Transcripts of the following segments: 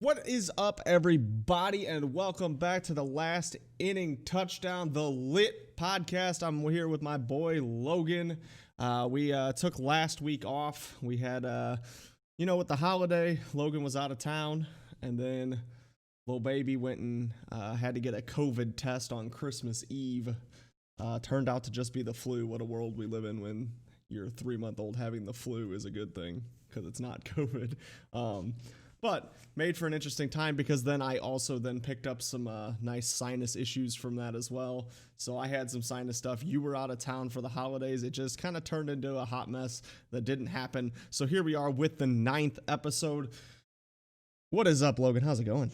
What is up, everybody, and welcome back to the Last Inning Touchdown, the Lit podcast. I'm here with my boy Logan. We took last week off. We had, with the holiday, Logan was out of town, and then little baby went and had to get a COVID test on Christmas Eve. Turned out to just be the flu. What a world we live in when your 3-month-old having the flu is a good thing because it's not COVID. But made for an interesting time because then I also then picked up some nice sinus issues from that as well. So I had some sinus stuff. You were out of town for the holidays. It just kind of turned into a hot mess that didn't happen. So here we are with the 9th episode. What is up, Logan? How's it going?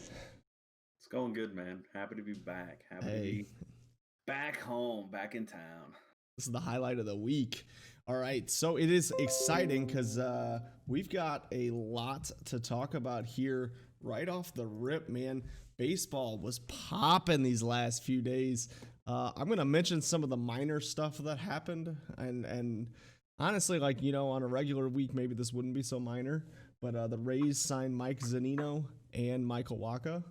It's going good, man. Happy to be back. Happy to be back home, back in town. This is the highlight of the week. All right, so it is exciting because we've got a lot to talk about here right off the rip, man. Baseball was popping these last few days. I'm going to mention some of the minor stuff that happened. And honestly, on a regular week, maybe this wouldn't be so minor. But the Rays signed Mike Zunino and Michael Wacha.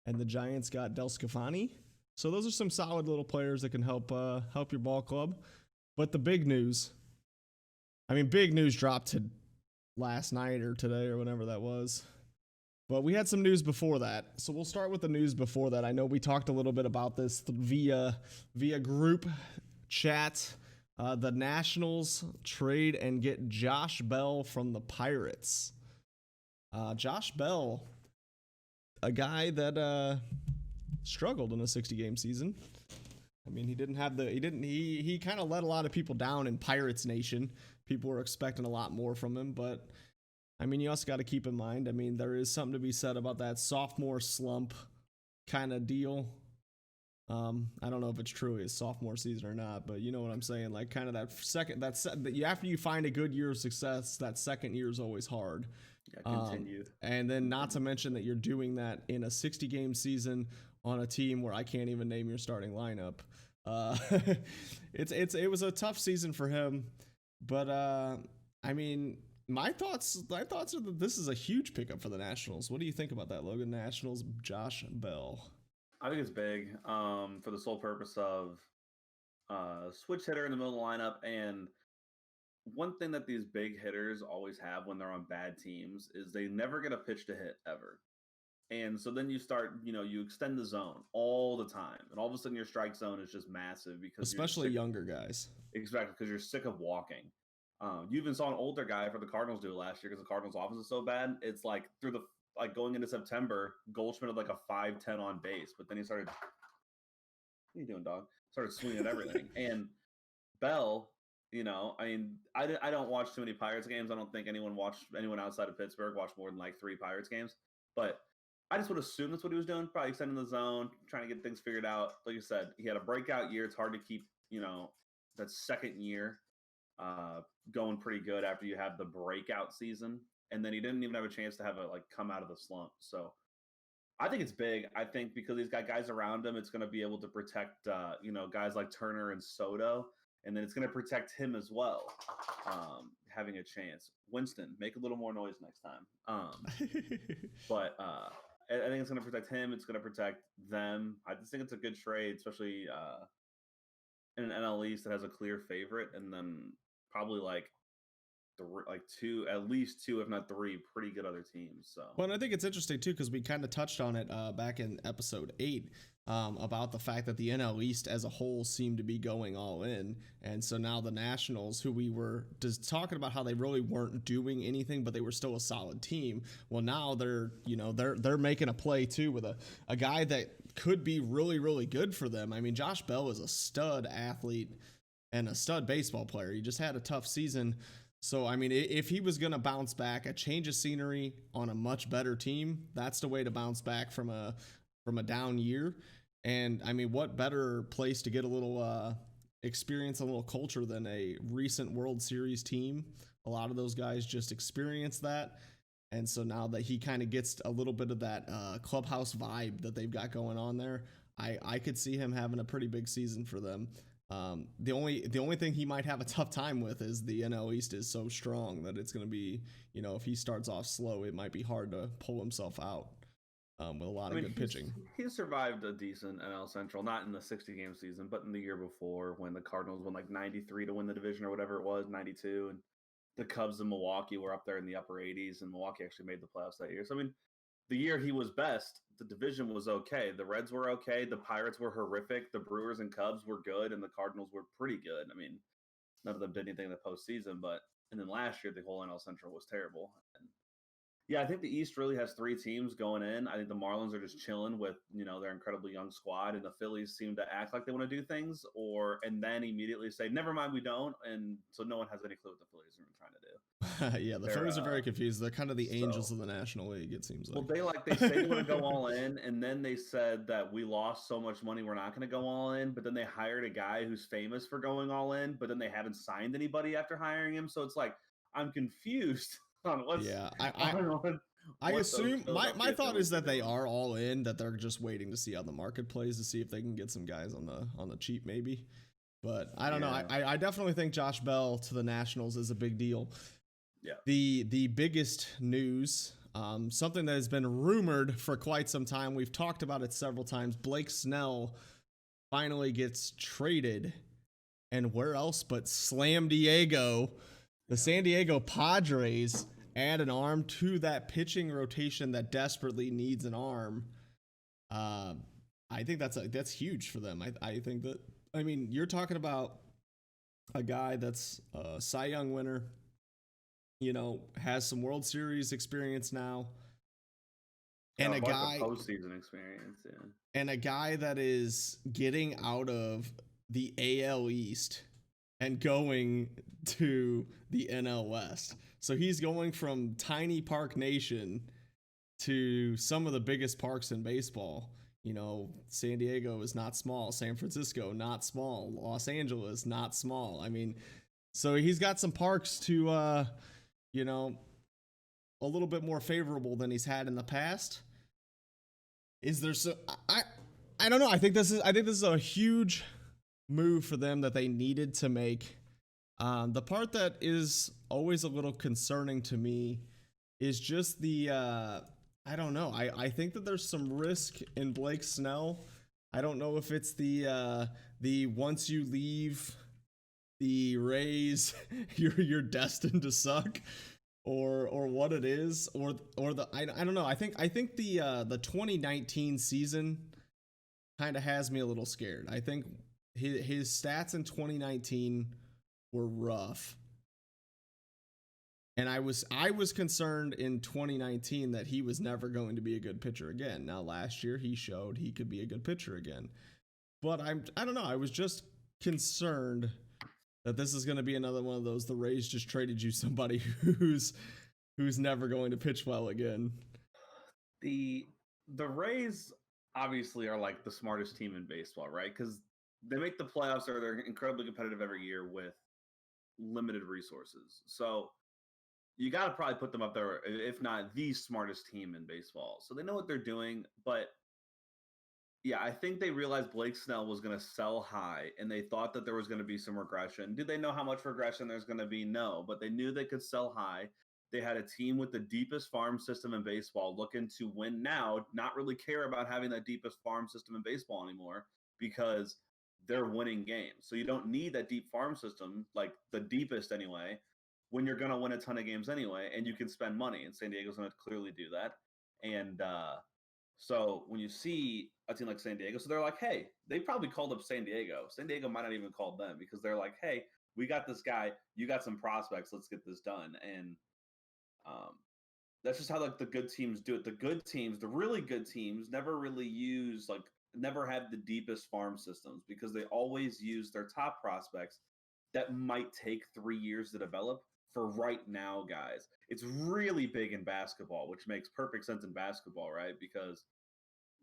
And the Giants got Del Scafani. So those are some solid little players that can help your ball club. But the big news dropped last night or today or whenever that was. But we had some news before that. So we'll start with the news before that. I know we talked a little bit about this via group chat. The Nationals trade and get Josh Bell from the Pirates. Josh Bell, a guy that struggled in a 60-game season. I mean, he kind of let a lot of people down in Pirates Nation. People were expecting a lot more from him, but I mean, you also got to keep in mind, there is something to be said about that sophomore slump kind of deal. I don't know if it's true his sophomore season or not, but you know what I'm saying? Like kind of after you find a good year of success, that second year is always hard. Yeah, continue. And then not to mention that you're doing that in a 60-game season on a team where I can't even name your starting lineup. It was a tough season for him, but my thoughts are that this is a huge pickup for the Nationals. What do you think about that, Logan? Nationals, Josh Bell. I think it's big for the sole purpose of switch hitter in the middle of the lineup. And one thing that these big hitters always have when they're on bad teams is they never get a pitch to hit ever. And so then you start, you extend the zone all the time. And all of a sudden your strike zone is just massive because especially younger guys. Exactly, because you're sick of walking. You even saw an older guy for the Cardinals do it last year because the Cardinals offense is so bad. It's like going into September, Goldschmidt had like a 5.10 on base, but then he started, what are you doing, dog? Started swinging at everything. And Bell, I don't watch too many Pirates games. I don't think anyone outside of Pittsburgh watched more than like 3 Pirates games. But I just would assume that's what he was doing, probably extending the zone, trying to get things figured out. Like you said, he had a breakout year. It's hard to keep, that second year going pretty good after you have the breakout season. And then he didn't even have a chance to have come out of the slump. So I think it's big. I think because he's got guys around him, it's going to be able to protect, guys like Turner and Soto. And then it's going to protect him as well, having a chance. Winston, make a little more noise next time. But I think it's going to protect him. It's going to protect them. I just think it's a good trade, especially in an NL East that has a clear favorite, and then probably at least two, if not 3, pretty good other teams. So, well, and I think it's interesting too because we kind of touched on it back in episode 8 about the fact that the NL East as a whole seemed to be going all in, and so now the Nationals, who we were just talking about how they really weren't doing anything, but they were still a solid team. Well, now they're making a play too with a guy that could be really, really good for them. I mean, Josh Bell is a stud athlete and a stud baseball player. He just had a tough season. So, if he was going to bounce back, a change of scenery on a much better team, that's the way to bounce back from a down year. And, what better place to get a little experience, a little culture than a recent World Series team? A lot of those guys just experienced that. And so now that he kind of gets a little bit of that clubhouse vibe that they've got going on there, I could see him having a pretty big season for them. The only thing he might have a tough time with is the NL East is so strong that it's going to be, if he starts off slow, it might be hard to pull himself out. with a lot I of mean, good pitching. he's survived a decent NL Central, not in the 60-game season, but in the year before when the Cardinals won like 93 to win the division or whatever it was, 92, and the Cubs and Milwaukee were up there in the upper 80s, and Milwaukee actually made the playoffs that year. So I mean, the year he was best, the division was okay. The Reds were okay. The Pirates were horrific. The Brewers and Cubs were good, and the Cardinals were pretty good. I mean, none of them did anything in the postseason, but and then last year the whole NL Central was terrible. And yeah, I think the East really has three teams going in. I think the Marlins are just chilling with, their incredibly young squad, and the Phillies seem to act like they want to do things, and then immediately say, "Never mind, we don't," and so no one has any clue what the Phillies are trying to do. Yeah, the Phillies are very confused. They're kind of the angels of the National League, it seems like. Well, they say they want to go all in, and then they said that we lost so much money, we're not going to go all in. But then they hired a guy who's famous for going all in, but then they haven't signed anybody after hiring him. So it's like I'm confused on what's. Yeah, I assume my thought is that they are all in, that they're just waiting to see how the market plays to see if they can get some guys on the cheap maybe. But I don't know. I definitely think Josh Bell to the Nationals is a big deal. Yeah. The biggest news, something that has been rumored for quite some time. We've talked about it several times. Blake Snell finally gets traded, and where else but Slam Diego, the San Diego Padres add an arm to that pitching rotation that desperately needs an arm. I think that's huge for them. I think that, I mean, you're talking about a guy that's a Cy Young winner, has some World Series experience now, and a guy postseason experience, yeah. And a guy that is getting out of the AL East and going to the NL West. So he's going from tiny park nation to some of the biggest parks in baseball. San Diego is not small. San Francisco, not small. Los Angeles, not small. I mean, so he's got some parks to, a little bit more favorable than he's had in the past. Is there so I don't know. I think this is a huge move for them that they needed to make. The part that is always a little concerning to me is just the I don't know. I think that there's some risk in Blake Snell. I don't know if it's the once you leave the Rays, you're destined to suck, or what it is, or the I don't know. I think the 2019 season kind of has me a little scared. I think his stats in 2019 were rough. And I was concerned in 2019 that he was never going to be a good pitcher again. Now last year he showed he could be a good pitcher again. But I don't know, I was just concerned that this is going to be another one of those, the Rays just traded you somebody who's never going to pitch well again. The Rays obviously are like the smartest team in baseball, right? Because they make the playoffs, or they're incredibly competitive every year with limited resources. So you got to probably put them up there, if not the smartest team in baseball. So they know what they're doing. But yeah, I think they realized Blake Snell was going to sell high, and they thought that there was going to be some regression. Did they know how much regression there's going to be? No, but they knew they could sell high. They had a team with the deepest farm system in baseball looking to win now, not really care about having that deepest farm system in baseball anymore because they're winning games. So you don't need that deep farm system, like the deepest anyway, when you're going to win a ton of games anyway, and you can spend money. And San Diego's going to clearly do that. And so when you see a team like San Diego, so they're like, hey, they probably called up San Diego. San Diego might not even call them because they're like, hey, we got this guy. You got some prospects. Let's get this done. And that's just how like the good teams do it. The good teams, the really good teams, never really never have the deepest farm systems because they always use their top prospects that might take 3 years to develop for right now guys. It's really big in basketball, which makes perfect sense in basketball, right? Because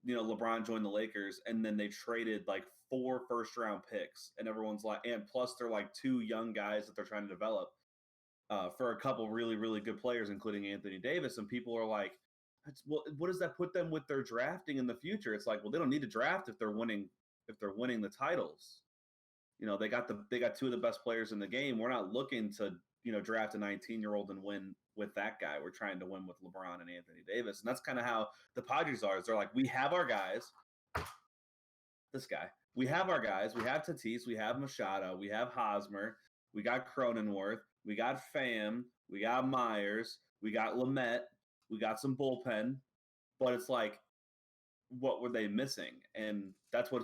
LeBron joined the Lakers and then they traded like 4 first-round picks, and everyone's like, and plus they're like 2 young guys that they're trying to develop for a couple really, really good players, including Anthony Davis. And people are like, well, what does that put them with their drafting in the future? It's like, well, they don't need to draft if they're winning the titles. They got 2 of the best players in the game. We're not looking to, draft a 19-year-old and win with that guy. We're trying to win with LeBron and Anthony Davis. And that's kind of how the Padres are. They're like, we have our guys. This guy. We have our guys. We have Tatis. We have Machado. We have Hosmer. We got Cronenworth. We got Pham. We got Myers. We got Lamet. We got some bullpen. But it's like, what were they missing? And that's what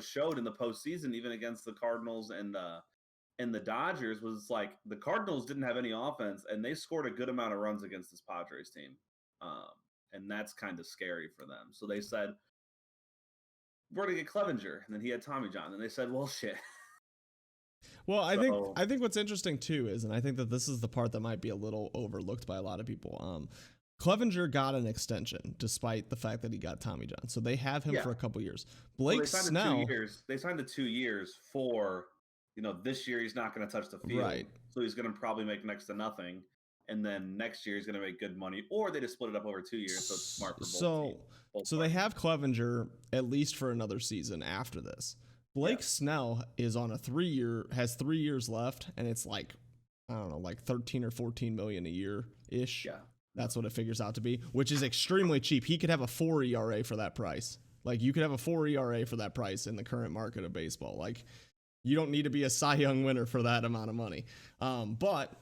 showed in the postseason, even against the Cardinals and the Dodgers, was like the Cardinals didn't have any offense, and they scored a good amount of runs against this Padres team, and that's kind of scary for them. So they said, we're gonna get Clevenger, and then he had Tommy John, and they said, well, shit. Well, I think what's interesting too is, and I think that this is the part that might be a little overlooked by a lot of people. Clevenger got an extension despite the fact that he got Tommy John, so they have him for a couple years. Blake Snell, they signed the 2 years for, this year he's not going to touch the field, right? So he's going to probably make next to nothing, and then next year he's going to make good money, or they just split it up over 2 years, so it's smart for both teams. So they have Clevenger at least for another season after this. Blake Snell is on has 3 years left, and it's like, I don't know, like 13 or 14 million a year ish. Yeah. That's what it figures out to be, which is extremely cheap. He could have a 4 ERA for that price. Like, you could have a 4 ERA for that price in the current market of baseball. Like, you don't need to be a Cy Young winner for that amount of money. But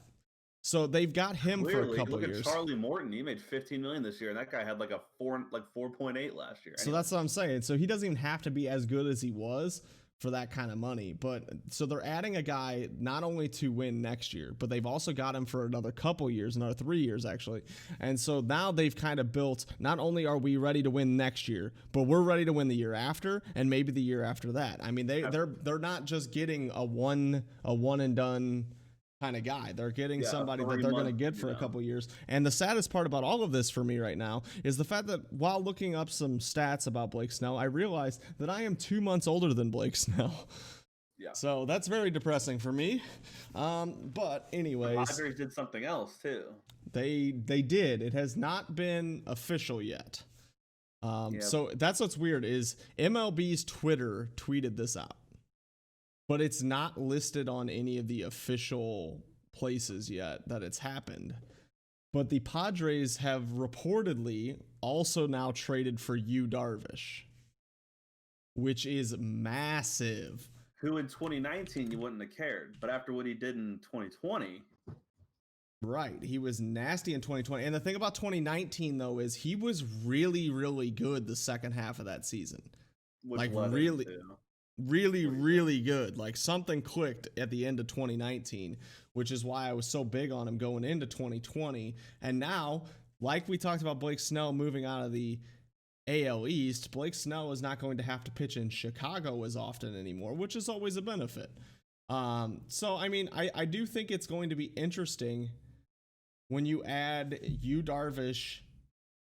so they've got him for a couple years. years. Charlie Morton, he made $15 million this year, and that guy had like 4.8 last year. So that's what I'm saying. So he doesn't even have to be as good as he was for that kind of money. But so they're adding a guy not only to win next year, but they've also got him for another couple years, another 3 years actually. And so now they've kind of built, not only are we ready to win next year, but we're ready to win the year after and maybe the year after that. I mean, they're not just getting a one and done kind of guy. They're getting somebody that they're going to get for a couple years. And the saddest part about all of this for me right now is the fact that while looking up some stats about Blake Snell, I realized that I am 2 months older than Blake Snell. Yeah. So that's very depressing for me. But anyways, the Padres did something else too. They did. It has not been official yet. So that's what's weird is MLB's Twitter tweeted this out, but it's not listed on any of the official places yet that it's happened. But the Padres have reportedly also now traded for Yu Darvish, which is massive. Who in 2019 you wouldn't have cared, but after what he did in 2020. Right, he was nasty in 2020. And the thing about 2019, though, is he was really, really good the second half of that season. Like really good. Like something clicked at the end of 2019, which is why I was so big on him going into 2020. And now, like we talked about Blake Snell moving out of the AL East, Blake Snell is not going to have to pitch in Chicago as often anymore, which is always a benefit. So, I mean, I do think it's going to be interesting when you add Yu Darvish,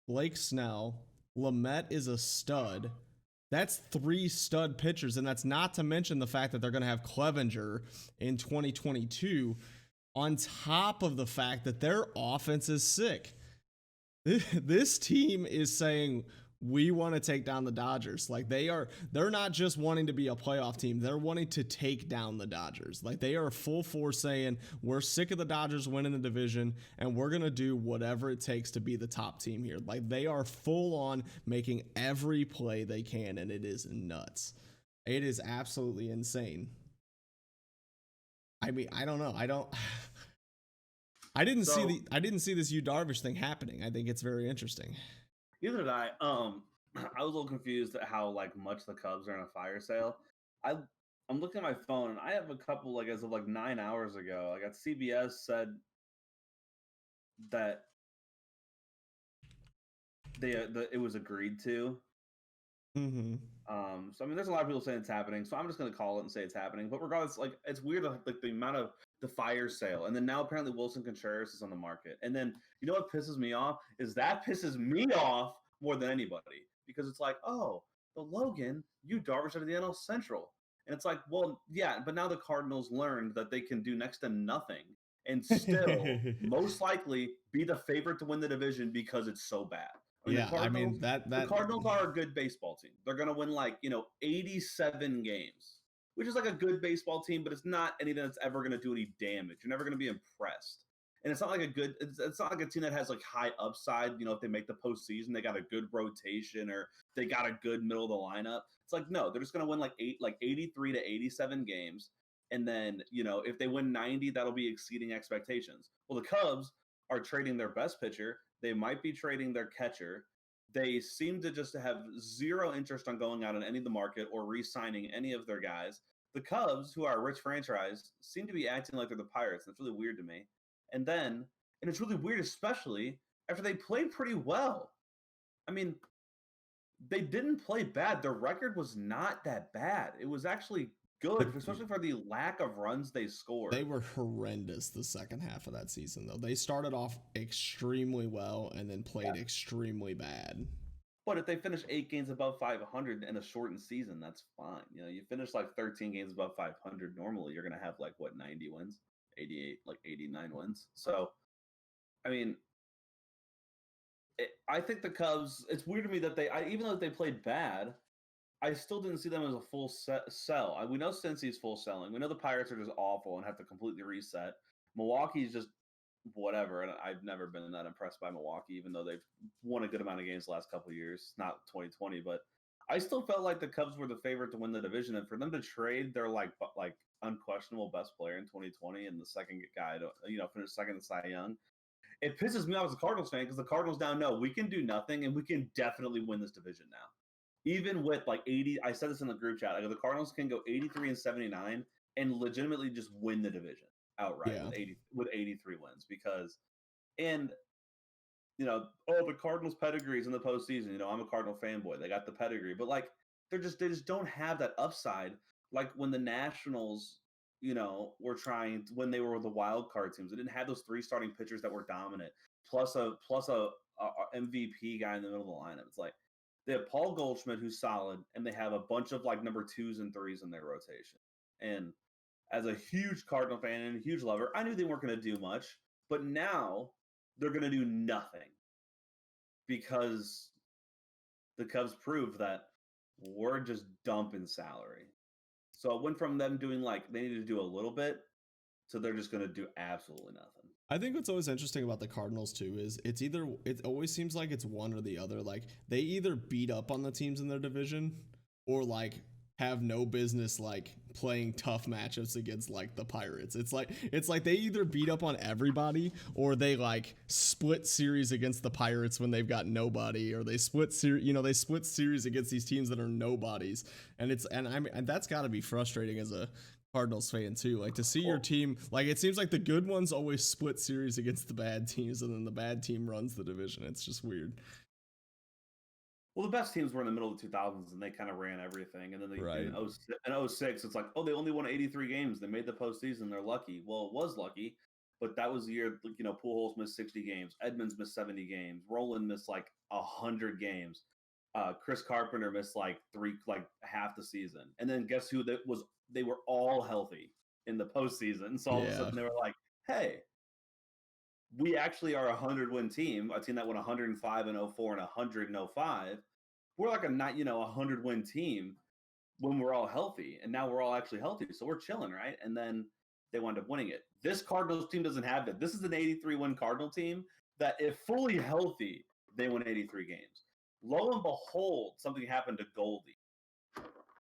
Blake Snell, Lamet is a stud. That's 3 stud pitchers, and that's not to mention the fact that they're going to have Clevenger in 2022 on top of the fact that their offense is sick. This team is saying, we want to take down the Dodgers. Like they're not just wanting to be a playoff team. They're wanting to take down the Dodgers. Like they are full force saying, we're sick of the Dodgers winning the division and we're going to do whatever it takes to be the top team here. Like they are full on making every play they can, and it is nuts. It is absolutely insane. I mean, I don't know. I didn't see this Yu Darvish thing happening. I think it's very interesting. Neither did I. I was a little confused at how much the Cubs are in a fire sale. I'm looking at my phone and I have a couple as of 9 hours ago. I got CBS said that it was agreed to. Mm-hmm. So I mean, there's a lot of people saying it's happening. So I'm just gonna call it and say it's happening. But regardless, it's weird the amount of the fire sale, and then now apparently Wilson Contreras is on the market. And then you know what pisses me off is that pisses me off more than anybody, because it's the Logan, Yu Darvish out of the NL Central, and it's well, yeah, but now the Cardinals learned that they can do next to nothing and still most likely be the favorite to win the division because it's so bad. The Cardinals are a good baseball team. They're gonna win 87 games. which is like a good baseball team, but it's not anything that's ever going to do any damage. You're never going to be impressed. And it's not like it's not like a team that has like high upside. You know, if they make the postseason, they got a good rotation or they got a good middle of the lineup. It's like, no, they're just going to win like 83 to 87 games. And then, you know, if they win 90, that'll be exceeding expectations. Well, the Cubs are trading their best pitcher. They might be trading their catcher. They seem to just have zero interest on going out in any of the market or re-signing any of their guys. The Cubs, who are a rich franchise, seem to be acting like they're the Pirates. That's really weird to me. And it's really weird, especially after they played pretty well. I mean, they didn't play bad. Their record was not that bad. It was actually good, especially for the lack of runs they scored. They were horrendous the second half of that season, though. They started off extremely well and then played extremely bad. But if they finish 8 games above 500 in a shortened season, that's fine. You know, you finish like 13 games above 500. Normally, you're going to have like 90 wins, 88, like 89 wins. So, I mean, I think the Cubs. It's weird to me that even though they played bad, I still didn't see them as a full sell. We know Cincy's full selling. We know the Pirates are just awful and have to completely reset. Milwaukee's just whatever, and I've never been that impressed by Milwaukee, even though they've won a good amount of games the last couple of years. Not 2020, but I still felt like the Cubs were the favorite to win the division, and for them to trade their like unquestionable best player in 2020 and the second guy to finish second in Cy Young, it pisses me off as a Cardinals fan because the Cardinals now know we can do nothing and we can definitely win this division now. Even with like 80, I said this in the group chat, like the Cardinals can go 83 and 79 and legitimately just win the division outright with 83 wins the Cardinals pedigrees in the postseason. You know, I'm a Cardinal fanboy. They got the pedigree, but like they just don't have that upside. Like when the Nationals, were trying when they were the wild card teams, they didn't have those 3 starting pitchers that were dominant, plus a MVP guy in the middle of the lineup. It's like they have Paul Goldschmidt, who's solid, and they have a bunch of like number 2s and 3s in their rotation. And as a huge Cardinal fan and a huge lover, I knew they weren't going to do much, but now they're going to do nothing because the Cubs proved that we're just dumping salary. So it went from them doing like they needed to do a little bit to they're just going to do absolutely nothing. I think what's always interesting about the Cardinals too is it always seems like it's one or the other. Like they either beat up on the teams in their division or like have no business like playing tough matchups against like the Pirates. It's like they either beat up on everybody or they like split series against the Pirates when they've got nobody, or they split series against these teams that are nobodies. And that's got to be frustrating as a Cardinals fan too, like to see your team, like it seems like the good ones always split series against the bad teams and then the bad team runs the division. It's just weird. Well, the best teams were in the middle of the 2000s, and they kind of ran everything. And then in 06, it's like, oh, they only won 83 games. They made the postseason. They're lucky. Well, it was lucky, but that was the year, Pujols missed 60 games. Edmonds missed 70 games. Roland missed like 100 games. Chris Carpenter missed like half the season. And then guess who they were all healthy in the postseason. So all of a sudden they were like, hey, we actually are a 100-win team, a team that won 105 in 04 and 100 in 05. We're like a 100-win team when we're all healthy, and now we're all actually healthy, so we're chilling, right? And then they wound up winning it. This Cardinals team doesn't have that. This is an 83-win Cardinal team that, if fully healthy, they win 83 games. Lo and behold, something happened to Goldie.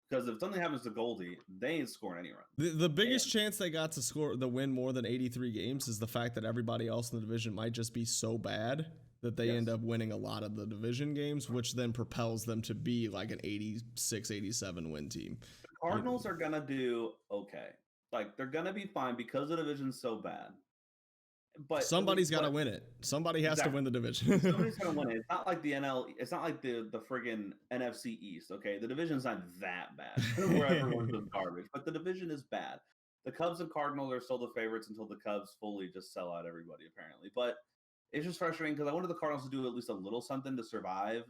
Because if something happens to Goldie, they ain't scoring any runs. The biggest chance they got to win more than 83 games is the fact that everybody else in the division might just be so bad that they end up winning a lot of the division games, which then propels them to be like an 86, 87 win team. The Cardinals are going to do okay. Like, they're going to be fine because the division's so bad. But somebody's got to win it. Somebody has to win the division. Somebody's going to win it. It's not like the NL. It's not like the friggin' NFC East. Okay, the division's not that bad. Where everyone's just garbage, but the division is bad. The Cubs and Cardinals are still the favorites until the Cubs fully just sell out everybody, apparently. But it's just frustrating because I wanted the Cardinals to do at least a little something to survive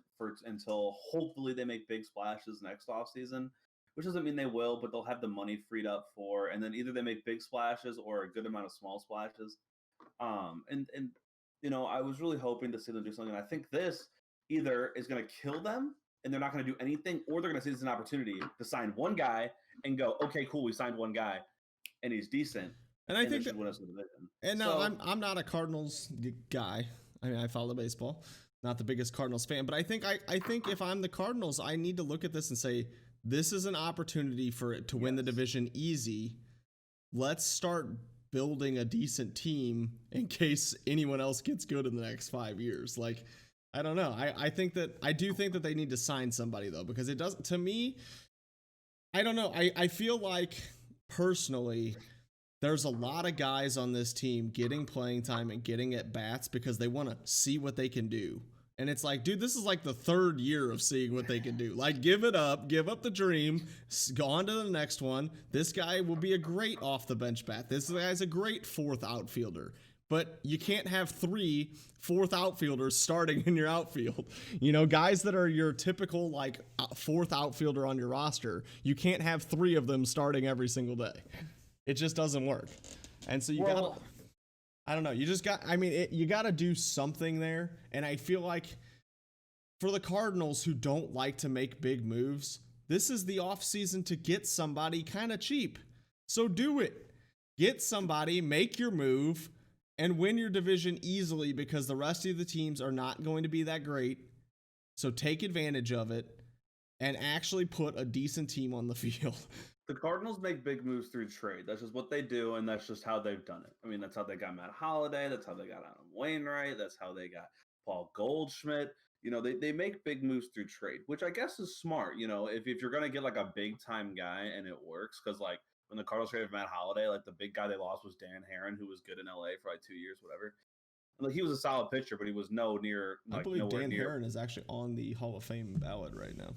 until hopefully they make big splashes next offseason, which doesn't mean they will, but they'll have the money freed up for, and then either they make big splashes or a good amount of small splashes. I was really hoping to see them do something. I think this either is going to kill them and they're not going to do anything, or they're going to see this as an opportunity to sign one guy and go, okay, cool, we signed one guy and he's decent, And I and they think should that, win us the division. and now So I'm not a Cardinals guy. I mean, I follow baseball, not the biggest Cardinals fan, but I think if I'm the Cardinals, I need to look at this and say this is an opportunity for it to win the division easy. Let's start building a decent team in case anyone else gets good in the next 5 years. Like, I don't know. I do think that they need to sign somebody though, because it doesn't, to me, I don't know. I feel like personally, there's a lot of guys on this team getting playing time and getting at bats because they want to see what they can do. And it's like, dude, this is like the third year of seeing what they can do. Like, give up the dream, go on to the next one. This guy will be a great off the bench bat. This guy's a great fourth outfielder. But you can't have 3 fourth outfielders starting in your outfield. You know, guys that are your typical like fourth outfielder on your roster, you can't have 3 of them starting every single day. It just doesn't work. And so you got, I don't know, you just got, I mean, you got to do something there. And I feel like for the Cardinals who don't like to make big moves, this is the offseason to get somebody kind of cheap. So do it. Get somebody, make your move, and win your division easily because the rest of the teams are not going to be that great. So take advantage of it and actually put a decent team on the field. The Cardinals make big moves through trade. That's just what they do, and that's just how they've done it. I mean, that's how they got Matt Holliday. That's how they got Adam Wainwright. That's how they got Paul Goldschmidt. You know, they make big moves through trade, which I guess is smart. You know, if you're going to get like a big-time guy and it works, because like when the Cardinals traded Matt Holliday, like the big guy they lost was Dan Herron, who was good in LA for like 2 years, whatever. And, like he was a solid pitcher, but he was I believe Dan Herron is actually on the Hall of Fame ballot right now.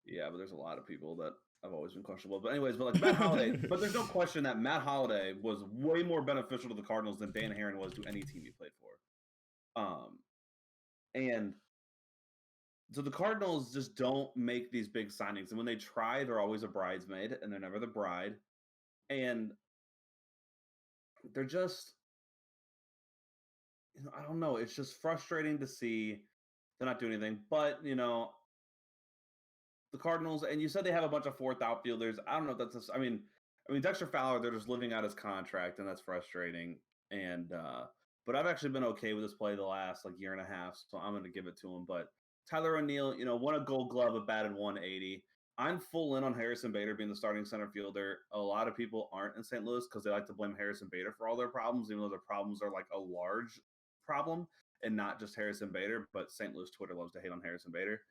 Yeah, but there's a lot of people that I've always been questionable. But anyways, but like Matt Holliday, but there's no question that Matt Holliday was way more beneficial to the Cardinals than Dan Herron was to any team he played for. And so the Cardinals just don't make these big signings. And when they try, they're always a bridesmaid and they're never the bride. And they're just, you know, I don't know. It's just frustrating to see they're not doing anything. But, you know, the Cardinals, and you said they have a bunch of fourth outfielders. I don't know if that's just, I mean, Dexter Fowler, they're just living out his contract, and that's frustrating. And but I've actually been okay with his play the last like year and a half, so I'm going to give it to him. But Tyler O'Neill, you know, won a Gold Glove, a batted 180. I'm full in on Harrison Bader being the starting center fielder. A lot of people aren't in St. Louis because they like to blame Harrison Bader for all their problems, even though their problems are like a large problem and not just Harrison Bader. But St. Louis Twitter loves to hate on Harrison Bader.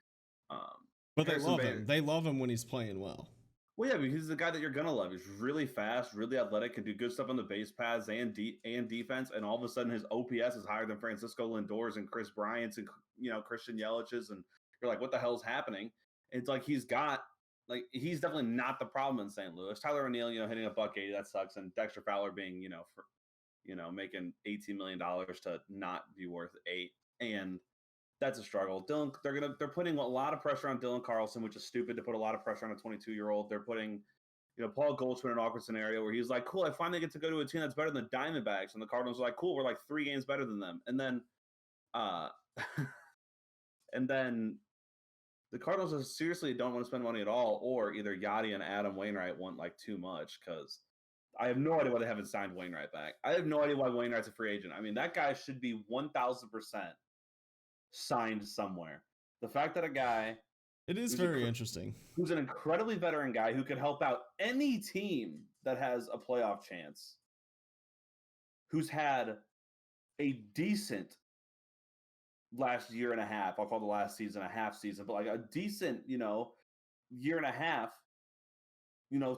But they love him. They love him when he's playing well. Well, yeah, because he's the guy that you're gonna love. He's really fast, really athletic, can do good stuff on the base paths and defense. And all of a sudden, his OPS is higher than Francisco Lindor's and Chris Bryant's and Christian Yelich's. And you're like, what the hell is happening? And it's like he's definitely not the problem in St. Louis. Tyler O'Neill, hitting a $180, that sucks. And Dexter Fowler being, making $18 million to not be worth $8 million. And that's a struggle. They're putting a lot of pressure on Dylan Carlson, which is stupid to put a lot of pressure on a 22-year-old. They're putting, Paul Goldschmidt in an awkward scenario where he's like, cool, I finally get to go to a team that's better than the Diamondbacks. And the Cardinals are like, cool, we're like 3 games better than them. And then, the Cardinals seriously don't want to spend money at all, or either Yachty and Adam Wainwright want like too much, because I have no idea why they haven't signed Wainwright back. I have no idea why Wainwright's a free agent. I mean, that guy should be 1,000% signed somewhere. The fact that a guy, it is very interesting, who's an incredibly veteran guy who could help out any team that has a playoff chance, who's had a decent last year and a half, I'll call the last season a half season, but like a decent, year and a half,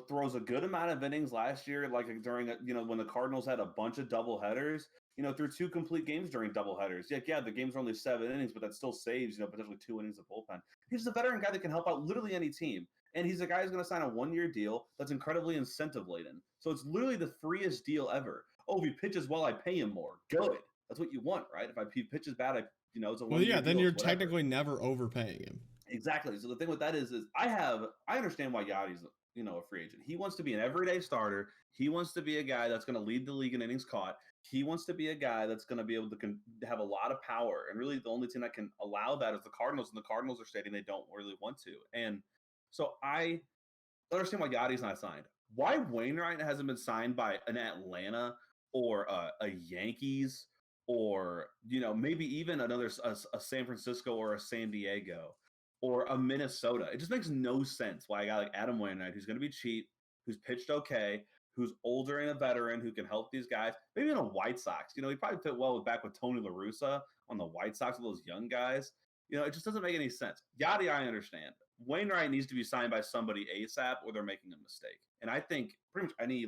throws a good amount of innings last year, like during, when the Cardinals had a bunch of double headers, through 2 complete games during doubleheaders. Yeah, the games are only 7 innings, but that still saves, potentially 2 innings of bullpen. He's a veteran guy that can help out literally any team. And he's a guy who's going to sign a 1-year deal that's incredibly incentive-laden. So it's literally the freest deal ever. Oh, if he pitches well, I pay him more. Good. That's what you want, right? If he pitches bad, it's a 1-year deal. Well, yeah, then you're technically never overpaying him. Exactly. So the thing with that is I understand why Yachty's a free agent. He wants to be an everyday starter. He wants to be a guy that's going to lead the league in innings caught. He wants to be a guy that's going to be able to have a lot of power. And really the only team that can allow that is the Cardinals. And the Cardinals are stating they don't really want to. And so understand why Yachty's not signed. Why Wainwright hasn't been signed by an Atlanta or a Yankees or maybe even a San Francisco or a San Diego or a Minnesota. It just makes no sense why a guy like Adam Wainwright, who's going to be cheap, who's pitched okay, who's older and a veteran, who can help these guys, maybe in a White Sox. He probably fit well back with Tony La Russa on the White Sox with those young guys. It just doesn't make any sense. Yachty, I understand. Wainwright needs to be signed by somebody ASAP or they're making a mistake. And I think pretty much any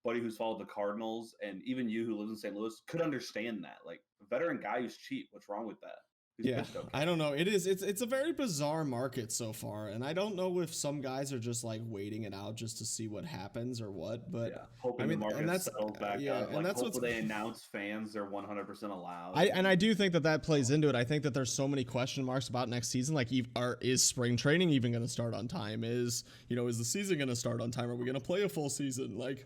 buddy who's followed the Cardinals and even you who lives in St. Louis could understand that. Like a veteran guy who's cheap. What's wrong with that? Yeah, I don't know. It's a very bizarre market so far, and I don't know if some guys are just like waiting it out just to see what happens or what. But hoping the market settles back out. And that's what they announce fans are 100% allowed. I do think that plays into it. I think that there's so many question marks about next season. Like, is spring training even going to start on time? Is the season going to start on time? Are we going to play a full season? Like.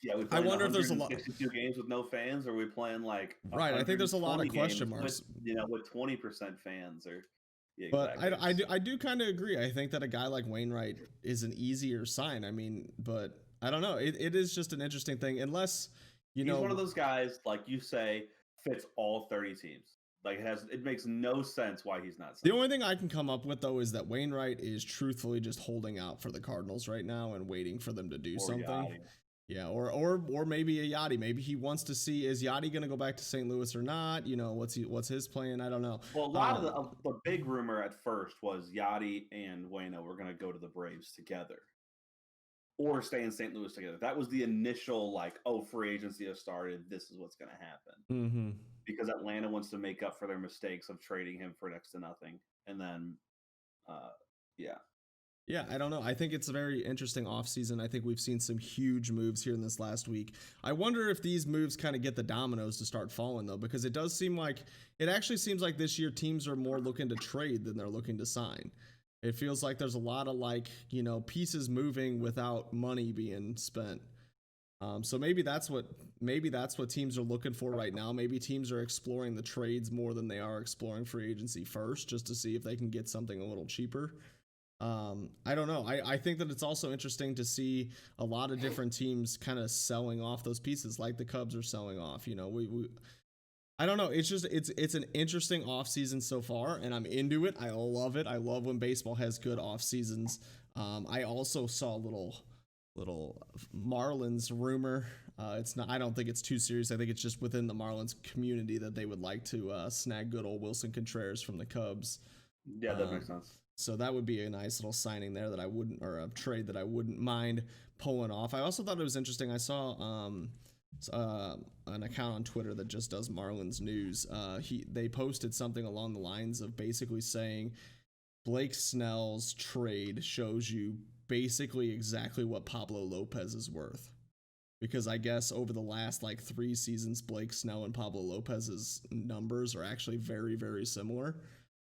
Yeah, I wonder if there's a lot of 62 games with no fans, or are we playing like right? I think there's a lot of question marks. With 20% fans, or but I do kind of agree. I think that a guy like Wainwright is an easier sign. I mean, but I don't know. It is just an interesting thing, unless he's one of those guys like you say fits all 30 teams. Like it makes no sense why he's not signed. The only thing I can come up with though is that Wainwright is truthfully just holding out for the Cardinals right now and waiting for them to do something. Yachty. Yeah, or maybe a Yachty. Maybe he wants to see, is Yachty going to go back to St. Louis or not? What's his plan? I don't know. Well, a lot of the big rumor at first was Yachty and Waino were going to go to the Braves together or stay in St. Louis together. That was the initial free agency has started. This is what's going to happen because Atlanta wants to make up for their mistakes of trading him for next to nothing. And then, Yeah, I don't know. I think it's a very interesting offseason. I think we've seen some huge moves here in this last week. I wonder if these moves kind of get the dominoes to start falling, though, because it actually seems like this year teams are more looking to trade than they're looking to sign. It feels like there's a lot of pieces moving without money being spent. So maybe that's what teams are looking for right now. Maybe teams are exploring the trades more than they are exploring free agency first, just to see if they can get something a little cheaper. I don't know. I think that it's also interesting to see a lot of different teams kind of selling off those pieces, like the Cubs are selling off. I don't know. It's an interesting off season so far, and I'm into it. I love it. I love when baseball has good off seasons. I also saw a little Marlins rumor. It's not. I don't think it's too serious. I think it's just within the Marlins community that they would like to snag good old Wilson Contreras from the Cubs. Yeah, that makes sense. So that would be a nice little signing there that I wouldn't, or a trade that I wouldn't mind pulling off. I also thought it was interesting. I saw an account on Twitter that just does Marlins news. They posted something along the lines of basically saying Blake Snell's trade shows you basically exactly what Pablo Lopez is worth. Because I guess over the last 3 seasons, Blake Snell and Pablo Lopez's numbers are actually very, very similar.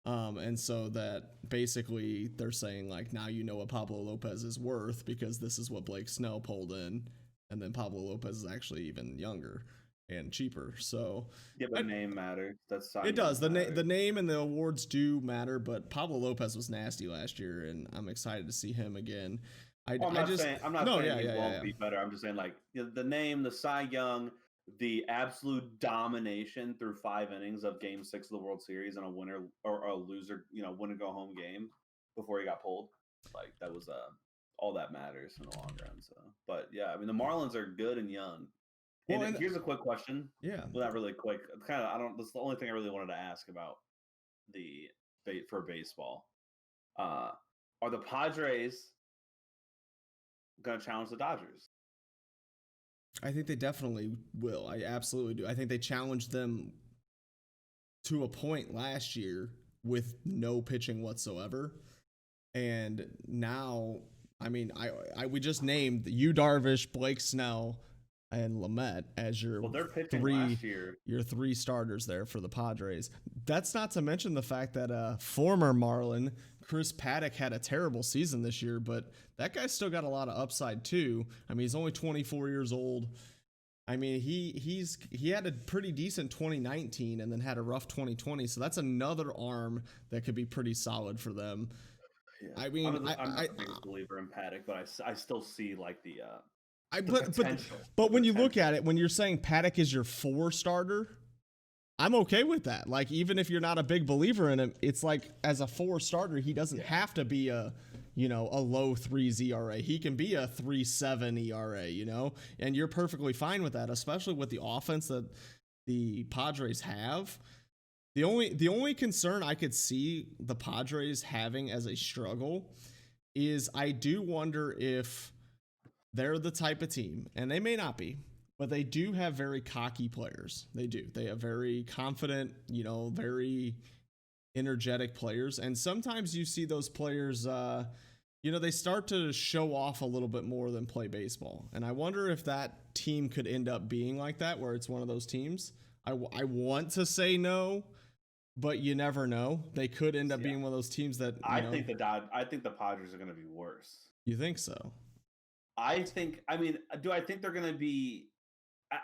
And so that basically they're saying now you know what Pablo Lopez is worth because this is what Blake Snell pulled in, and then Pablo Lopez is actually even younger and cheaper. So yeah, but name matters. It does. The name and the awards do matter, but Pablo Lopez was nasty last year, and I'm excited to see him again. I'm not saying he won't be better. I'm just saying the name, the Cy Young, the absolute domination through 5 innings of Game 6 of the World Series and a winner or a loser, win and go home game before he got pulled. That was all that matters in the long run. So, but yeah, I mean the Marlins are good and young. And here's a quick question. Yeah, well, not really quick. That's the only thing I really wanted to ask about for baseball. Are the Padres going to challenge the Dodgers? I think they definitely will. I absolutely do. I think they challenged them to a point last year with no pitching whatsoever. And now, I mean, we just named Yu Darvish, Blake Snell, and Lamet as your they're pitching last year. Your 3 starters there for the Padres. That's not to mention the fact that former Marlin Chris Paddock had a terrible season this year, but that guy's still got a lot of upside too. I mean, he's only 24 years old. I mean, he had a pretty decent 2019 and then had a rough 2020, so that's another arm that could be pretty solid for them. Yeah. I mean, I'm not the biggest believer in Paddock, but I still see like the but potential. but when you look at it, when you're saying Paddock is your 4 starter, I'm okay with that. Like, even if you're not a big believer in him, it's like as a 4 starter, he doesn't have to be a low 3s ERA. He can be a 3.7 ERA, and you're perfectly fine with that, especially with the offense that the Padres have. The only concern I could see the Padres having as a struggle is I do wonder if they're the type of team, and they may not be, but they do have very cocky players. They do. They have very confident, very energetic players. And sometimes you see those players, they start to show off a little bit more than play baseball. And I wonder if that team could end up being like that, where it's one of those teams. I want to say no, but you never know. They could end up being one of those teams that I think the Padres are going to be worse. You think so? Do I think they're going to be?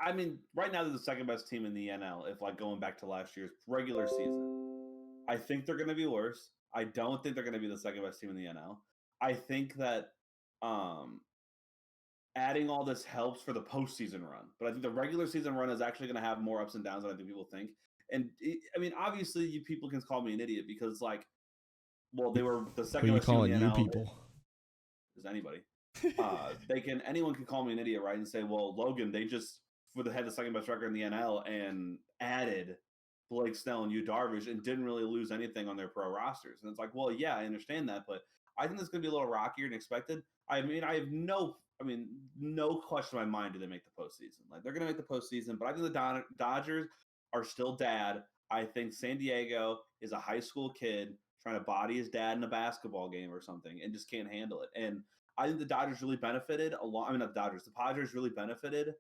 I mean, right now they're the second best team in the NL. If like going back to last year's regular season, I think they're going to be worse. I don't think they're going to be the second best team in the NL. I think that adding all this helps for the postseason run, but I think the regular season run is actually going to have more ups and downs than I think people think. And I mean, obviously, you people can call me an idiot because, like, well, they were the second best team in the NL. You people? Is anybody? Anyone can call me an idiot, right? And say, well, Logan, they just had the second best record in the NL and added Blake Snell and Yu Darvish and didn't really lose anything on their pro rosters. And it's like, well, yeah, I understand that, but I think it's going to be a little rockier than expected. I mean, I have no question in my mind do they make the postseason. Like, they're going to make the postseason, but I think the Dodgers are still dad. I think San Diego is a high school kid trying to body his dad in a basketball game or something and just can't handle it. And I think the Dodgers really benefited the Padres really benefited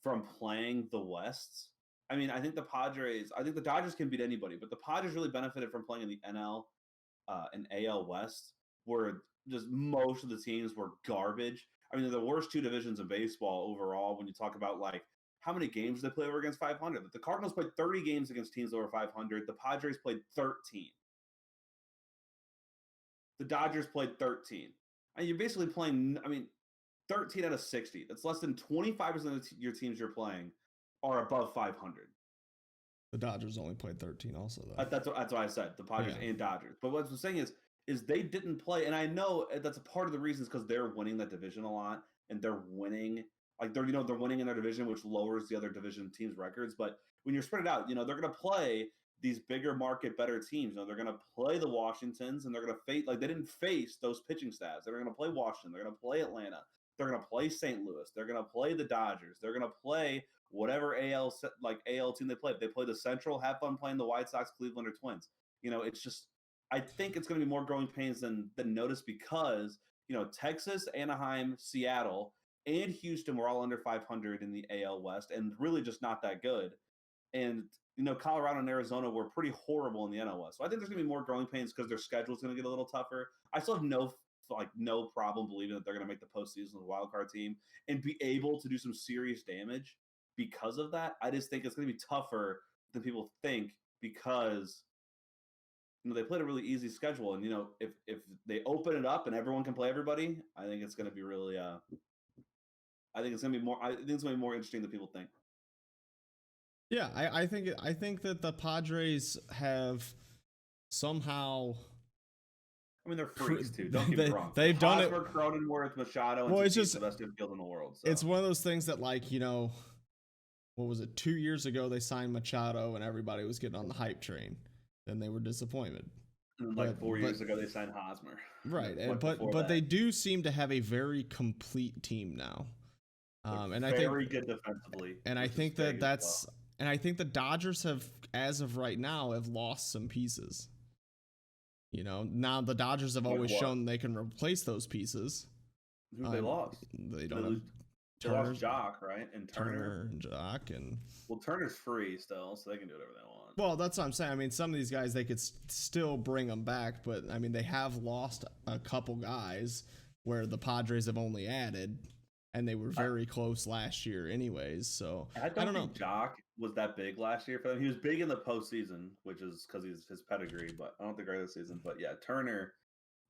from playing the Wests. I mean, I think the Dodgers can beat anybody, but the Padres really benefited from playing in the NL and AL West, where just most of the teams were garbage. I mean, they're the worst 2 divisions in baseball overall when you talk about, like, how many games they play over against 500. The Cardinals played 30 games against teams over 500. The Padres played 13. The Dodgers played 13. And you're basically playing, 13 out of 60. That's less than 25% of your teams you're playing are above 500. The Dodgers only played 13 also, though. That's what I said, the Padres and Dodgers. But what I'm saying is they didn't play, and I know that's a part of the reason is because they're winning that division a lot, and they're winning, like they're winning in their division, which lowers the other division teams' records. But when you're spread it out, they're going to play these bigger market, better teams. They're going to play the Washingtons, and they're going to face, like, they didn't face those pitching staffs. They're going to play Washington. They're going to play Atlanta. They're going to play St. Louis. They're going to play the Dodgers. They're going to play whatever AL team they play. If they play the Central, have fun playing the White Sox, Cleveland, or Twins. It's just, I think it's going to be more growing pains than notice because, Texas, Anaheim, Seattle, and Houston were all under 500 in the AL West and really just not that good. And, Colorado and Arizona were pretty horrible in the NL West. So I think there's going to be more growing pains because their schedule is going to get a little tougher. I still have no problem believing that they're going to make the postseason with a wild card team and be able to do some serious damage because of that. I just think it's going to be tougher than people think because they played a really easy schedule, and if they open it up and everyone can play everybody, I think it's going to be really I think it's going to be more interesting than people think. Yeah, I think that the Padres have somehow. I mean, they're freaks too. Don't get me wrong. They've done it. Cronenworth, Machado, and it's just the best infield in the world. So. It's one of those things that, like, what was it? 2 years ago they signed Machado, and everybody was getting on the hype train. Then they were disappointed. And 4 years ago they signed Hosmer. Right, but they do seem to have a very complete team now. And I think very good defensively. And I think and I think the Dodgers have, as of right now, have lost some pieces. Now the Dodgers have always shown they can replace those pieces. Who they lost? They don't They lost Jock, right? And Turner and Jock, and Turner's free still, so they can do whatever they want. Well, that's what I'm saying. I mean, some of these guys they could still bring them back, but I mean they have lost a couple guys where the Padres have only added. And they were very close last year anyways, so I don't know. Jock was that big last year for them. He was big in the postseason, which is because he's his pedigree, but I don't think regular season. But yeah, Turner,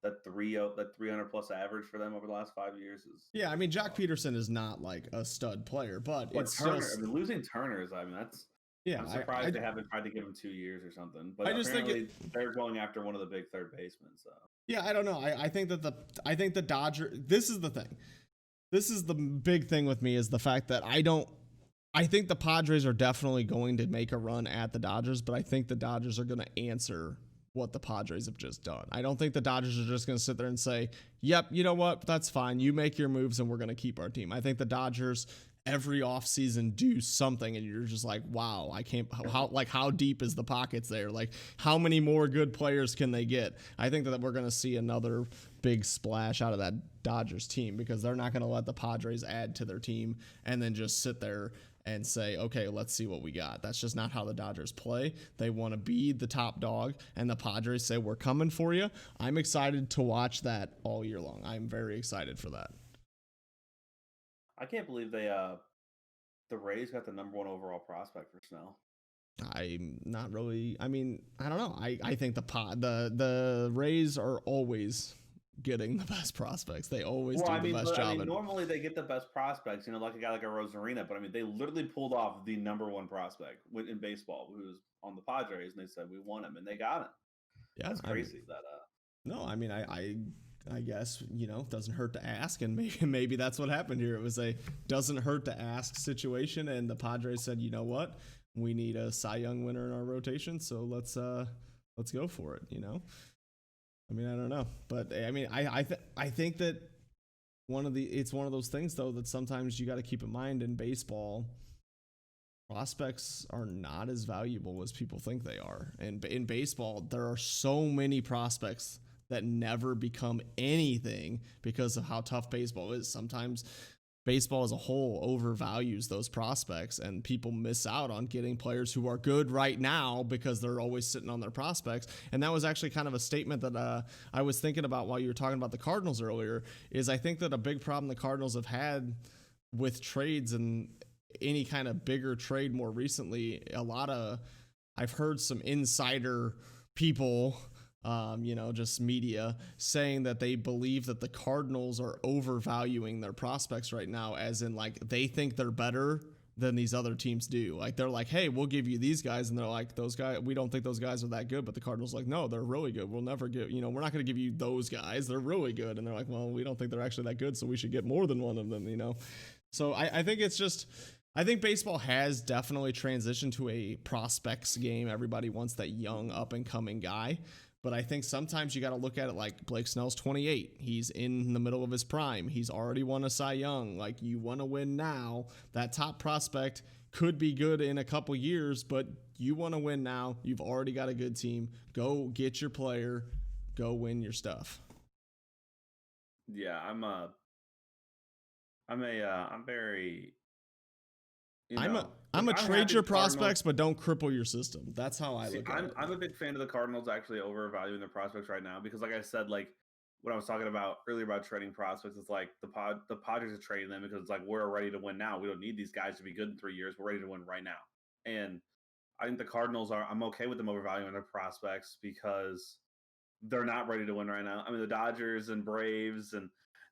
that 300 plus average for them over the last 5 years is Yeah, I mean, Jock Peterson is not like a stud player, but what it's Turner. I just mean, losing Turner is. I mean, that's. yeah. I'm surprised they haven't tried to give him 2 years or something. But I just think apparently they're going after one of the big third basemen. So yeah, I don't know. I think that I think the Dodgers. This is the thing. This is the big thing with me is the fact that I think the Padres are definitely going to make a run at the Dodgers, but I think the Dodgers are going to answer what the Padres have just done. I don't think the Dodgers are just going to sit there and say, yep, you know what? That's fine. You make your moves and we're going to keep our team. I think the Dodgers every offseason do something and you're just like, wow, I can't, how deep is the pockets there? Like how many more good players can they get? I think that we're going to see another big splash out of that Dodgers team because they're not going to let the Padres add to their team and then just sit there and say, okay, let's see what we got. That's just not how the Dodgers play. They want to be the top dog, and the Padres say, we're coming for you. I'm excited to watch that all year long. I'm very excited for that. I can't believe the Rays got the number 1 overall prospect for Snell. I'm not really. I mean, I don't know. I think the Rays are always getting the best prospects. They always do the best job. Normally they get the best prospects, like a guy like a Rosarina, but I mean, they literally pulled off the number 1 prospect in baseball who was on the Padres, and they said, we want him, and they got him. Yeah, that's crazy. No, I mean, I guess, doesn't hurt to ask, and maybe that's what happened here. It was a doesn't hurt to ask situation, and the Padres said, you know what? We need a Cy Young winner in our rotation, so let's go for it, I mean, I don't know, but I mean, I think that it's one of those things though that sometimes you got to keep in mind in baseball. Prospects are not as valuable as people think they are, and in baseball, there are so many prospects that never become anything because of how tough baseball is. Sometimes baseball as a whole overvalues those prospects and people miss out on getting players who are good right now because they're always sitting on their prospects. And that was actually kind of a statement that I was thinking about while you were talking about the Cardinals earlier, is I think that a big problem the Cardinals have had with trades and any kind of bigger trade more recently, I've heard some insider people, just media saying that they believe that the Cardinals are overvaluing their prospects right now, as in like they think they're better than these other teams do. Like they're like, hey, we'll give you these guys, and they're like, those guys, we don't think those guys are that good, but the Cardinals are like, no, they're really good. We'll never we're not going to give you those guys. They're really good. And they're like, well, we don't think they're actually that good, so we should get more than one of them. So I think it's just, I think baseball has definitely transitioned to a prospects game. Everybody wants that young up and coming guy. But I think sometimes you got to look at it like Blake Snell's 28. He's in the middle of his prime. He's already won a Cy Young. Like, you want to win now. That top prospect could be good in a couple years, but you want to win now. You've already got a good team. Go get your player. Go win your stuff. Yeah, I'm very. I'm a trade your prospects, but don't cripple your system. That's how I look at it. I'm a big fan of the Cardinals actually overvaluing their prospects right now because, like I said, like when I was talking about earlier about trading prospects, it's like the Padres are trading them because it's like we're ready to win now. We don't need these guys to be good in 3 years. We're ready to win right now. And I think the Cardinals I'm okay with them overvaluing their prospects because they're not ready to win right now. I mean, the Dodgers and Braves and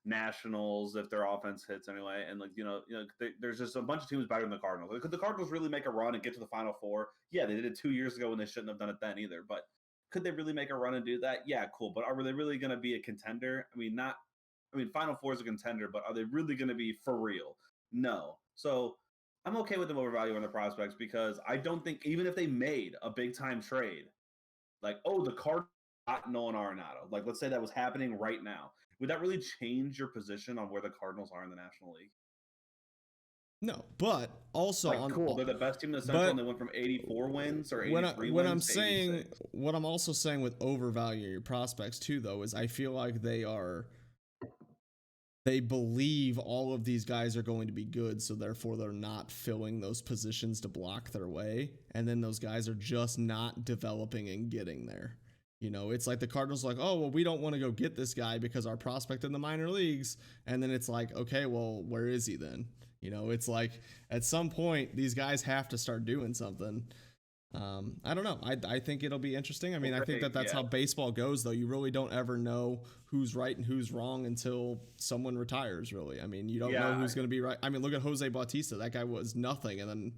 Nationals, if their offense hits anyway, and there's just a bunch of teams better than the Cardinals. Could the Cardinals really make a run and get to the Final Four? Yeah, they did it 2 years ago when they shouldn't have done it then either. But could they really make a run and do that? Yeah, cool. But are they really going to be a contender? Final Four is a contender, but are they really going to be for real? No. So I'm okay with them overvaluing the prospects because I don't think even if they made a big time trade, like the Cardinals got Nolan Arenado, like let's say that was happening right now. Would that really change your position on where the Cardinals are in the National League? No, but also they're the best team in the Central, and they went from 84 wins or 83 when wins. I'm saying what I'm also saying with overvaluing your prospects too, though, is I feel like they believe all of these guys are going to be good, so therefore they're not filling those positions to block their way, and then those guys are just not developing and getting there. It's like the Cardinals are like, oh, well, we don't want to go get this guy because our prospect in the minor leagues. And then it's like, okay, well, where is he then? It's like at some point these guys have to start doing something. I don't know. I think it'll be interesting. I mean, I think that's Yeah. how baseball goes, though. You really don't ever know who's right and who's wrong until someone retires, really. I mean, you don't know Yeah, who's going to be right. I mean, look at Jose Bautista. That guy was nothing, and then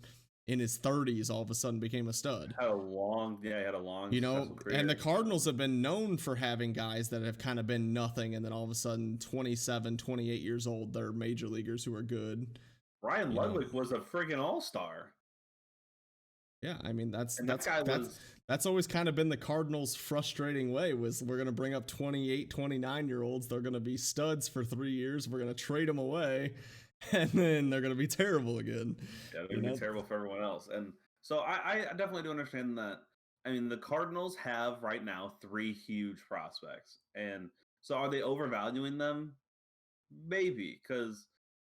in his 30s, all of a sudden became a stud. he had a long You know, successful career. and the Cardinals have been known for having guys that have kind of been nothing, and then all of a sudden, 27, 28 years old, they're major leaguers who are good. Ryan you know. Ludwig was a friggin' all-star. Yeah, I mean And that guy that's always kind of been the Cardinals' frustrating way was we're going to bring up 28, 29-year-olds, they're going to be studs for 3 years, we're going to trade them away, and then they're going to be terrible again. Yeah, they're going to be terrible for everyone else. And so I definitely do understand that. I mean, the Cardinals have right now 3 huge prospects. And so are they overvaluing them? Maybe, because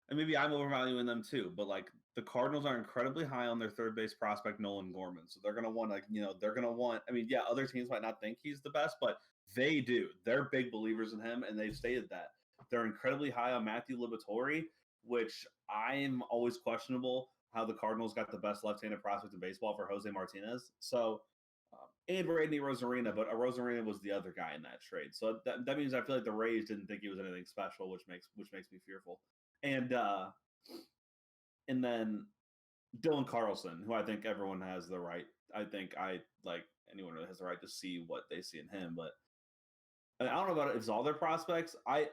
and maybe I'm overvaluing them too, but like the Cardinals are incredibly high on their third base prospect, Nolan Gorman. So they're going to want, I mean, yeah, other teams might not think he's the best, but they do. They're big believers in him, and they've stated that. They're incredibly high on Matthew Liberatore, which I'm always questionable how the Cardinals got the best left-handed prospect in baseball for Jose Martinez. So, and Randy Rosarina, but Rosarina was the other guy in that trade. So that means I feel like the Rays didn't think he was anything special, which makes me fearful. And then Dylan Carlson, who I think everyone has the right. I think anyone really has the right to see what they see in him. But I don't know about it. If it's all their prospects, I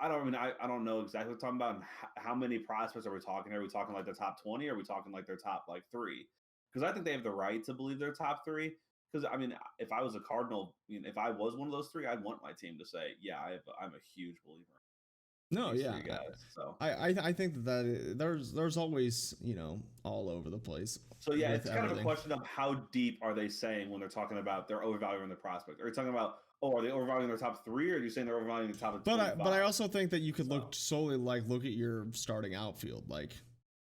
don't know exactly what I'm talking about. How many prospects are we talking? Are we talking like the top 20? Or are we talking like their top like 3? Because I think they have the right to believe they're top 3. Because I mean, if I was a Cardinal, if I was one of those 3, I'd want my team to say, yeah, I'm a huge believer. No, yeah, guys, so I think that there's always all over the place. So yeah, it's kind of a question of how deep are they saying when they're talking about they're overvaluing the prospect? Are you talking about are they overvaluing their top 3, or are you saying they're overvaluing the top? But I also think that you could look solely look at your starting outfield. Like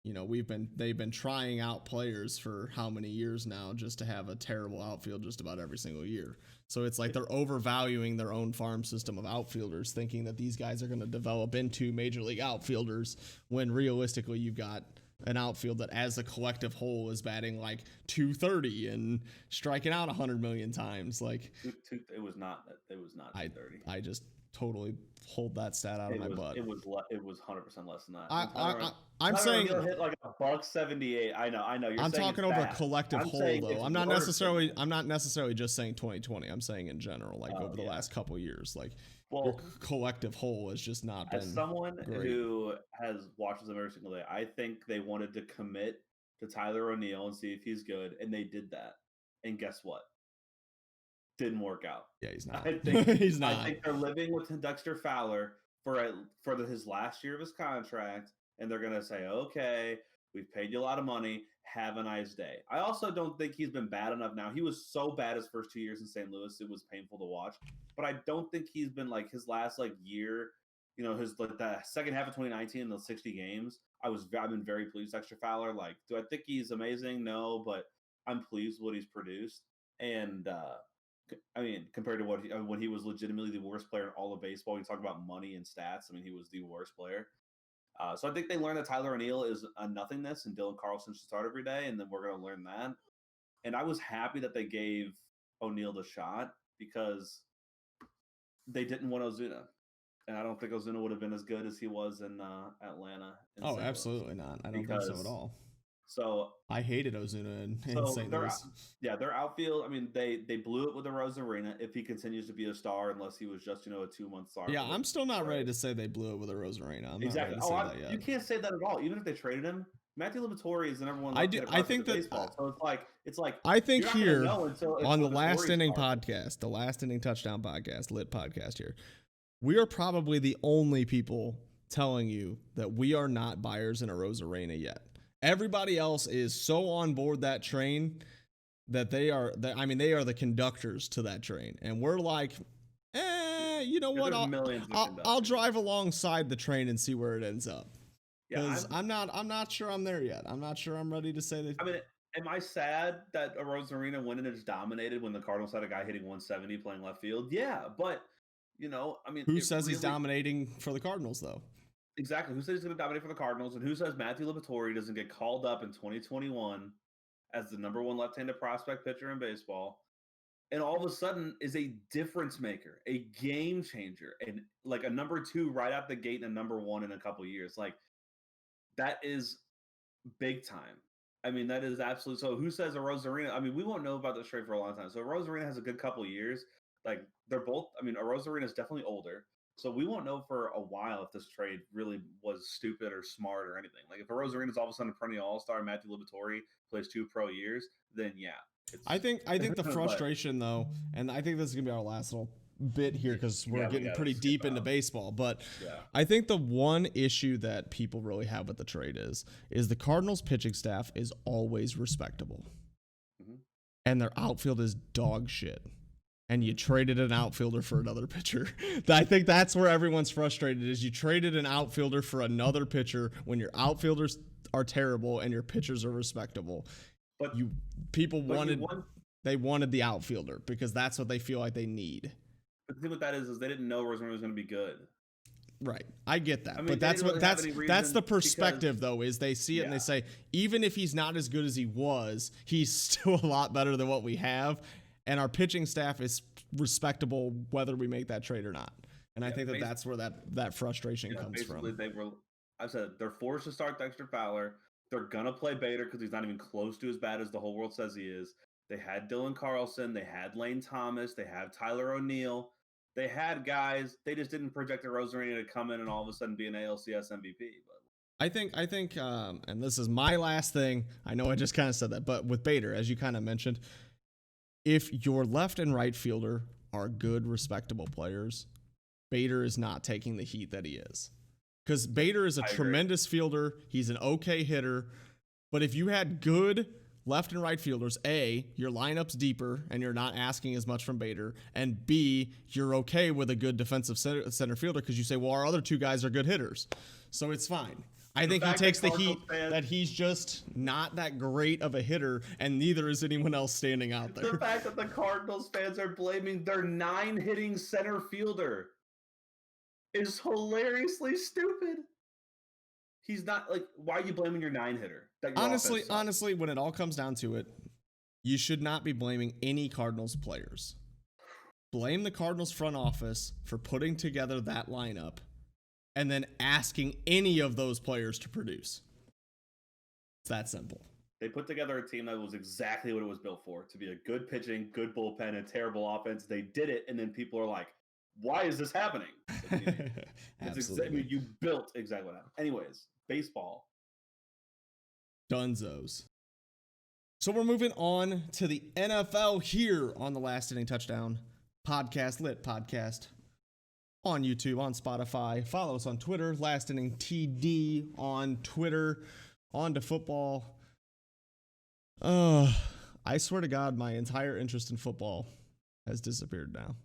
they've been trying out players for how many years now just to have a terrible outfield just about every single year. So it's like they're overvaluing their own farm system of outfielders, thinking that these guys are going to develop into major league outfielders when realistically you've got an outfield that as a collective whole is batting like 230 and striking out 100 million times. Like it was not 230. I just totally pulled that stat out of my butt. It was 100% less than that. I'm saying hit like a $178. I know. I'm talking over a collective whole though. I'm not necessarily just saying 2020. I'm saying in general, like over the last couple years, like your collective whole has just not been. As someone great. who has watched them every single day, I think they wanted to commit to Tyler O'Neill and see if he's good, and they did that. And guess what? Didn't work out. Yeah, he's not. He's not. I think they're living with Dexter Fowler for his last year of his contract, and they're gonna say, "Okay, we've paid you a lot of money. Have a nice day." I also don't think he's been bad enough now. He was so bad his first 2 years in St. Louis; it was painful to watch. But I don't think he's been like his last year. His the second half of 2019 in the 60 games. I've been very pleased with Dexter Fowler. Like, do I think he's amazing? No, but I'm pleased with what he's produced. And I mean, compared to when he was legitimately the worst player in all of baseball, you talk about money and stats. I mean, he was the worst player. So I think they learned that Tyler O'Neill is a nothingness and Dylan Carlson should start every day, and then we're going to learn that. And I was happy that they gave O'Neill the shot because they didn't want Ozuna. And I don't think Ozuna would have been as good as he was in Atlanta. Oh, absolutely not. I don't think so at all. So I hated Ozuna in St. Louis. Their outfield. I mean, they blew it with the Rosarina. If he continues to be a star, unless he was just a 2-month star. Yeah, I'm still not ready to say they blew it with a Rosarina. Exactly. You can't say that at all. Even if they traded him, Matthew Liberatore is the number one. I think that baseball. So it's like I think here on the Last Inning podcast, the Last Inning Touchdown podcast, lit podcast here, we are probably the only people telling you that we are not buyers in a Rosarina yet. Everybody else is so on board that train that they are the conductors to that train. And we're like, you know what? I'll drive alongside the train and see where it ends up. Because I'm not sure I'm there yet. I'm not sure I'm ready to say that. I mean, am I sad that a Rosarina went and just dominated when the Cardinals had a guy hitting 170 playing left field? Yeah, but I mean, who says he's dominating for the Cardinals though? Exactly. Who says he's going to dominate for the Cardinals, and who says Matthew Liberatore doesn't get called up in 2021 as the number one left-handed prospect pitcher in baseball, and all of a sudden is a difference maker, a game changer, and like a number 2 right out the gate and a number 1 in a couple years. Like that is big time. I mean, that is absolutely so. Who says a Rosarina? I mean, we won't know about this trade for a long time. So Rosarina has a good couple years. Like they're both. I mean, a Rosarina is definitely older, so we won't know for a while if this trade really was stupid or smart or anything. Like if a Rosarina is all of a sudden a perennial All-Star, Matthew Liberatore plays 2 pro years, then yeah. I think the frustration though, and I think this is gonna be our last little bit here because we're getting pretty deep into baseball, but I think the one issue that people really have with the trade is the Cardinals pitching staff is always respectable, and their outfield is dog shit, and you traded an outfielder for another pitcher. I think that's where everyone's frustrated is you traded an outfielder for another pitcher when your outfielders are terrible and your pitchers are respectable. But they wanted the outfielder because that's what they feel like they need. But the thing with that is they didn't know Rosemary was going to be good. Right. I get that. I mean, but that's the perspective though, is they see it and they say, even if he's not as good as he was, he's still a lot better than what we have. And our pitching staff is respectable whether we make that trade or not. And I think that's where that frustration comes from. I said they're forced to start Dexter Fowler. They're going to play Bader because he's not even close to as bad as the whole world says he is. They had Dylan Carlson. They had Lane Thomas. They have Tyler O'Neill. They had guys. They just didn't project a Rosarina to come in and all of a sudden be an ALCS MVP. But I think, and this is my last thing. I know I just kind of said that, but with Bader, as you kind of mentioned, if your left and right fielder are good, respectable players, Bader is not taking the heat that he is. Because Bader is a tremendous fielder. He's an okay hitter. But if you had good left and right fielders, A, your lineup's deeper and you're not asking as much from Bader, and B, you're okay with a good defensive center fielder because you say, well, our other 2 guys are good hitters. So it's fine. I think he takes the heat that he's just not that great of a hitter, and neither is anyone else standing out there. The fact that the Cardinals fans are blaming their 9-hitting center fielder is hilariously stupid. He's not like, why are you blaming your 9-hitter? Honestly, when it all comes down to it, you should not be blaming any Cardinals players. Blame the Cardinals front office for putting together that lineup and then asking any of those players to produce. It's that simple. They put together a team that was exactly what it was built for, to be a good pitching, good bullpen, and terrible offense. They did it, and then people are like, why is this happening? You built exactly what happened. Anyways, baseball. Dunzos. So we're moving on to the NFL here on the Last Inning Touchdown podcast, lit podcast, on YouTube, on Spotify. Follow us on Twitter, Last Inning TD on Twitter. On to football. I swear to God, my entire interest in football has disappeared now.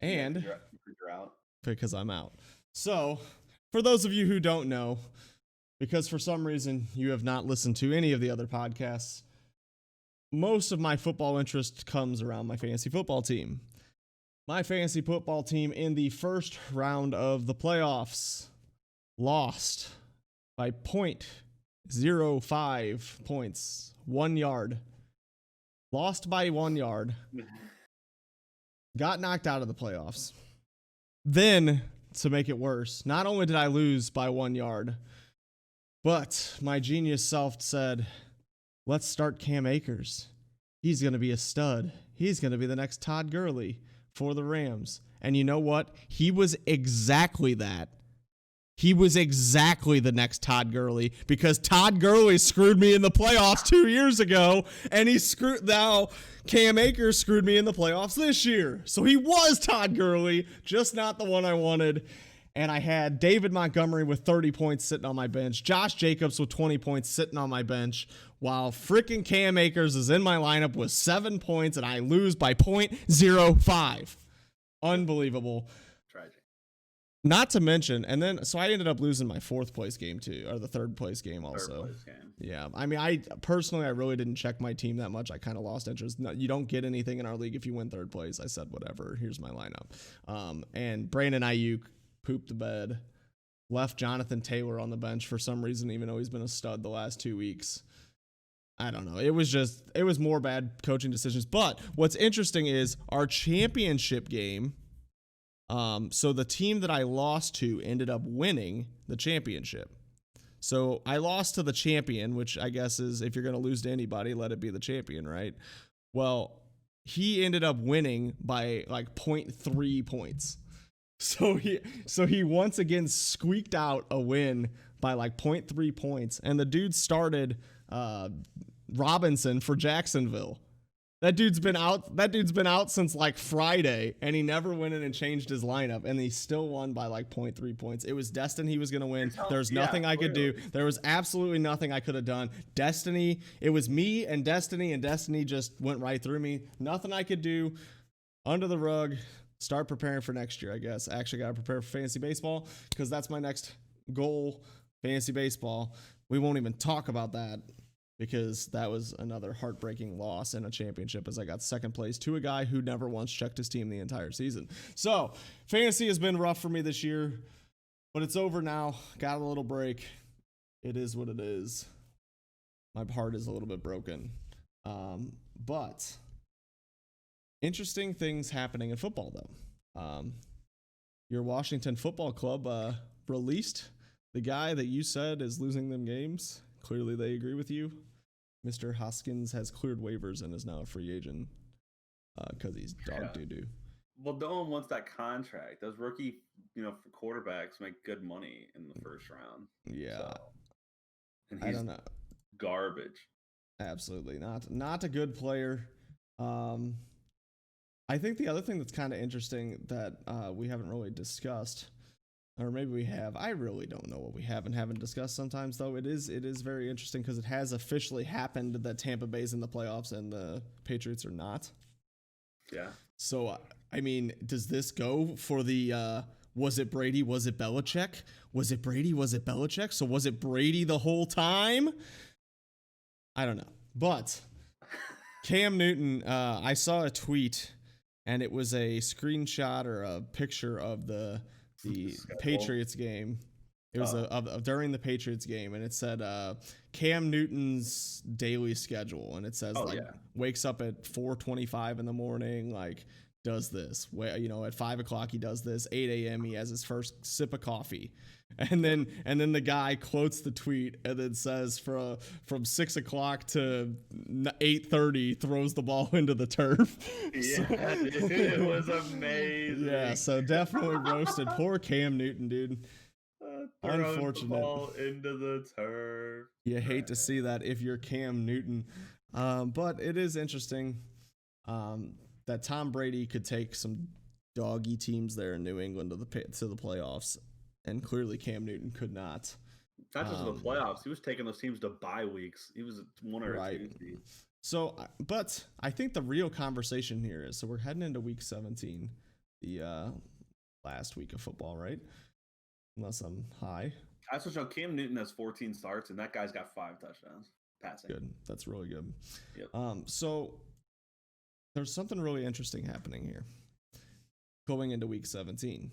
And you're out. Because I'm out. So, for those of you who don't know, because for some reason you have not listened to any of the other podcasts, most of my football interest comes around my fantasy football team. My fantasy football team in the first round of the playoffs lost by 0.05 points, 1 yard. Lost by 1 yard. Got knocked out of the playoffs. Then, to make it worse, not only did I lose by 1 yard, but my genius self said, let's start Cam Akers. He's going to be a stud. He's going to be the next Todd Gurley for the Rams. And you know what? He was exactly that. He was exactly the next Todd Gurley because Todd Gurley screwed me in the playoffs 2 years ago, and now Cam Akers screwed me in the playoffs this year. So he was Todd Gurley, just not the one I wanted. And I had David Montgomery with 30 points sitting on my bench, Josh Jacobs with 20 points sitting on my bench, while freaking Cam Akers is in my lineup with 7 points, and I lose by 0.05. Unbelievable. Tragic. Not to mention, and then, so I ended up losing my 4th place game too, or the 3rd place game also. 3rd place game. Yeah. I mean, I really didn't check my team that much. I kind of lost interest. No, you don't get anything in our league if you win 3rd place. I said, whatever, here's my lineup. And Brandon Ayuk pooped the bed, left Jonathan Taylor on the bench for some reason, even though he's been a stud the last 2 weeks. I don't know. It was more bad coaching decisions. But what's interesting is our championship game. So the team that I lost to ended up winning the championship. So I lost to the champion, which I guess is, if you're going to lose to anybody, let it be the champion, right? Well, he ended up winning by like zero point 0.3 points. So he once again squeaked out a win by like 0.3 points, and the dude started Robinson for Jacksonville. That dude's been out since like Friday, and he never went in and changed his lineup, and he still won by like 0.3 points. It was destined he was going to win. There's nothing I could do. There was absolutely nothing I could have done. Destiny, it was me and Destiny just went right through me. Nothing I could do. Under the rug. Start preparing for next year, I guess. I actually got to prepare for fantasy baseball because that's my next goal, fantasy baseball. We won't even talk about that, because that was another heartbreaking loss in a championship, as I got second place to a guy who never once checked his team the entire season. So fantasy has been rough for me this year, but it's over now. Got a little break. It is what it is. My heart is a little bit broken. But interesting things happening in football, though. Your Washington Football Club released the guy that you said is losing them games. Clearly, they agree with you. Mr. Hoskins has cleared waivers and is now a free agent because he's dog doo-doo. Well, no one wants that contract. Those rookie, quarterbacks make good money in the first round. Yeah. So. And I don't know. Garbage. Absolutely not a good player. I think the other thing that's kind of interesting that we haven't really discussed, or maybe we have, I really don't know what we haven't discussed sometimes, though. It is very interesting because it has officially happened that Tampa Bay's in the playoffs and the Patriots are not. Yeah. So, I mean, does this go for the, was it Brady, was it Belichick? Was it Brady, was it Belichick? So was it Brady the whole time? I don't know. But Cam Newton, I saw a tweet, and it was a screenshot or a picture of the Patriots game. It was during the Patriots game, and it said Cam Newton's daily schedule, and it says wakes up at 4:25 in the morning, like does this. At 5 o'clock he does this. 8 a.m. he has his first sip of coffee, and then the guy quotes the tweet and then says from 6 o'clock to 8:30 throws the ball into the turf. Yeah, dude, it was amazing. Yeah, so definitely roasted. Poor Cam Newton, dude. Unfortunate. The ball into the turf. You hate to see that if you're Cam Newton, but it is interesting that Tom Brady could take some doggy teams there in New England to the playoffs, and clearly Cam Newton could not. Not just to the playoffs; he was taking those teams to bye weeks. He was one or two seeds. So, but I think the real conversation here is: so we're heading into Week 17, the last week of football, right? Unless I'm high. I also show Cam Newton has 14 starts, and that guy's got 5 touchdowns passing. Good. That's really good. Yep. So there's something really interesting happening here going into Week 17.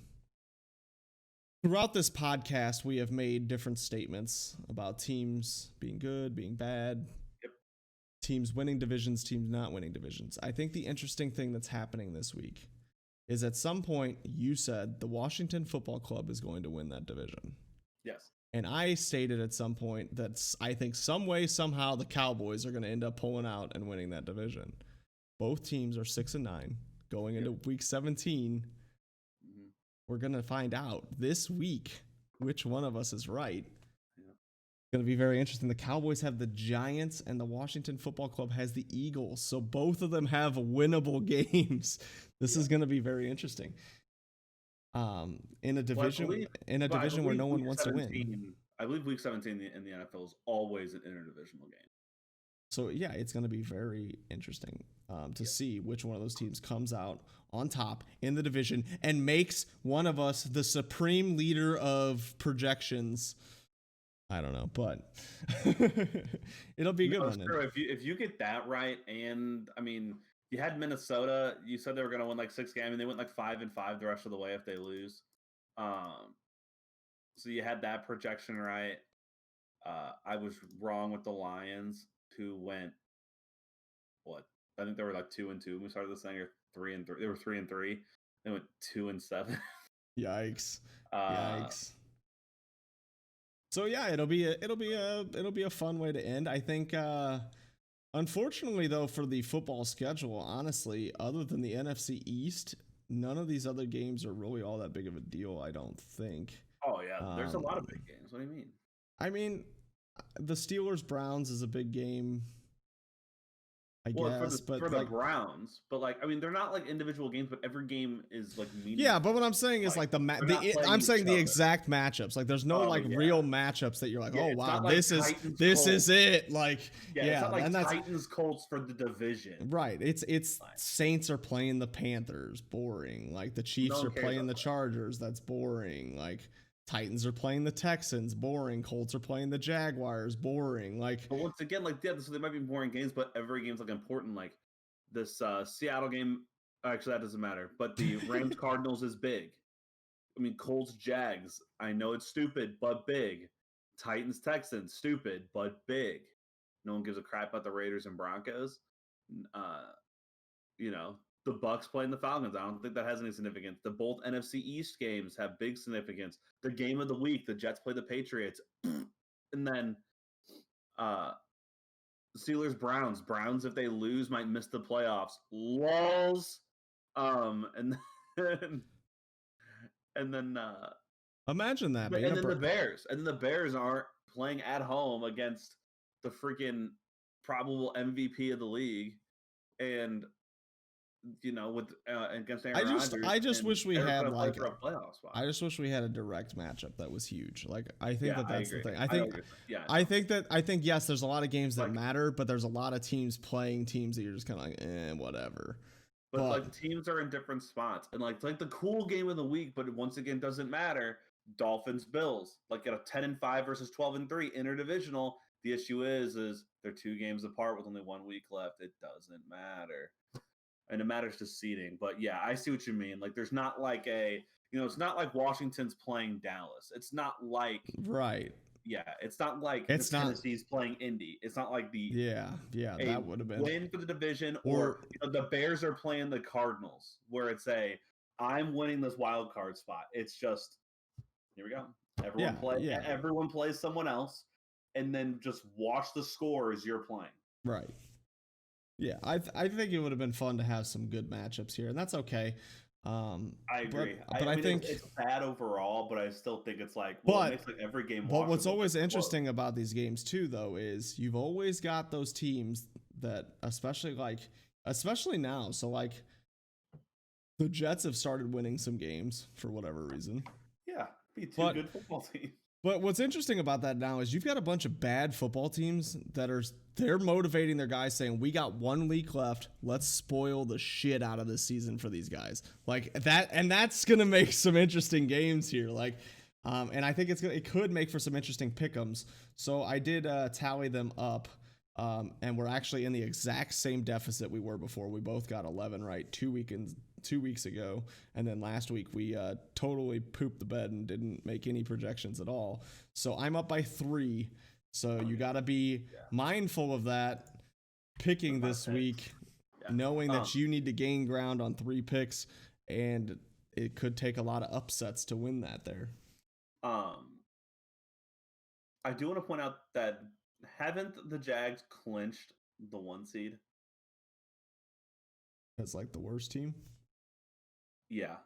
Throughout this podcast, we have made different statements about teams being good, being bad, teams winning divisions, teams not winning divisions. I think the interesting thing that's happening this week is at some point you said the Washington Football Club is going to win that division. Yes. And I stated at some point that I think some way, somehow the Cowboys are going to end up pulling out and winning that division. Both teams are 6-9 going into Week 17. Mm-hmm. We're going to find out this week which one of us is right. It's going to be very interesting. The Cowboys have the Giants and the Washington Football Club has the Eagles. So both of them have winnable games. This is going to be very interesting. In a division where no one wants to win. I believe Week 17 in the NFL is always an interdivisional game. So yeah, it's going to be very interesting to see which one of those teams comes out on top in the division and makes one of us the supreme leader of projections. I don't know, but it'll be a good one. Sure. If you get that right, and I mean, you had Minnesota. You said they were going to win like 6 games, and they went like 5-5 the rest of the way if they lose. So you had that projection right. I was wrong with the Lions. who went what? I think they were like 2-2 when we started this thing, or 3-3. They were 3-3. They went 2-7. Yikes! Uh, Yikes! So yeah, it'll be a fun way to end. I think. Unfortunately, though, for the football schedule, honestly, other than the NFC East, none of these other games are really all that big of a deal. I don't think. oh yeah, there's a lot of big games. What do you mean? I mean, the Steelers Browns is a big game, I Well, guess, but for the like, Browns, but like I mean, they're not like individual games, but every game is like meaningful. yeah. But what I'm saying is like they're not playing I'm saying each the other. exact matchups. Like, there's no Oh, like yeah. real matchups that you're like, Yeah, oh it's wow, not like this Titans, is Colts. it. Like, Yeah, yeah, it's not like and that's Titans Colts for the division. right. It's Like, Saints are playing the Panthers, boring. Like the Chiefs one are cares playing the about that. Chargers, that's boring. Like Titans are playing the Texans, boring. Colts are playing the Jaguars, boring. Like, But once again, like yeah, so they might be boring games, but every game's like important. Like this Seattle game, actually that doesn't matter. But the Rams Cardinals is big. I mean, Colts Jags. I know it's stupid, but big. Titans Texans, stupid but big. No one gives a crap about the Raiders and Broncos. You know, the Bucks playing the Falcons. I don't think that has any significance. The both NFC East games have big significance. The game of the week, the Jets play the Patriots, and then Steelers Browns. Browns, if they lose, might miss the playoffs. Lols. And then and then imagine that. and then the Bears. And then the Bears aren't playing at home against the freaking probable MVP of the league. And you know, with against Aaron Rodgers. I just wish we had like a playoff spot. I just wish we had a direct matchup that was huge. Like I think that's the thing. I think yes, there's a lot of games that like, matter, but there's a lot of teams playing teams that you're just kind of like, whatever. But like teams are in different spots, and like the cool game of the week, but once again doesn't matter. Dolphins Bills, like at a 10-5 versus 12-3 interdivisional. The issue is they're 2 games apart with only 1 week left. It doesn't matter. And it matters to seeding. But yeah, I see what you mean. Like there's not like it's not like Washington's playing Dallas. It's not like right. Yeah, it's not like Tennessee's playing Indy. It's not like that would have been win for the division, or the Bears are playing the Cardinals, where it's I'm winning this wild card spot. It's just here we go. Everyone plays someone else, and then just watch the score as you're playing. Right. Yeah, I think it would have been fun to have some good matchups here, and that's okay. I agree, but I think it's bad overall, but I still think it's like, it makes like every game. But what's always interesting about these games too, though, is you've always got those teams that, especially now. So like, the Jets have started winning some games for whatever reason. Yeah, be two good football teams. But what's interesting about that now is you've got a bunch of bad football teams they're motivating their guys, saying, we got 1 week left. Let's spoil the shit out of this season for these guys. Like that, and that's gonna make some interesting games here. Like, and I think it could make for some interesting pick'ems. So I did tally them up, and we're actually in the exact same deficit we were before. We both got 11 right 2 weeks ago, and then last week we totally pooped the bed and didn't make any projections at all. So I'm up by 3. So you got to be mindful of that picking this week, knowing that you need to gain ground on 3 picks, and it could take a lot of upsets to win that there. I do want to point out that haven't the Jags clinched the 1 seed? As like the worst team? Yeah.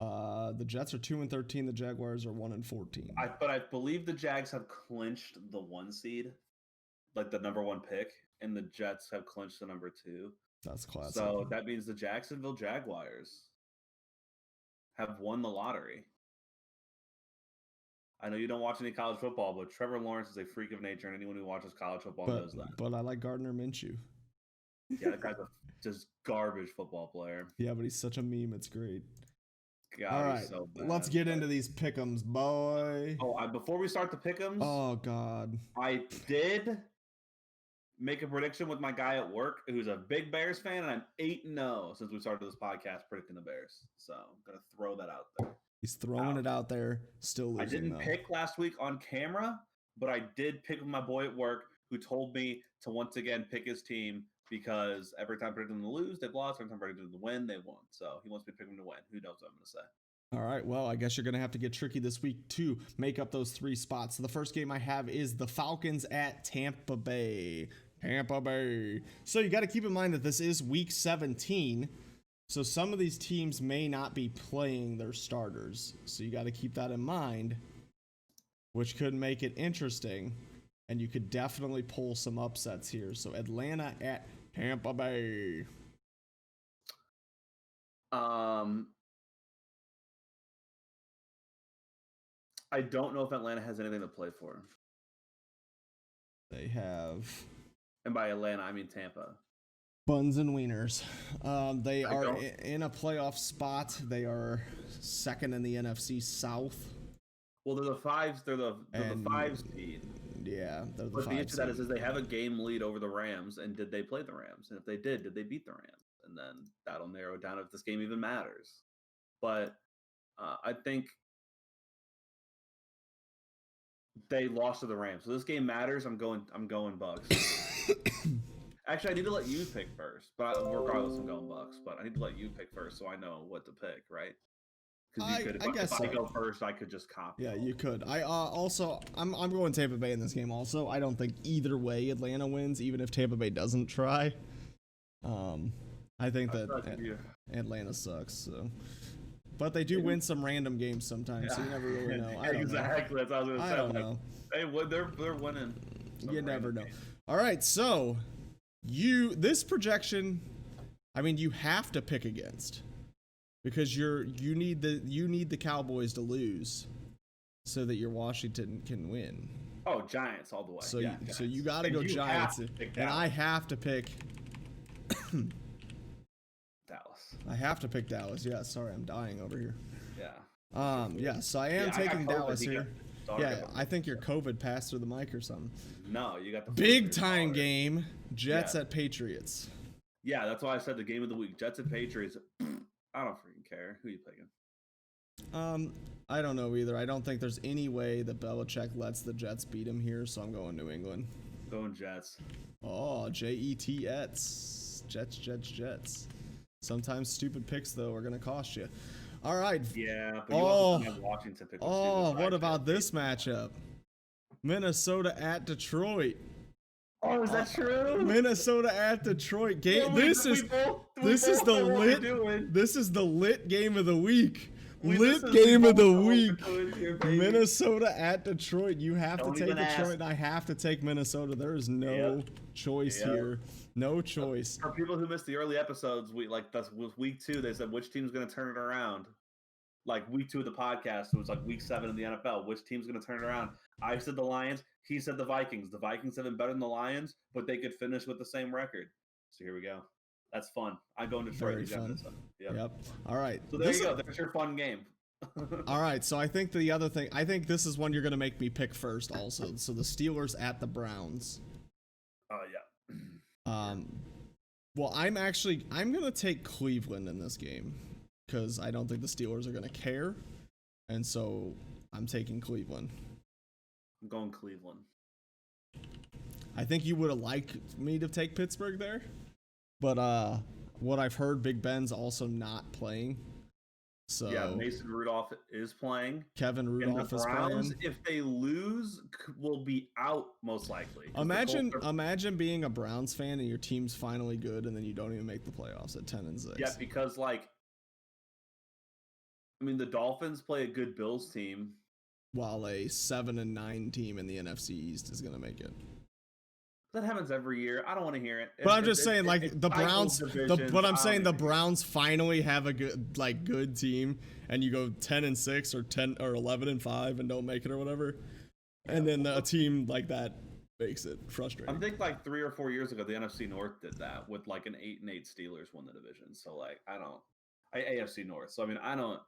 The Jets are 2-13. The Jaguars are 1-14. But I believe the Jags have clinched the 1 seed, like the number 1 pick, and the Jets have clinched the number 2. That's classic. So that means the Jacksonville Jaguars have won the lottery. I know you don't watch any college football, but Trevor Lawrence is a freak of nature, and anyone who watches college football knows that. But I like Gardner Minshew. Yeah, that guy's a just garbage football player. Yeah, but he's such a meme. It's great. God, all right, so bad, let's get into these pick'ems, boy. Before we start the pick'ems, oh god, I did make a prediction with my guy at work who's a big Bears fan, and I'm 8-0 since we started this podcast predicting the Bears. So I'm gonna throw that out there. He's throwing it out there, still losing. I didn't pick last week on camera, but I did pick with my boy at work who told me to once again pick his team because every time I predicted them to lose, they've lost. Every time I predicted them to win, they won. So he wants me to pick them to win. Who knows what I'm going to say? All right, well, I guess you're going to have to get tricky this week to make up those 3 spots. So the first game I have is the Falcons at Tampa Bay. Tampa Bay. So you got to keep in mind that this is week 17. So some of these teams may not be playing their starters. So you got to keep that in mind, which could make it interesting. And you could definitely pull some upsets here. So Atlanta at Tampa Bay. I don't know if Atlanta has anything to play for. They have, and by Atlanta, I mean Tampa. Buns and wieners. They are in a playoff spot. They are second in the NFC South. Well, they're the 5s. They're the 5 seed. Yeah, they're the 5 But the issue seed. that is they have a game lead over the Rams, and did they play the Rams? And if they did they beat the Rams? And then that'll narrow down if this game even matters. But I think they lost to the Rams, so this game matters. I'm going Bucks. Actually, I need to let you pick first, but regardless, I'm going Bucks. But I need to let you pick first so I know what to pick, right? Because you could, if I go first, I could just copy. Yeah, you could. I also, I'm going Tampa Bay in this game. Also, I don't think either way Atlanta wins, even if Tampa Bay doesn't try. I think that Atlanta sucks. So. But they do win some random games sometimes, so you never really know. I don't exactly. know. That's what I was going to say. I don't know. They're winning. You never know. All right, so this projection, I mean, you have to pick against because you need the Cowboys to lose so that your Washington can win. Oh, Giants all the way. So so you got to go Giants, and I have to pick Dallas. I have to pick Dallas. Yeah, sorry, I'm dying over here. Yeah. Yeah, so I am taking Dallas here. Yeah, I think your COVID passed through the mic or something. No, you got the big time game. Jets at Patriots. Yeah, that's why I said the game of the week. Jets and Patriots. I don't freaking care. Who are you picking? I don't know either. I don't think there's any way that Belichick lets the Jets beat him here, so I'm going New England. Going Jets. Oh, Jets. Jets. Sometimes stupid picks, though, are going to cost you. All right. Yeah, but you also have Washington pick. What about this matchup? Minnesota at Detroit. Oh, is that true? Minnesota at Detroit. This is the lit game of the week. Game of the week. Minnesota at Detroit. You have to take Detroit, and I have to take Minnesota. There is no choice here. No choice. For people who missed the early episodes, that's week 2. They said which team's going to turn it around. Like week 2 of the podcast, it was like week 7 in the NFL. Which team's going to turn it around? I said the Lions. He said the Vikings. The Vikings have been better than the Lions, but they could finish with the same record. So here we go. That's fun. I'm going to Detroit. Very fun. Yep. All right. So there you go. There's your fun game. All right. So I think the other thing, I think this is one you're going to make me pick first also. So the Steelers at the Browns. Yeah. Well, I'm going to take Cleveland in this game because I don't think the Steelers are going to care. And so I'm taking Cleveland. I'm going Cleveland. I think you would have liked me to take Pittsburgh there. But what I've heard, Big Ben's also not playing. So yeah, Mason Rudolph is playing. Kevin Rudolph is playing. If they lose, will be out most likely. Imagine being a Browns fan and your team's finally good, and then you don't even make the playoffs at 10-6. Yeah, because the Dolphins play a good Bills team, while a 7-9 team in the NFC East is going to make it. That happens every year. I don't want to hear it. But I'm just saying, the Browns. The Browns finally have a good team, and you go 10-6 or 11-5 and don't make it or whatever, and then a team like that makes it frustrating. I think 3 or 4 years ago, the NFC North did that with an 8-8 Steelers won the division. So AFC North. So I don't.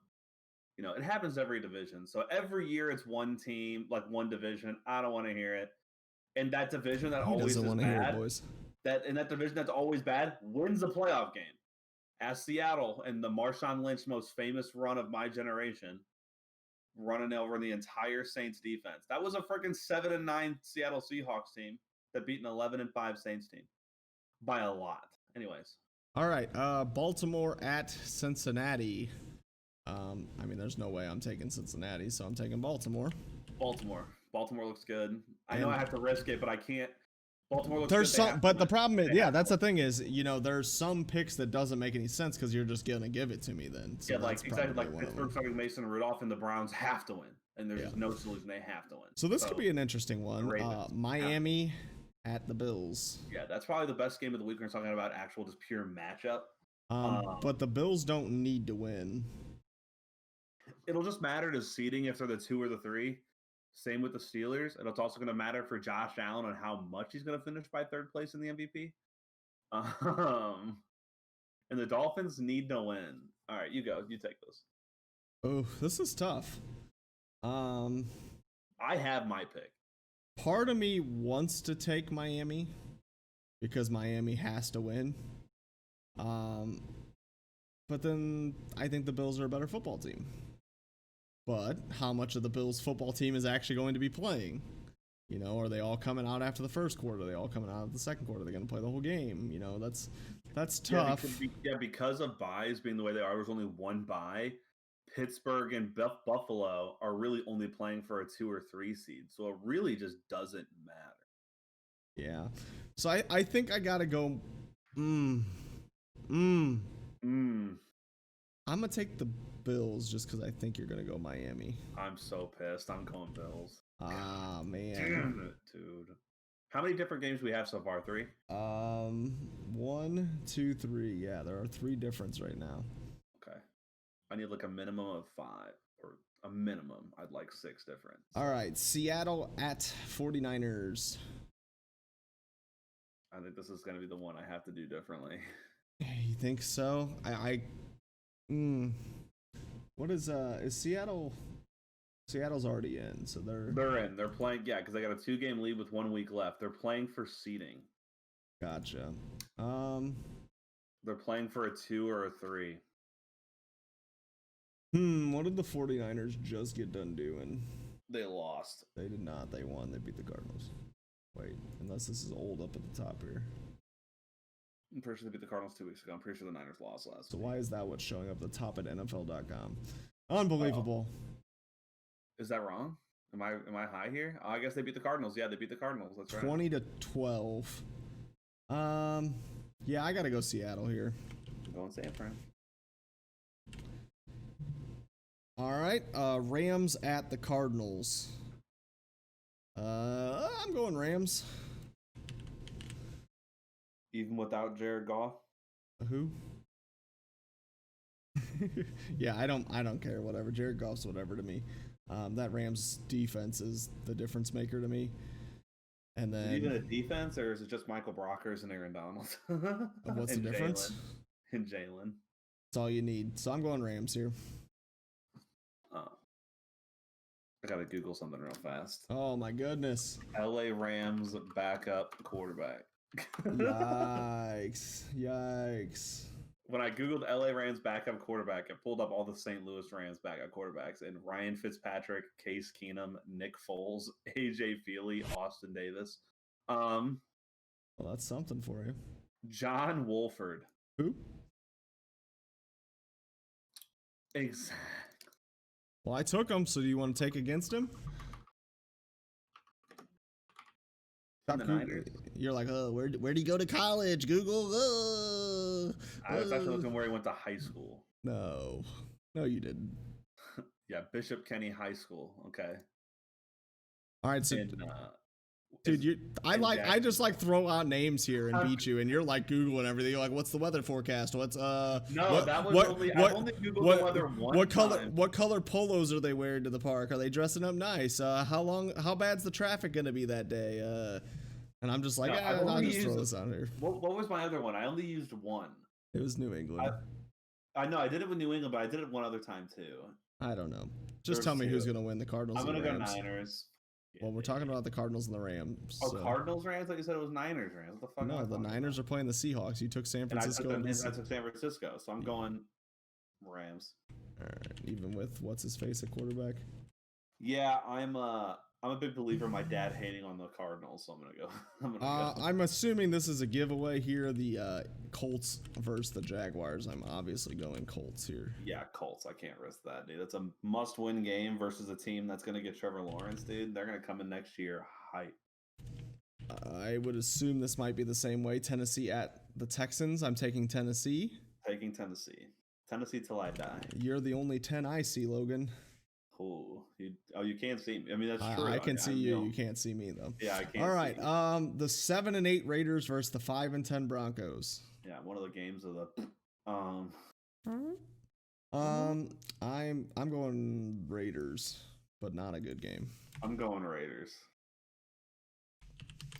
It happens every division. So every year it's one team, one division. I don't want to hear it. And that division that always is bad, that division that's always bad wins the playoff game. As Seattle and the Marshawn Lynch most famous run of my generation, running over the entire Saints defense. That was a freaking 7-9 Seattle Seahawks team that beat an 11-5 Saints team by a lot. Anyways. All right. Baltimore at Cincinnati. I mean, there's no way I'm taking Cincinnati, so I'm taking Baltimore. Baltimore looks good. I know I have to risk it, but I can't. Baltimore looks there's good. Some, but the problem is, yeah, that's the thing is, there's some picks that doesn't make any sense because you're just gonna give it to me then. So yeah, exactly like Pittsburgh starting Mason Rudolph, and the Browns have to win, and there's no solution. They have to win. So this could be an interesting one. Miami at the Bills. Yeah, that's probably the best game of the week when we're talking about actual just pure matchup. But the Bills don't need to win. It'll just matter to seeding if they're the 2 or the 3. Same with the Steelers. And it's also going to matter for Josh Allen on how much he's going to finish by 3rd place in the MVP. And the Dolphins need to win. All right, you go. You take this. Oh, this is tough. I have my pick. Part of me wants to take Miami because Miami has to win. But then I think the Bills are a better football team. But how much of the Bills football team is actually going to be playing? Are they all coming out after the first quarter? Are they all coming out of the second quarter? Are they going to play the whole game? That's tough. Because of buys being the way they are, there's only one bye. Pittsburgh and Buffalo are really only playing for a 2 or 3 seed. So it really just doesn't matter. Yeah. So I think I got to go. I'm going to take the Bills just because I think you're going to go Miami. I'm so pissed. I'm going Bills. Ah, man. Damn it, dude. How many different games do we have so far? 3? 1, 2, 3. Yeah, there are 3 difference right now. Okay. I need like a minimum of 5. Or a minimum. I'd like 6 different. All right. Seattle at 49ers. I think this is going to be the one I have to do differently. You think so? What is Seattle? Seattle's already in, so they're in. They're playing, because they got a 2-game lead with 1 week left. They're playing for seeding. Gotcha. They're playing for a 2 or a 3. What did the 49ers just get done doing? They lost. They did not. They won. They beat the Cardinals. Wait, unless this is old up at the top here. I'm pretty sure they beat the Cardinals 2 weeks ago. I'm pretty sure the Niners lost last So week. why is that what's showing up at the top at NFL.com? Unbelievable. Is that wrong? Am I high here? I guess they beat the Cardinals. Yeah, they beat the Cardinals. That's right. 20-12. Yeah, I gotta go Seattle here. I'm going San Fran. All right, Rams at the Cardinals. I'm going Rams. Even without Jared Goff? Who? Yeah, I don't care. Whatever. Jared Goff's whatever to me. That Rams defense is the difference maker to me. And then, is it even a defense, or is it just Michael Brockers and Aaron Donald? What's the difference? And Jalen. That's all you need. So I'm going Rams here. I gotta Google something real fast. Oh my goodness. LA Rams backup quarterback. Yikes. When I Googled LA Rams backup quarterback, it pulled up all the St. Louis Rams backup quarterbacks, and Ryan Fitzpatrick, Case Keenum, Nick Foles, AJ Feely, Austin Davis. Well, that's something for you. John Wolford. Who? Exactly. Well, I took him, so do you want to take against him? The Niners. You're like, oh, where'd he go to college? Google. I was actually looking where he went to high school. No, you didn't. Yeah, Bishop Kenny High School. Okay. All right, so dude, I just like throw out names here and beat you, and you're like Googling everything. You're like, what's the weather forecast? What's No, that was only I only Googled the weather one time. What color polos are they wearing to the park? Are they dressing up nice? How bad's the traffic gonna be that day? And I'm just like, I'll just throw this out here. What was my other one? I only used one. It was New England. I know I did it with New England, but I did it one other time too. I don't know. Just tell me who's gonna win, the Cardinals. I'm gonna go Niners. Well, we're talking about the Cardinals and the Rams. Oh, so. Cardinals Rams? Like you said, it was Niners Rams. What the fuck? No, the Niners are playing the Seahawks. You took San Francisco. And I took San Francisco, so I'm going Rams. All right, even with what's his face at quarterback. Yeah, I'm I'm a big believer in my dad hating on the Cardinals, so I'm gonna go. I'm gonna go. I'm assuming this is a giveaway here. The Colts versus the Jaguars. I'm obviously going Colts here. Yeah, Colts. I can't risk that, dude. That's a must-win game versus a team that's gonna get Trevor Lawrence, dude. They're gonna come in next year hype. I would assume this might be the same way. Tennessee at the Texans. I'm taking Tennessee. Taking Tennessee. Tennessee till I die. You're the only 10 I see, Logan. Oh, you can't see me. I mean, that's true. I can see you. You can't see me though. Yeah, I can't. All right. The 7-8 Raiders versus the 5-10 Broncos. Yeah, one of the games of the. I'm going Raiders, but not a good game. I'm going Raiders.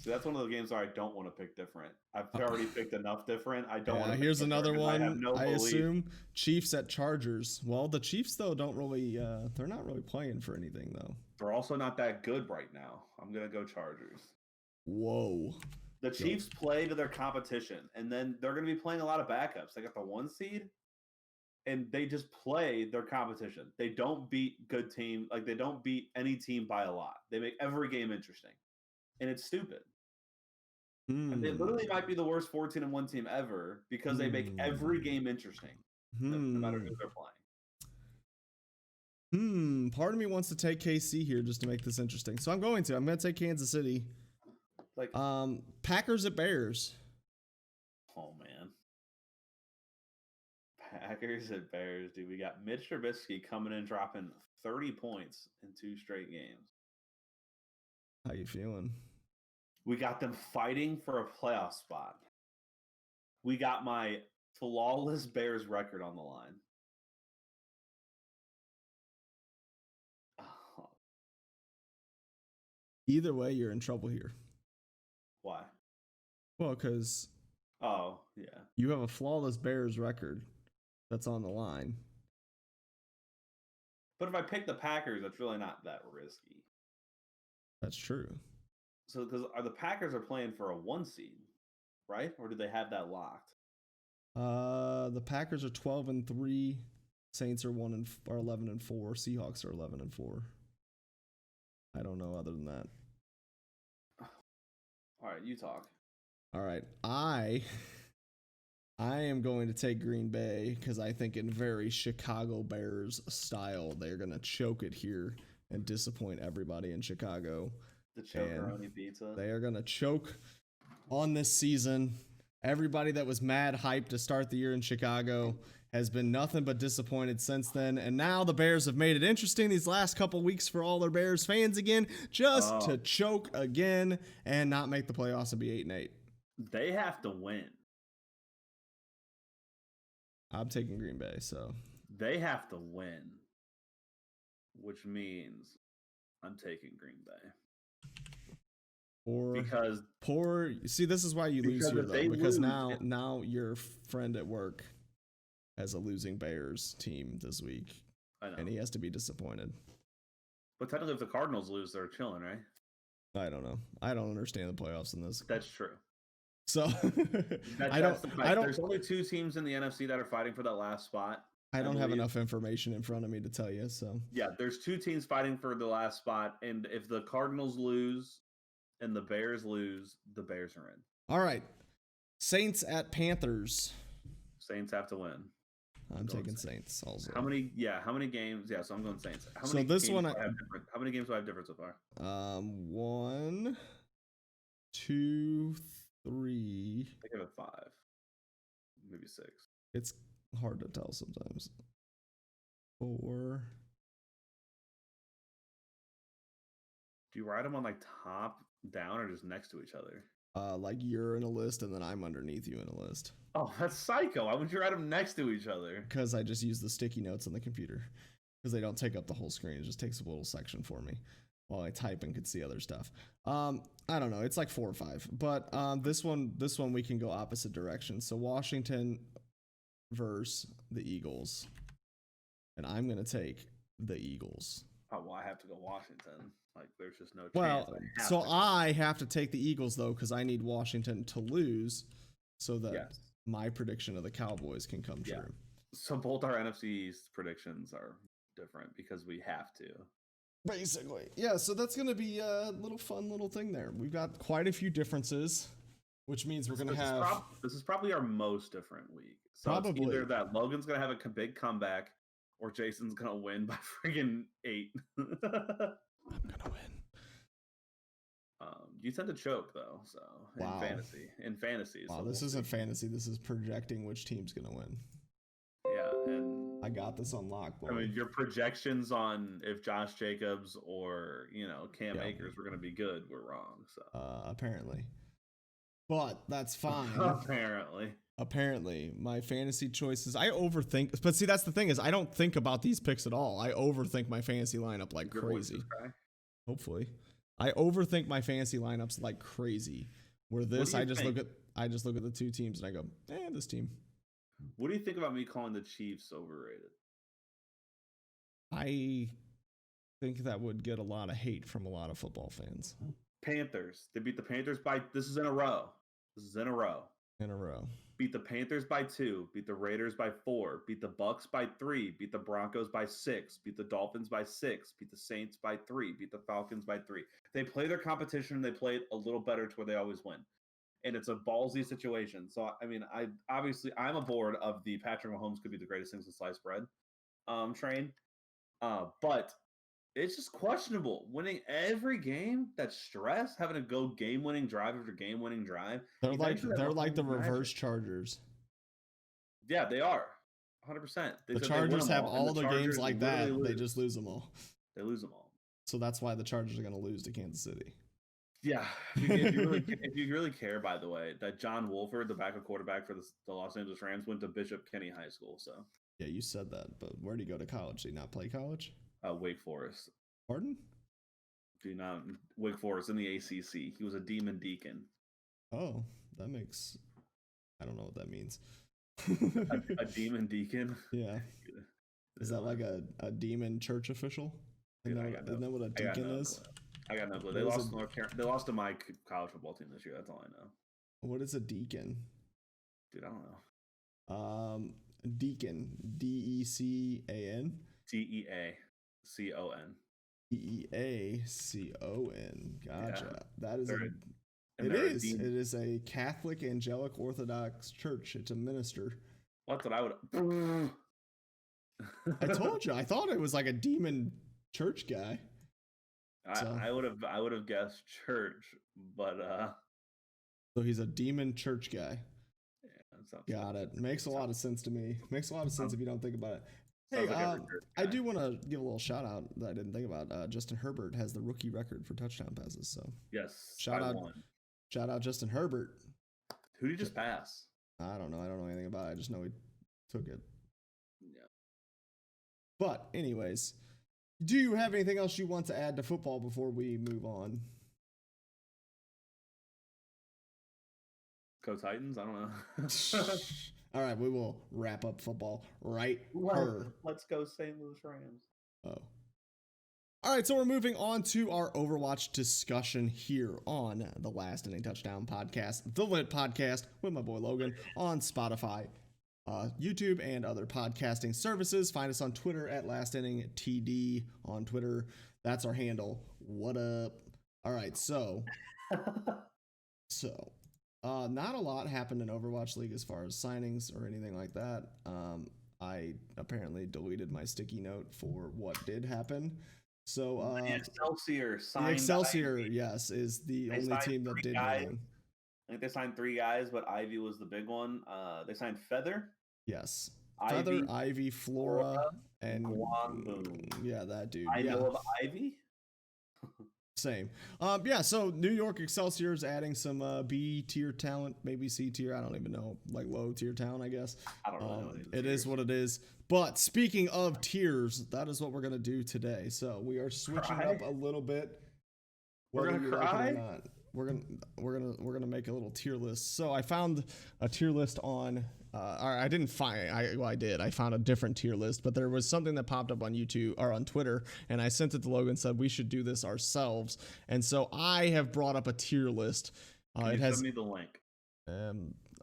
See, that's one of the games where I don't want to pick different. I've already picked enough different. I don't want to. Here's another one. I assume Chiefs at Chargers. Well, the Chiefs though don't really. They're not really playing for anything though. They're also not that good right now. I'm gonna go Chargers. Whoa. The Chiefs play to their competition, and then they're gonna be playing a lot of backups. They got the 1 seed, and they just play their competition. They don't beat good team. Like they don't beat any team by a lot. They make every game interesting, and it's stupid. And they literally might be the worst 14-1 team ever because they make every game interesting, no matter who they're playing. Part of me wants to take KC here just to make this interesting, so I'm going to take Kansas City. Like Packers at Bears. Oh man, Packers at Bears, dude. We got Mitch Trubisky coming in dropping 30 points in 2 straight games. How you feeling? We got them fighting for a playoff spot. We got my flawless Bears record on the line. Oh. Either way, you're in trouble here. Why? Well, because you have a flawless Bears record that's on the line. But if I pick the Packers, that's really not that risky. That's true. So, because the Packers are playing for a 1 seed, right? Or do they have that locked? The Packers are 12-3. Saints are 11-4. Seahawks are 11-4. I don't know other than that. All right, you talk. All right, I am going to take Green Bay because I think in very Chicago Bears style, they're gonna choke it here and disappoint everybody in Chicago. The chokeroni pizza. They are going to choke on this season. Everybody that was mad hyped to start the year in Chicago has been nothing but disappointed since then. And now the Bears have made it interesting these last couple weeks for all their Bears fans again, just to choke again and not make the playoffs and be 8-8. They have to win. I'm taking Green Bay, so. They have to win, which means I'm taking Green Bay. See, this is why you lose here though, because now your friend at work has a losing Bears team this week, and he has to be disappointed. But technically, if the Cardinals lose, they're chilling, right? I don't know. I don't understand the playoffs in this. That's true. So There's only 2 teams in the NFC that are fighting for that last spot. I don't have enough information in front of me to tell you. So yeah, there's 2 teams fighting for the last spot, and if the Cardinals lose and the Bears lose, the Bears are in. All right. Saints at Panthers. Saints have to win. I'm taking Saints also. How many games? Yeah, so I'm going Saints. How many games do I have different so far? 1, 2, 3. I give it 5. Maybe 6. It's hard to tell sometimes. 4. Do you write them on like top down or just next to each other? Like you're in a list and then I'm underneath you in a list. Oh, that's psycho. Why would you write them next to each other? Because I just use the sticky notes on the computer. Because they don't take up the whole screen. It just takes a little section for me while I type and can see other stuff. I don't know. It's like 4 or 5. But this one we can go opposite directions. So Washington versus the Eagles. And I'm going to take the Eagles. Oh, well, I have to go Washington. Like, there's just no chance. Well, I have to take the Eagles, though, because I need Washington to lose so that my prediction of the Cowboys can come true. So both our NFC East predictions are different because we have to. Basically. Yeah, so that's going to be a little fun little thing there. We've got quite a few differences, which means we're going to have... This is probably our most different week. So Probably. It's either that Logan's going to have a big comeback or Jason's going to win by friggin' 8. I'm going to win. You tend to choke, though, so Wow. In fantasy. Wow, so this isn't fantasy. This is projecting which team's going to win. Yeah, and I got this on lock, boy. I mean, your projections on if Josh Jacobs or, Cam Akers were going to be good were wrong. So apparently. But that's fine. Apparently, my fantasy choices, I overthink. But see, that's the thing is I don't think about these picks at all. I overthink my fantasy lineup like crazy. Hopefully. I overthink my fantasy lineups like crazy. Where this, I just look at the two teams and I go, this team. What do you think about me calling the Chiefs overrated? I think that would get a lot of hate from a lot of football fans. Panthers. They beat the Panthers by, this is in a row. Beat the Panthers by 2, beat the Raiders by 4, beat the Bucks by 3, beat the Broncos by 6, beat the Dolphins by 6, beat the Saints by 3, beat the Falcons by 3. They play their competition. They play it a little better to where they always win. And it's a ballsy situation. So, I mean, I'm aboard of the Patrick Mahomes could be the greatest thing since sliced bread train. But it's just questionable. Winning every game, that's stress. Having to go game-winning drive after game-winning drive. They're like the reverse Chargers. Yeah, they are. 100%. The Chargers have all the games like that. They just lose them all. They lose them all. So that's why the Chargers are going to lose to Kansas City. Yeah. If you really care, by the way, that John Wolford, the backup quarterback for the Los Angeles Rams, went to Bishop Kenny High School. So. Yeah, you said that, but where did he go to college? Did he not play college? Wake Forest. Pardon? Wake Forest in the ACC. He was a demon deacon. Oh, that makes... I don't know what that means. a demon deacon? Yeah. Is that like a demon church official? Isn't that what a deacon is? I got no clue. They lost to North Carolina. They lost to my college football team this year. That's all I know. What is a deacon? Dude, I don't know. Deacon. DECAN? DEACON. DEACON. Gotcha. Yeah. That is It is a Catholic Angelic Orthodox church. It's a minister. That's what I would. I told you. I thought it was like a demon church guy. I would have guessed church, but so he's a demon church guy. Yeah, got it. Makes a lot of sense to me. Makes a lot of sense if you don't think about it. Hey, I do want to give a little shout out that I didn't think about. Justin Herbert has the rookie record for touchdown passes. So yes, shout out Justin Herbert. Who did he just pass? I don't know. I don't know anything about it. I just know he took it. Yeah. But anyways, do you have anything else you want to add to football before we move on? Go Titans? I don't know. All right, we will wrap up football right here. Let's go St. Louis Rams. Oh. All right, so we're moving on to our Overwatch discussion here on the Last Inning Touchdown podcast, the Lit Podcast with my boy Logan on Spotify, YouTube, and other podcasting services. Find us on Twitter at Last Inning TD on Twitter. That's our handle. What up? All right, so not a lot happened in Overwatch League as far as signings or anything like that. I apparently deleted my sticky note for what did happen. So Excelsior signed. The Excelsior, yes, is the only team that did anything. I think they signed 3 guys, but Ivy was the big one. They signed Feather. Yes. Feather, Ivy, Flora, and Guan. Yeah, that dude. I know of Ivy. Same. Yeah, so New York Excelsior is adding some B tier talent, maybe C tier, I don't even know, like low tier talent, I guess. I don't know. It is what it is. But speaking of tiers, that is what we're gonna do today. So we are switching up a little bit. We're gonna cry. Like or not. We're gonna make a little tier list. So I found a tier list on. I didn't find. I did. I found a different tier list, but there was something that popped up on YouTube or on Twitter, and I sent it to Logan. Said we should do this ourselves, and so I have brought up a tier list. Can you send me the link?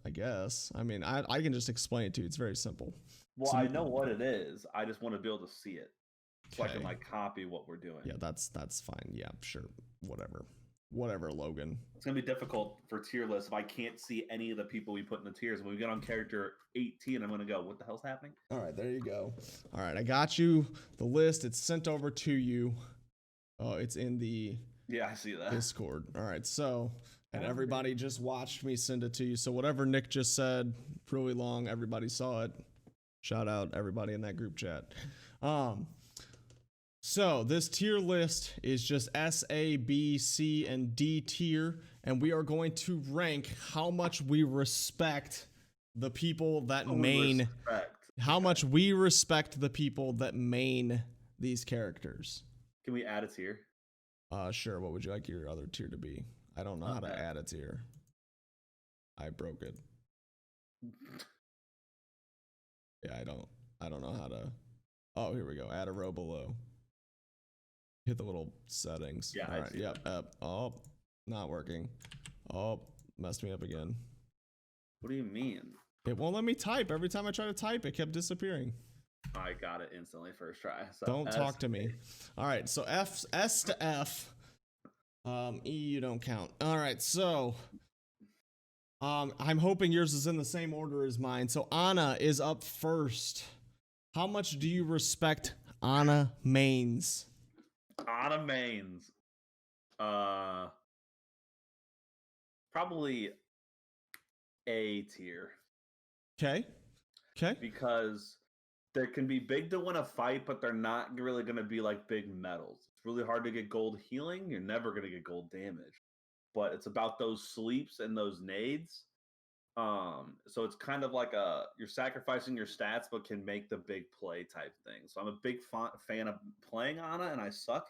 I guess. I mean, I can just explain it to you. It's very simple. Well, I know what it is. I just want to be able to see it. so I can like copy what we're doing. Yeah, that's fine. Yeah, sure. Whatever, Logan. It's gonna be difficult for tier lists if I can't see any of the people we put in the tiers. When we get on character 18, I'm gonna go, what the hell's happening? All right, there you go. All right, I got you the list. It's sent over to you. Oh, it's in the I see that Discord. All right, so and everybody just watched me send it to you. So whatever Nick just said, really long, everybody saw it. Shout out everybody in that group chat. So this tier list is just S, A, B, C, and D tier, and we are going to rank how much we respect the people that main. How much we respect the people that main these characters. Can we add a tier? Sure. What would you like your other tier to be? I don't know how to add a tier. I broke it. Yeah, I don't know how to. Oh, here we go. Add a row below. Hit the little settings. Yeah. All right. Yep. Oh, not working. Oh, messed me up again. What do you mean? It won't let me type. Every time I try to type, it kept disappearing. I got it instantly first try. So don't talk to me. All right. So S to F. E, you don't count. All right. So, I'm hoping yours is in the same order as mine. So Ana is up first. How much do you respect Ana mains? Ana mains. Probably A tier. Okay. Because they can be big to win a fight, but they're not really going to be like big medals. It's really hard to get gold healing. You're never going to get gold damage. But it's about those sleeps and those nades. So it's kind of like you're sacrificing your stats, but can make the big play type thing. So I'm a big fan of playing Ana, and I suck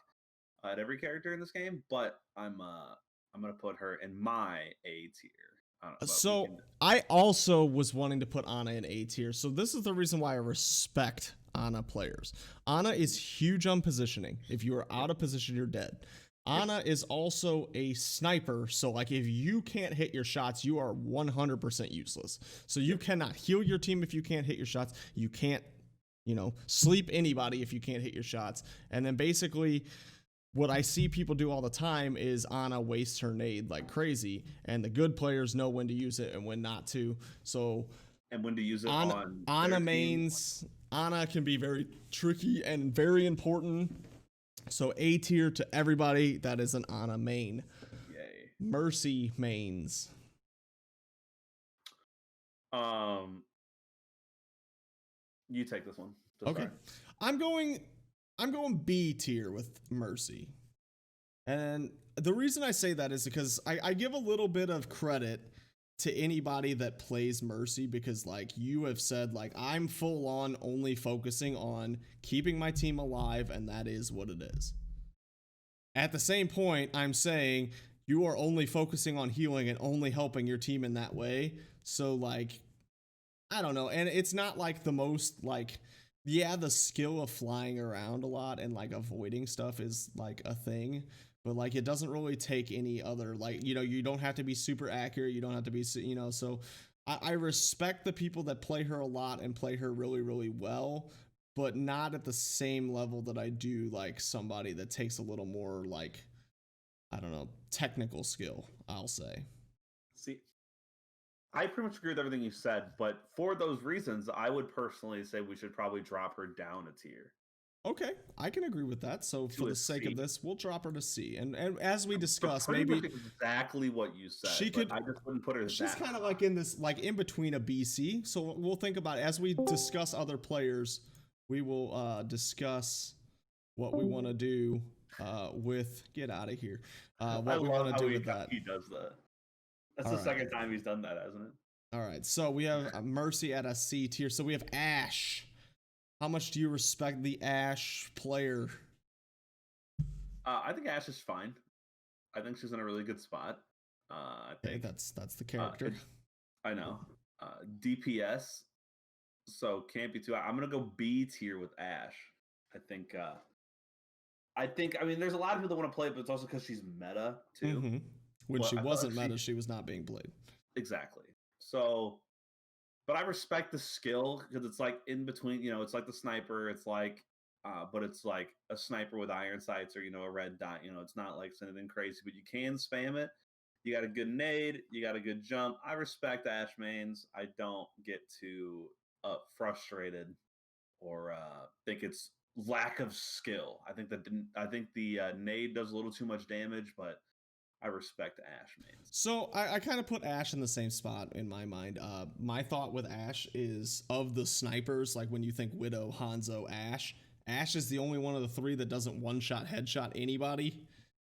at every character in this game. But I'm gonna put her in my A tier. So I also was wanting to put Ana in A tier. So this is the reason why I respect Ana players. Ana is huge on positioning. If you are out of position, you're dead. Ana is also a sniper, so like if you can't hit your shots, you are 100% useless. So you cannot heal your team if you can't hit your shots. You can't, sleep anybody if you can't hit your shots. And then basically what I see people do all the time is Ana wastes her nade like crazy, and the good players know when to use it and when not to. So and when to use it on Ana mains, Ana can be very tricky and very important. So A tier to everybody that is an Ana main. Yay. Mercy mains. You take this one. Okay. I'm going B tier with Mercy. And the reason I say that is because I give a little bit of credit to anybody that plays Mercy, because like you have said, like I'm full on only focusing on keeping my team alive, and that is what it is. At the same point, I'm saying you are only focusing on healing and only helping your team in that way. So like, I don't know. And it's not like the most like, yeah, the skill of flying around a lot and like avoiding stuff is like a thing, but like it doesn't really take any other, like, you don't have to be super accurate. You don't have to be, so I respect the people that play her a lot and play her really, really well, but not at the same level that I do like somebody that takes a little more like, I don't know, technical skill, I'll say. See, I pretty much agree with everything you said, but for those reasons, I would personally say we should probably drop her down a tier. Okay, I can agree with that. So for the sake of this, we'll drop her to C. And as we discussed, maybe exactly what you said. She could. I just wouldn't put her. She's kind of like in this, like in between a B, C. So we'll think about it. As we discuss other players, we will discuss what we want to do with. Get out of here. What we want to do with that. He does that. That's the second time he's done that, hasn't it? All right. So we have Mercy at a C tier. So we have Ashe. How much do you respect the Ashe player? I think Ashe is fine. I think she's in a really good spot. I think that's the character. I know. DPS, so can't be too. I'm gonna go B tier with Ashe. I mean, there's a lot of people that want to play it, but it's also because she's meta too. Mm-hmm. When she wasn't meta, she was not being played. Exactly. So, but I respect the skill because it's like in between. It's like the sniper. It's like but it's like a sniper with iron sights or a red dot. It's not like anything crazy, but you can spam it. You got a good nade, you got a good jump. I respect Ash mains. I don't get too frustrated or think it's lack of skill. I think the nade does a little too much damage, but I respect Ash mains. So I kind of put Ash in the same spot in my mind. My thought with Ash is, of the snipers, like when you think Widow, Hanzo, Ash is the only one of the three that doesn't one-shot headshot anybody.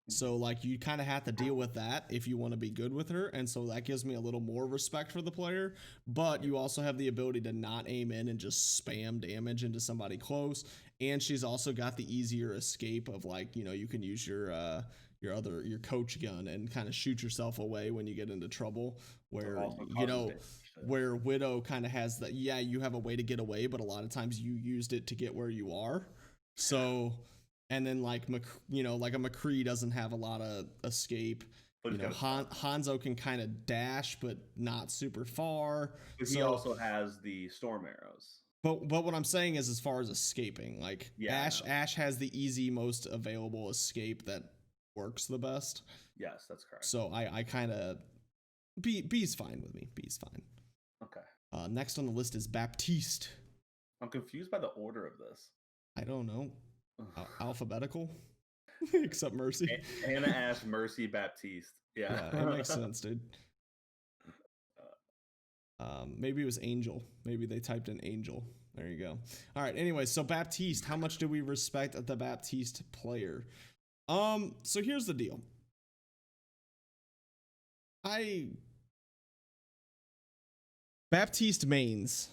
So like you kind of have to deal with that if you want to be good with her, and so that gives me a little more respect for the player. But you also have the ability to not aim in and just spam damage into somebody close, and she's also got the easier escape of like, you can use your coach gun and kind of shoot yourself away when you get into trouble, where where Widow kind of has that, you have a way to get away, but a lot of times you used it to get where you are. So, and then like like a McCree doesn't have a lot of escape. Hanzo can kind of dash, but not super far. But he also has the storm arrows. But what I'm saying is, as far as escaping, like Ash has the easy, most available escape that works the best. Yes, that's correct. So I kind of B's fine with me. B's fine. Okay. Next on the list is Baptiste. I'm confused by the order of this. I don't know. Alphabetical, except Mercy. Anna, Ash, Mercy, Baptiste. Yeah, that makes sense, dude. Maybe it was Angel. Maybe they typed in Angel. There you go. All right. Anyway, so Baptiste, how much do we respect the Baptiste player? So here's the deal. Baptiste mains,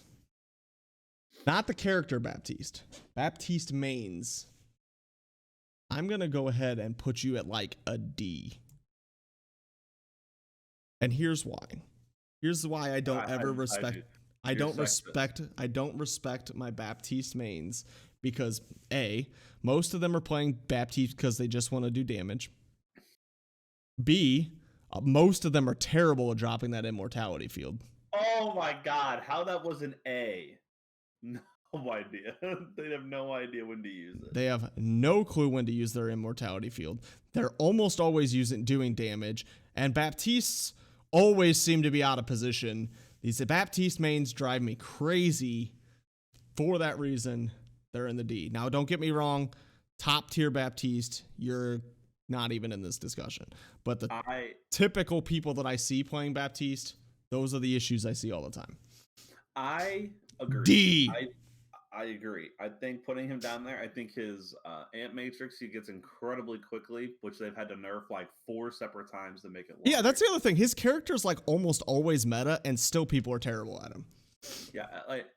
not the character Baptiste. Baptiste mains. I'm gonna go ahead and put you at like a D. And here's why. Here's why I don't ever respect. I don't respect my Baptiste mains, because A, most of them are playing Baptiste because they just want to do damage. B, most of them are terrible at dropping that immortality field. Oh my god, how that was an A. No idea. They have no idea when to use it. They have no clue when to use their immortality field. They're almost always doing damage, and Baptistes always seem to be out of position. These Baptiste mains drive me crazy. For that reason, they're in the D. Now, don't get me wrong, top tier Baptiste, you're not even in this discussion. But the typical people that I see playing Baptiste, those are the issues I see all the time. I agree. D. I agree. I think putting him down there, I think his Ant Matrix, he gets incredibly quickly, which they've had to nerf like 4 separate times to make it longer. Yeah, that's the other thing. His character's like almost always meta, and still people are terrible at him. Yeah, like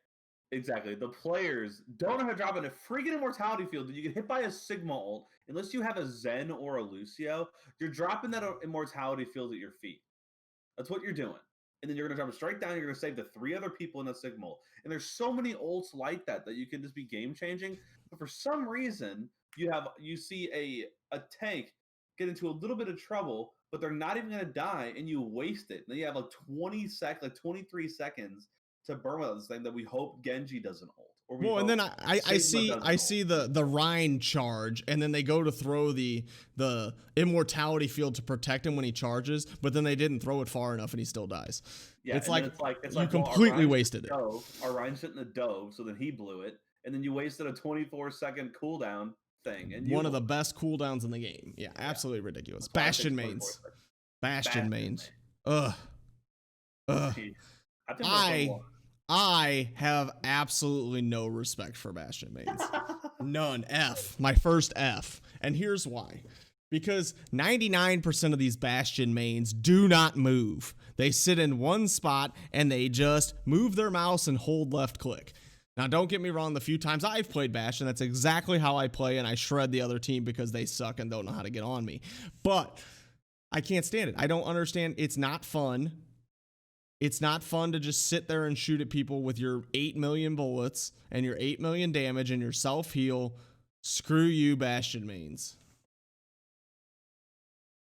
exactly. The players don't know how to drop in a freaking immortality field that you get hit by a Sigma ult. Unless you have a Zen or a Lucio, you're dropping that immortality field at your feet. That's what you're doing. And then you're going to drop it straight down. You're going to save the 3 other people in the Sigma ult. And there's so many ults like that you can just be game changing. But for some reason, you see a tank get into a little bit of trouble, but they're not even going to die, and you waste it. And then you have like 23 seconds to burn with this thing that we hope Genji doesn't ult. Well, and then I see the Rhine charge, and then they go to throw the immortality field to protect him when he charges, but then they didn't throw it far enough, and he still dies. Yeah, it's like you completely wasted it. Our Rhine's sitting in the dove, so then he blew it, and then you wasted a 24-second cooldown thing. And one of the best cooldowns in the game. Yeah, absolutely ridiculous. Bastion mains. Bastion mains. Ugh. I have absolutely no respect for Bastion mains. None. F. My first F. And here's why. Because 99% of these Bastion mains do not move. They sit in one spot and they just move their mouse and hold left click. Now, don't get me wrong, the few times I've played Bastion, that's exactly how I play, and I shred the other team because they suck and don't know how to get on me. But I can't stand it. I don't understand. It's not fun. It's not fun to just sit there and shoot at people with your 8 million bullets and your 8 million damage and your self-heal. Screw you, Bastion mains.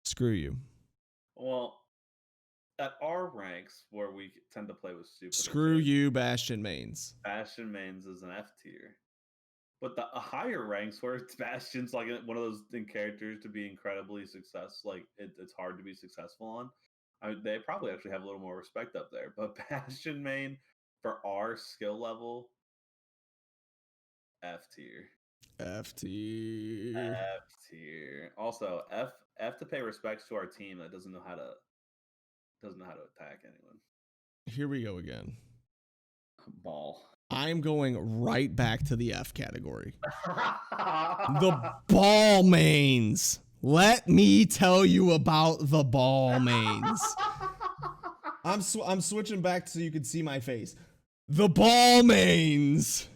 Screw you. Well, at our ranks where we tend to play with super. Screw you, Bastion mains. Bastion mains is an F tier. But the higher ranks where Bastion's like one of those characters to be incredibly successful, like it's hard to be successful on. They probably actually have a little more respect up there. But Bastion main for our skill level, F tier. F tier. F tier. Also, F to pay respects to our team that doesn't know how to attack anyone. Here we go again. Ball. I'm going right back to the F category. The ball mains. Let me tell you about the ball mains. I'm switching back so you can see my face. The ball mains.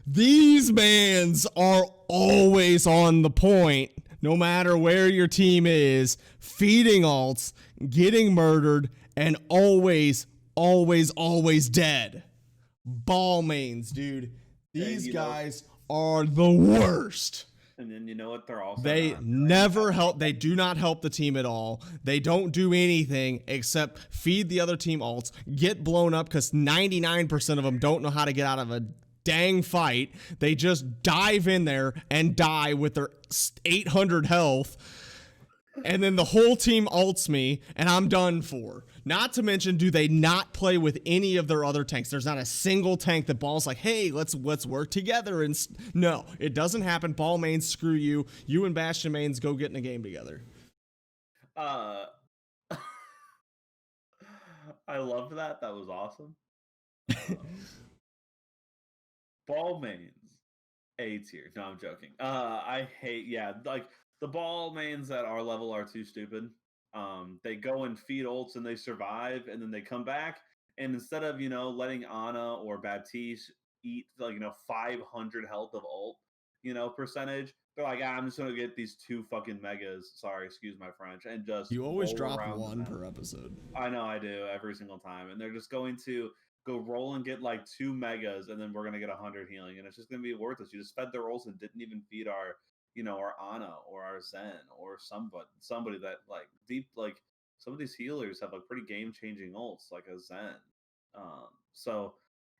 These mans are always on the point, no matter where your team is, feeding alts, getting murdered, and always dead. Ball mains, dude. These guys are the worst. And then you know what they're also They never help. They do not help the team at all. They don't do anything except feed the other team alts, get blown up because 99% of them don't know how to get out of a dang fight. They just dive in there and die with their 800 health. And then the whole team ults me, and I'm done for. Not to mention, do they not play with any of their other tanks? There's not a single tank that Ball's like, hey, let's work together. And no, it doesn't happen. Ball mains, screw you. You and Bastion mains go get in a game together. I loved that. That was awesome. Ball mains, A tier. No, I'm joking. I hate, like the ball mains at our level are too stupid. They go and feed ults and they survive, and then they come back, and instead of letting Ana or Baptiste eat 500 health of ult percentage, they're like, I'm just gonna get these 2 fucking megas. Sorry, excuse my French, and just you always drop 1 per episode. I know I do every single time, and they're just going to go roll and get like 2 megas, and then we're gonna get 100 healing, and it's just gonna be worthless. You just fed their ults and didn't even feed our our Ana or our Zen or somebody that like deep, like some of these healers have like pretty game changing ults like a Zen. So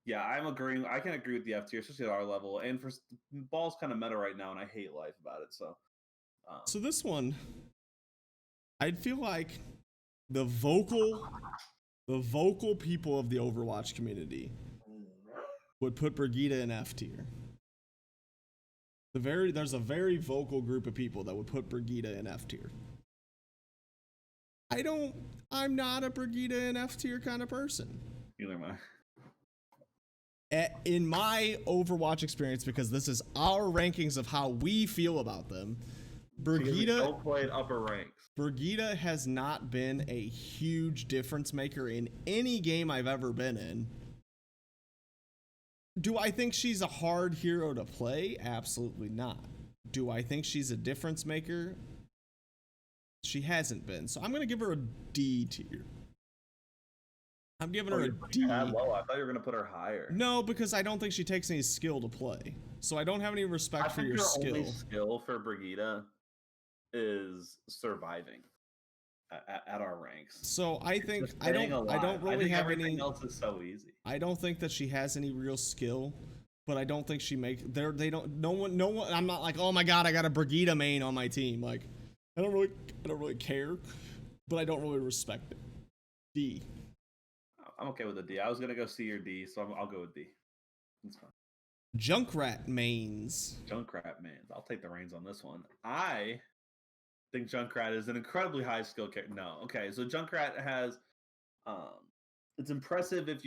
yeah, I'm agreeing. I can agree with the F tier, especially at our level. And for Ball's kind of meta right now, and I hate life about it. So this one, I'd feel like the vocal people of the Overwatch community would put Brigitte in F tier. There's a very vocal group of people that would put Brigitte in F tier. I'm not a Brigitte in F tier kind of person. Neither am I. In my Overwatch experience, because this is our rankings of how we feel about them, Brigitte don't play upper ranks. Brigitte has not been a huge difference maker in any game I've ever been in. Do I think she's a hard hero to play? Absolutely not. Do I think she's a difference maker? She hasn't been. So I'm going to give her a D tier. I'm giving her a D. That low. I thought you were going to put her higher. No, because I don't think she takes any skill to play. So I don't have any respect for your skill. Only skill for Brigitte is surviving at our ranks. So I think I don't really have any. Else is so easy. I don't think that she has any real skill, but I don't think she makes. They don't. No one. I'm not like, oh my god, I got a Brigitte main on my team. Like, I don't really care, but I don't really respect it. D. I'm okay with a D. I was gonna go C or D, so I'll go with D. That's fine. Junkrat mains. Junkrat mains. I'll take the reins on this one. I think Junkrat is an incredibly high skill character. No, okay. So Junkrat has, it's impressive if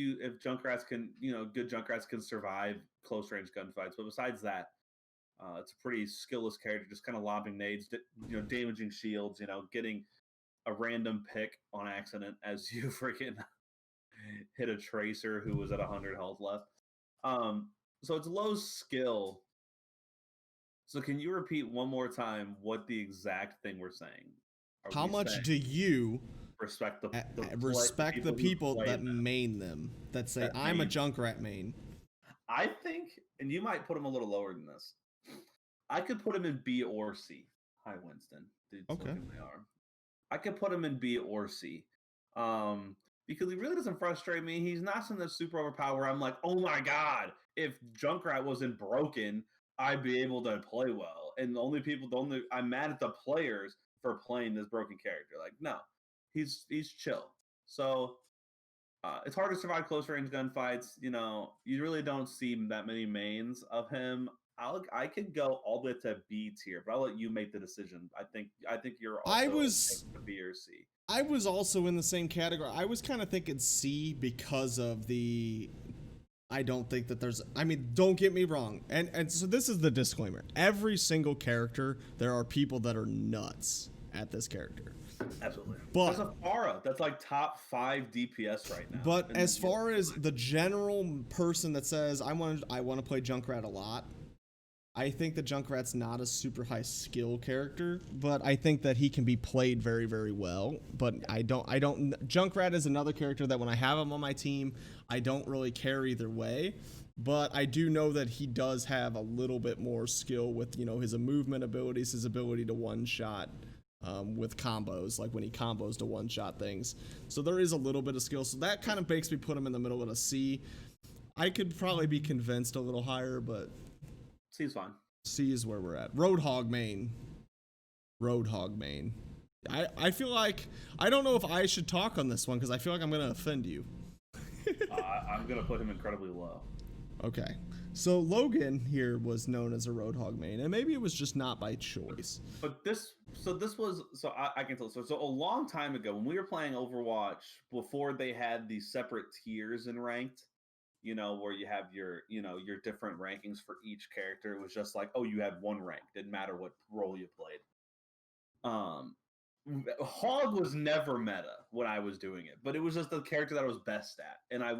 Junkrats can, good Junkrats can survive close range gunfights. But besides that, it's a pretty skillless character, just kind of lobbing nades, damaging shields, getting a random pick on accident as you freaking hit a tracer who was at 100 health left. So it's low skill. So can you repeat one more time what the exact thing we're saying? How much do you respect the people that main them, that say I'm a Junkrat main? I think, and you might put him a little lower than this. I could put him in B or C. Hi, Winston. Okay. I could put him in B or C. Because he really doesn't frustrate me. He's not something that's super overpowered. I'm like, oh my god, if Junkrat wasn't broken, I'd be able to play well. And I'm mad at the players for playing this broken character. Like, no, he's chill. So it's hard to survive close range gunfights. You really don't see that many mains of him. I could go all the way to B tier, but I'll let you make the decision. I think you're I also was B or C. I was also in the same category. I was kind of thinking C because of the. I don't think that there's. I mean, don't get me wrong, and so this is the disclaimer. Every single character, there are people that are nuts at this character. Absolutely. But there's a Pharah that's like top 5 DPS right now. But as far as the general person that says I want to play Junkrat a lot, I think that Junkrat's not a super high skill character, but I think that he can be played very, very well. But I don't. Junkrat is another character that when I have him on my team, I don't really care either way. But I do know that he does have a little bit more skill with his movement abilities, his ability to one shot. With combos, like when he combos to one-shot things. So there is a little bit of skill. So that kind of makes me put him in the middle of a C. I could probably be convinced a little higher, but C is fine. C is where we're at. Roadhog main. I feel like, I don't know if I should talk on this one because I feel like I'm going to offend you. I'm going to put him incredibly low. Okay. So Logan here was known as a Roadhog main, and maybe it was just not by choice. But I can tell. So a long time ago when we were playing Overwatch, before they had these separate tiers in ranked, where you have your different rankings for each character. It was just like, oh, you had one rank. Didn't matter what role you played. Hog was never meta when I was doing it, but it was just the character that I was best at, and I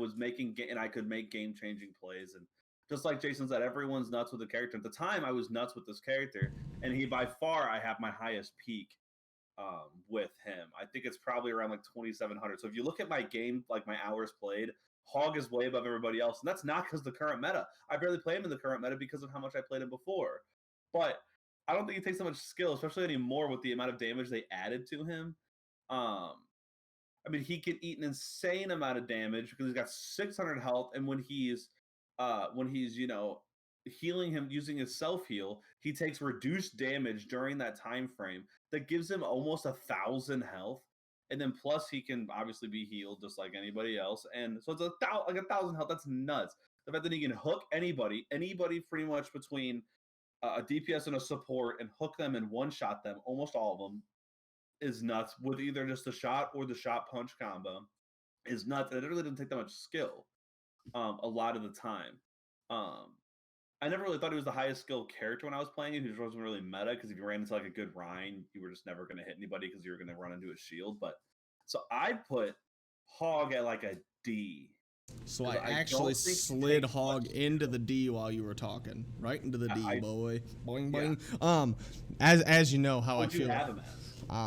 could make game-changing plays. And just like Jason said, everyone's nuts with the character. At the time, I was nuts with this character, and by far, I have my highest peak with him. I think it's probably around like 2,700. So if you look at my game, like my hours played, Hog is way above everybody else, and that's not because of the current meta. I barely play him in the current meta because of how much I played him before. But I don't think it takes so much skill, especially anymore with the amount of damage they added to him. I mean, he can eat an insane amount of damage because he's got 600 health, and when he's healing him using his self heal, he takes reduced damage during that time frame that gives him almost 1,000 health, and then plus he can obviously be healed just like anybody else, and so it's like 1,000 health. That's nuts. The fact that he can hook anybody pretty much between a DPS and a support and hook them and one shot them, almost all of them, is nuts. With either just the shot or the shot punch combo is nuts. And it really doesn't take that much skill a lot of the time. I never really thought he was the highest skill character when I was playing it. He just wasn't really meta because if you ran into like a good Rhine, you were just never going to hit anybody because you were going to run into a shield. But so I put Hog at like a D. So I actually slid Hog into the D while you were talking, right into the D, boy. Boing boing. Yeah. As you know how I feel.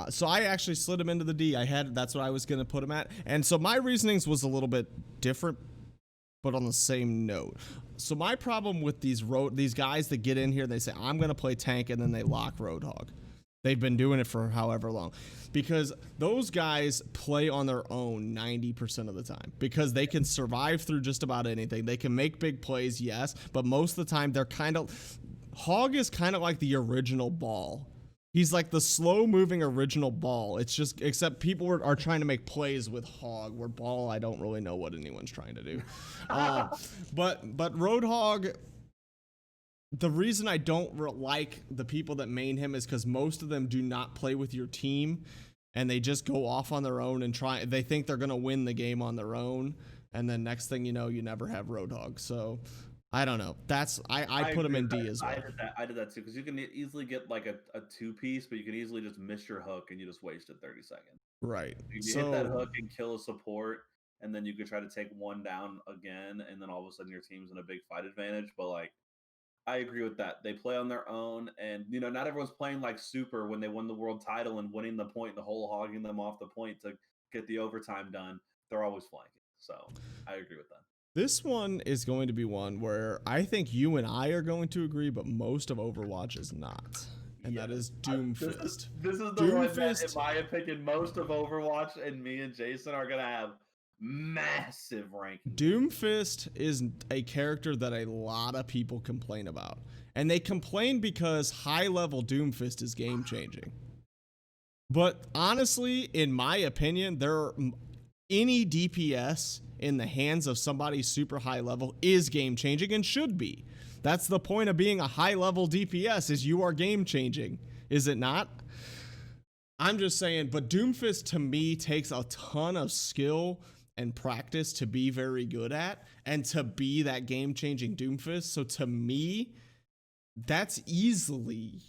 So I actually slid him into the D. That's what I was gonna put him at, and so my reasonings was a little bit different, but on the same note. So my problem with these guys that get in here, they say I'm gonna play tank, and then they lock Roadhog. They've been doing it for however long, because those guys play on their own 90% of the time because they can survive through just about anything. They can make big plays, yes, but most of the time Hog is kind of like the original Ball. He's like the slow-moving original Ball. It's just, except people are trying to make plays with Hog, where Ball, I don't really know what anyone's trying to do. But Roadhog, the reason I don't like the people that main him is because most of them do not play with your team, and they just go off on their own and they think they're going to win the game on their own, and then next thing you know, you never have Roadhog. So I don't know. I put him in D as well. I did that too, because you can easily get like a two-piece, but you can easily just miss your hook and you just wasted 30 seconds. Right. You hit that hook and kill a support, and then you could try to take one down again, and then all of a sudden your team's in a big fight advantage. But like, I agree with that. They play on their own, and not everyone's playing like Super when they won the world title and winning the point, the whole hogging them off the point to get the overtime done. They're always flanking. So I agree with that. This one is going to be one where I think you and I are going to agree, but most of Overwatch is not. And that is Doomfist. This is the one that, in my opinion, most of Overwatch and me and Jason are going to have massive rankings. Doomfist is a character that a lot of people complain about. And they complain because high level Doomfist is game changing. But honestly, in my opinion, any DPS in the hands of somebody super high level is game changing and should be. That's the point of being a high level DPS, is you are game changing, is it not? I'm just saying, but Doomfist to me takes a ton of skill and practice to be very good at and to be that game changing Doomfist. So to me, that's easily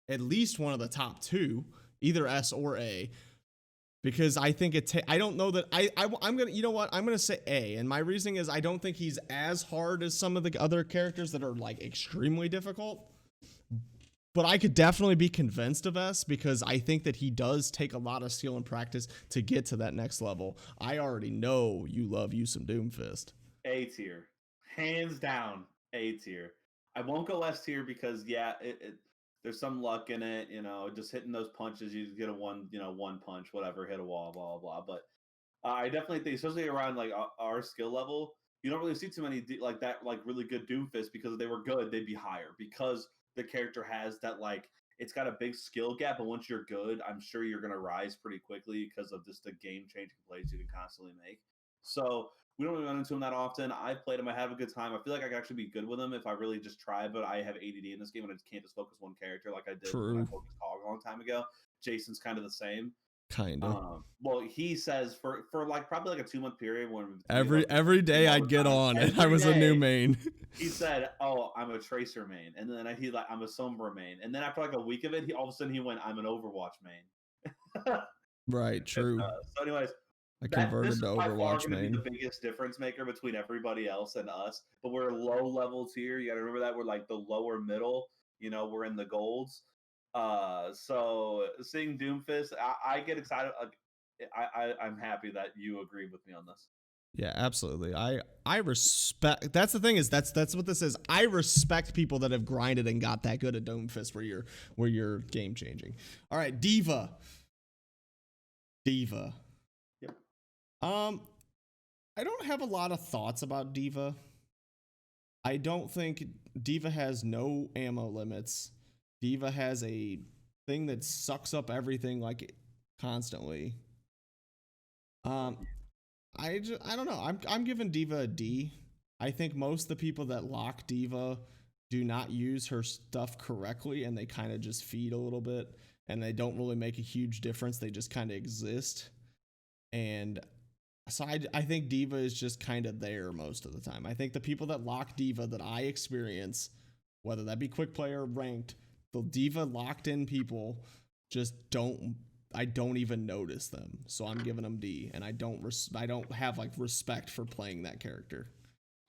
at least one of the top two, either S or A. Because I think I don't know that I'm gonna, you know what, I'm gonna say A, and my reasoning is I don't think he's as hard as some of the other characters that are like extremely difficult, but I could definitely be convinced of S because I think that he does take a lot of skill and practice to get to that next level. I already know you love you some Doomfist. A tier, hands down, A tier. I won't go S tier because there's some luck in it, just hitting those punches. You get one punch, whatever, hit a wall, blah, blah, blah. But I definitely think, especially around like our skill level, you don't really see too many like that, like really good Doomfist, because if they were good, they'd be higher because the character has that, like, it's got a big skill gap. But once you're good, I'm sure you're going to rise pretty quickly because of just the game changing plays you can constantly make. So we don't really run into him that often. I played him. I have a good time. I feel like I could actually be good with him if I really just try, but I have ADD in this game and I just can't just focus one character like I did when I focused Hog a long time ago. Jason's kind of the same. Kind of. Well, he says for like probably like a 2-month period when every day I'd get on and I was a new main. He said, "Oh, I'm a Tracer main," and then I'm a Sombra main, and then after like a week of it, all of a sudden he went, "I'm an Overwatch main." Right. True. So, anyways. I converted to Overwatch main. Be the biggest difference maker between everybody else and us, but we're low levels here. You got to remember that we're like the lower middle. We're in the golds. So seeing Doomfist, I get excited. I'm happy that you agree with me on this. Yeah, absolutely. I respect. That's the thing, is that's what this is. I respect people that have grinded and got that good at Doomfist where you're game changing. All right, D.Va. I don't have a lot of thoughts about D.Va. I don't think D.Va has no ammo limits. D.Va has a thing that sucks up everything like constantly. I don't know. I'm giving D.Va a D. I think most of the people that lock D.Va do not use her stuff correctly, and they kind of just feed a little bit, and they don't really make a huge difference. They just kind of exist. And so I think D.Va is just kind of there most of the time. I think the people that lock D.Va that I experience, whether that be quick play or ranked, the D.Va locked in people just I don't even notice them. So I'm giving them D, and I don't have like respect for playing that character.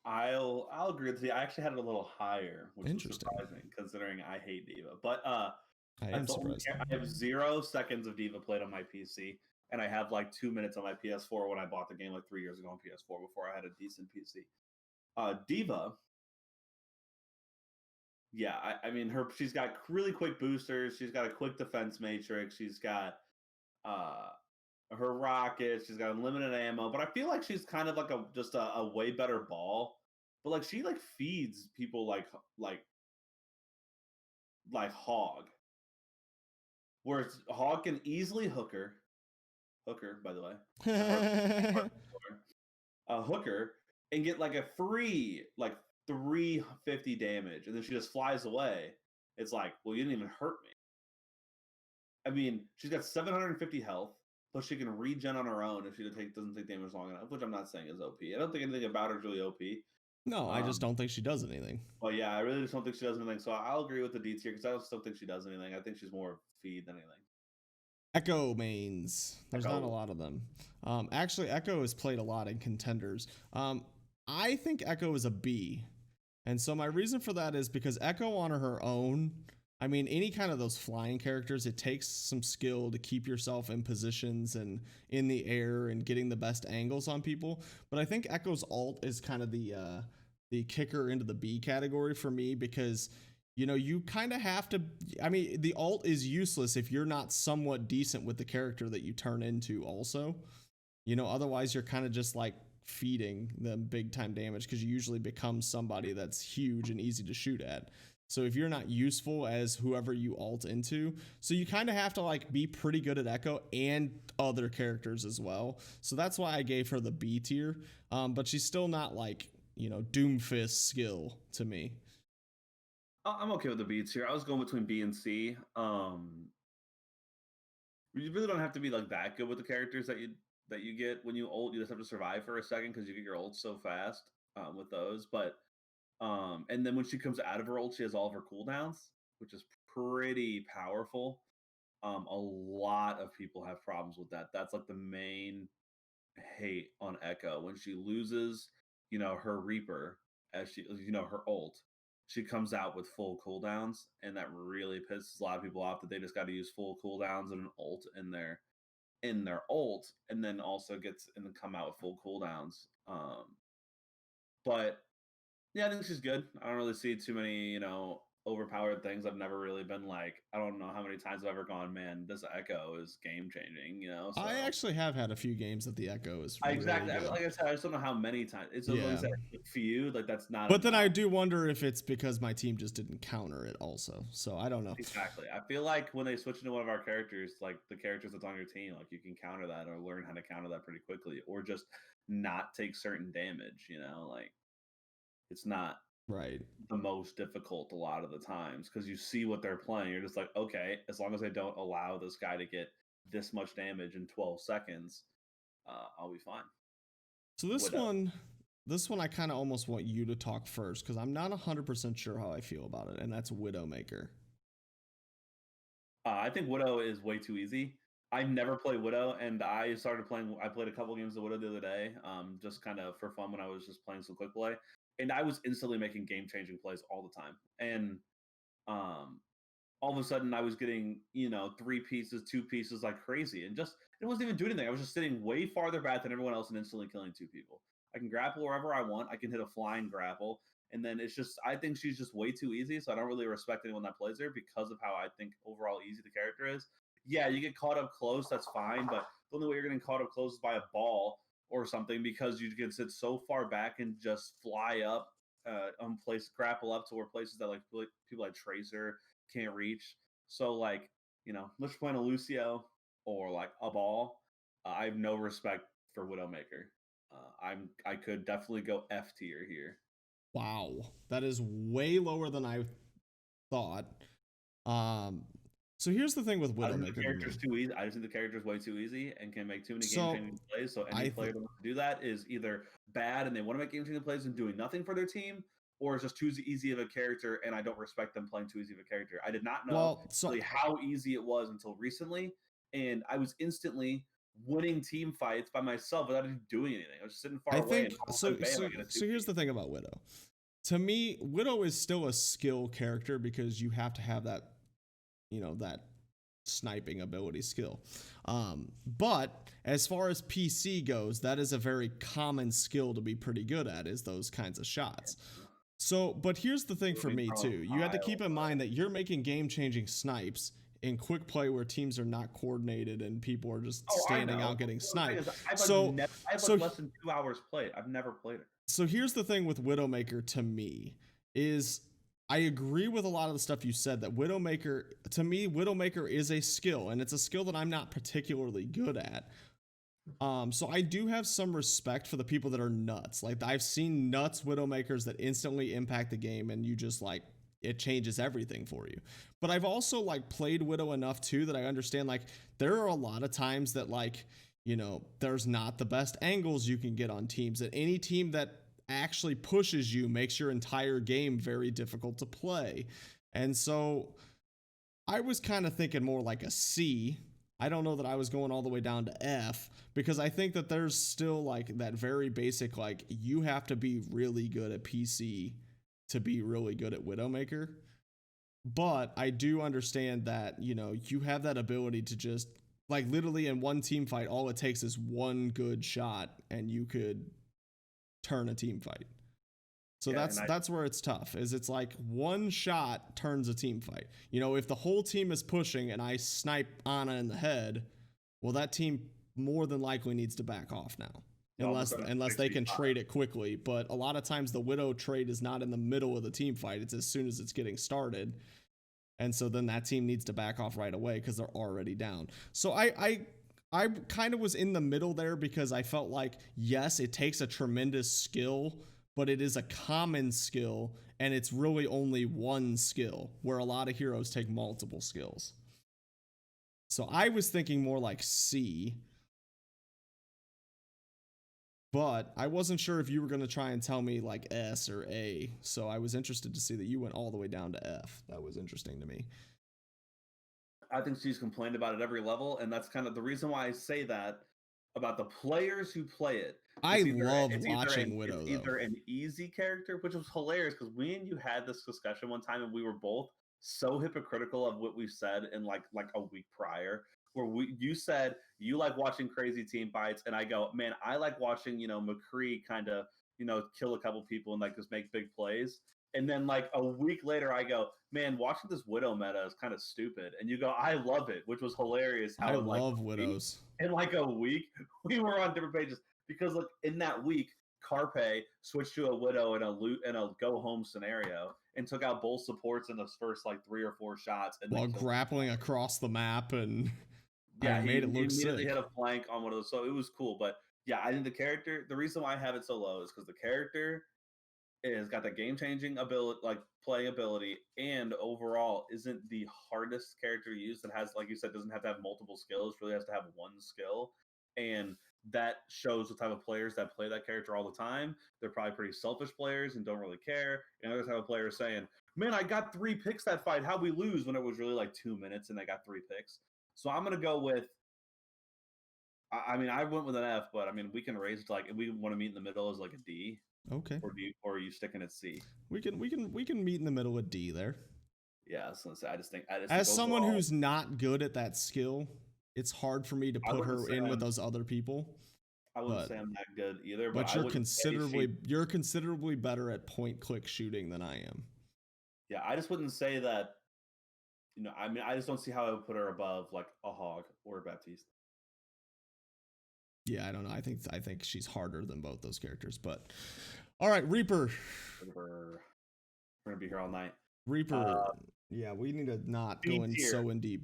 I'll agree with you. I actually had it a little higher, which is surprising considering I hate D.Va. But I am surprised. I have 0 seconds of D.Va played on my PC, and I have like 2 minutes on my PS4 when I bought the game like 3 years ago on PS4 before I had a decent PC. D.Va, yeah, I mean she's got really quick boosters. She's got a quick defense matrix. She's got her rockets. She's got unlimited ammo. But I feel like she's kind of like a way better ball. But like she like feeds people like Hog, whereas Hog can easily hooker, by the way, hooker, and get like a free like 350 damage, and then she just flies away. It's like, well, you didn't even hurt me. I mean, she's got 750 health, plus she can regen on her own if she doesn't take damage long enough, which I'm not saying is OP. I don't think anything about her is really OP. No, I just don't think she does anything. Well, yeah, I really just don't think she does anything. So I'll agree with the D tier because I just don't think she does anything. I think she's more feed than anything. Echo mains. There's not a lot of them. Actually, Echo is played a lot in contenders. I think Echo is a B. And so my reason for that is because Echo on her own, I mean, any kind of those flying characters, it takes some skill to keep yourself in positions and in the air and getting the best angles on people. But I think Echo's ult is kind of the kicker into the B category for me because, you kind of have to, I mean, the ult is useless if you're not somewhat decent with the character that you turn into also. Otherwise you're kind of just like feeding them big time damage because you usually become somebody that's huge and easy to shoot at. So if you're not useful as whoever you ult into, so you kind of have to like be pretty good at Echo and other characters as well. So that's why I gave her the B tier. But she's still not like, Doomfist skill to me. I'm okay with the beats here. I was going between B and C. You really don't have to be like that good with the characters that you get when you ult. You just have to survive for a second because you get your ult so fast with those. But and then when she comes out of her ult, she has all of her cooldowns, which is pretty powerful. A lot of people have problems with that. That's like the main hate on Echo when she loses, her Reaper as she, her ult. She comes out with full cooldowns, and that really pisses a lot of people off that they just got to use full cooldowns and an ult in their ult, and then also gets and then come out with full cooldowns. But yeah, I think she's good. I don't really see too many, overpowered things. I've never really been like, I don't know how many times I've ever gone, man, this Echo is game changing, So. I actually have had a few games that the Echo is really exactly good. Like I said, I just don't know how many times. It's like for you, like that's not. But then I do wonder if it's because my team just didn't counter it also. So I don't know. Exactly. I feel like when they switch into one of our characters, like the characters that's on your team, like you can counter that or learn how to counter that pretty quickly, or just not take certain damage. Like it's not right the most difficult a lot of the times because you see what they're playing. You're just like, okay, as long as I don't allow this guy to get this much damage in 12 seconds, I'll be fine. So this one I kind of almost want you to talk first because I'm not 100% sure how I feel about it, and that's Widowmaker. I think Widow is way too easy. I've never played Widow, and I played a couple games of Widow the other day, just kind of for fun when I was just playing some quick play. And I was instantly making game-changing plays all the time. And all of a sudden I was getting, 3 pieces, 2 pieces like crazy. And it wasn't even doing anything. I was just sitting way farther back than everyone else and instantly killing 2 people. I can grapple wherever I want. I can hit a flying grapple. And then I think she's just way too easy. So I don't really respect anyone that plays her because of how I think overall easy the character is. Yeah, you get caught up close, that's fine. But the only way you're getting caught up close is by a ball or something because you can sit so far back and just fly up, grapple up to where places that like people like Tracer can't reach. So like, let's play a Lucio or like a ball. I have no respect for Widowmaker. I could definitely go F tier here. Wow, that is way lower than I thought. So here's the thing with Widowmaker. The character's too easy. I just think the character's way too easy and can make too many game-changing plays. So any player that wants to do that is either bad and they want to make game-changing plays and doing nothing for their team, or it's just too easy of a character and I don't respect them playing too easy of a character. I did not know really how easy it was until recently, and I was instantly winning team fights by myself without even doing anything. I was just sitting far away. So here's the thing about Widow. To me, Widow is still a skill character because you have to have that, that sniping ability skill. But as far as PC goes, that is a very common skill to be pretty good at, is those kinds of shots. So, but here's the thing for me too. You have to keep in mind that you're making game-changing snipes in quick play where teams are not coordinated and people are just standing out getting sniped. I've less than 2 hours played. I've never played it. So here's the thing with Widowmaker to me is I agree with a lot of the stuff you said that Widowmaker, to me, Widowmaker is a skill, and it's a skill that I'm not particularly good at. So I do have some respect for the people that are nuts. Like I've seen nuts Widowmakers that instantly impact the game and you just like, it changes everything for you. But I've also like played Widow enough too that I understand like there are a lot of times that like, there's not the best angles you can get on teams, and any team that actually pushes you makes your entire game very difficult to play. And so I was kind of thinking more like a C. I don't know that I was going all the way down to F because I think that there's still like that very basic, like you have to be really good at PC to be really good at Widowmaker. But I do understand that, you have that ability to just like literally in one team fight, all it takes is one good shot and you could turn a team fight. So that's where it's tough, is it's like one shot turns a team fight. If the whole team is pushing and I snipe Ana in the head, well, that team more than likely needs to back off now. No, unless they can trade it quickly. But a lot of times the Widow trade is not in the middle of the team fight. It's as soon as it's getting started. And so then that team needs to back off right away because they're already down. So I kind of was in the middle there because I felt like, yes, it takes a tremendous skill, but it is a common skill, and it's really only one skill, where a lot of heroes take multiple skills. So I was thinking more like C, but I wasn't sure if you were going to try and tell me like S or A. So I was interested to see that you went all the way down to F. That was interesting to me. I think she's complained about it every level, and that's kind of the reason why I say that about the players who play it. I love watching Widow, though. Either an easy character, which was hilarious because me and you had this discussion one time, and we were both so hypocritical of what we said in like a week prior, where you said you like watching crazy team fights, and I go, man, I like watching McCree kind of kill a couple people and like just make big plays. And then like a week later, I go, man, watching this Widow meta is kind of stupid. And you go, I love it, which was hilarious. How I love Widows. In like a week, we were on different pages because look, in that week, Carpe switched to a Widow in a go home scenario and took out both supports in those first like 3 or 4 shots. And while grappling across the map and yeah, made it look sick. He hit a flank on one of those, so it was cool. But yeah, I think the reason why I have it so low is because the character is got the game-changing ability, like playing ability, and overall isn't the hardest character to use. That has, like you said, doesn't have to have multiple skills. Really has to have one skill, and that shows the type of players that play that character all the time. They're probably pretty selfish players and don't really care. And other type of players saying, "Man, I got 3 picks that fight. How'd we lose?" When it was really like 2 minutes and they got 3 picks. So I'm gonna go with. I mean, I went with an F, but I mean, we can raise it to like if we want to meet in the middle as like a D. Okay. Or are you sticking at C? We can meet in the middle of D there. Yeah, I was gonna say, I just think as someone who's not good at that skill, it's hard for me to put her in with those other people. I wouldn't say I'm that good either. But you're considerably better at point click shooting than I am. Yeah, I just wouldn't say that. I mean, I just don't see how I would put her above like a Hog or a Baptiste. Yeah, I don't know. I think she's harder than both those characters. But all right, Reaper. We're gonna be here all night. Reaper. Yeah, we need to not go in so in deep.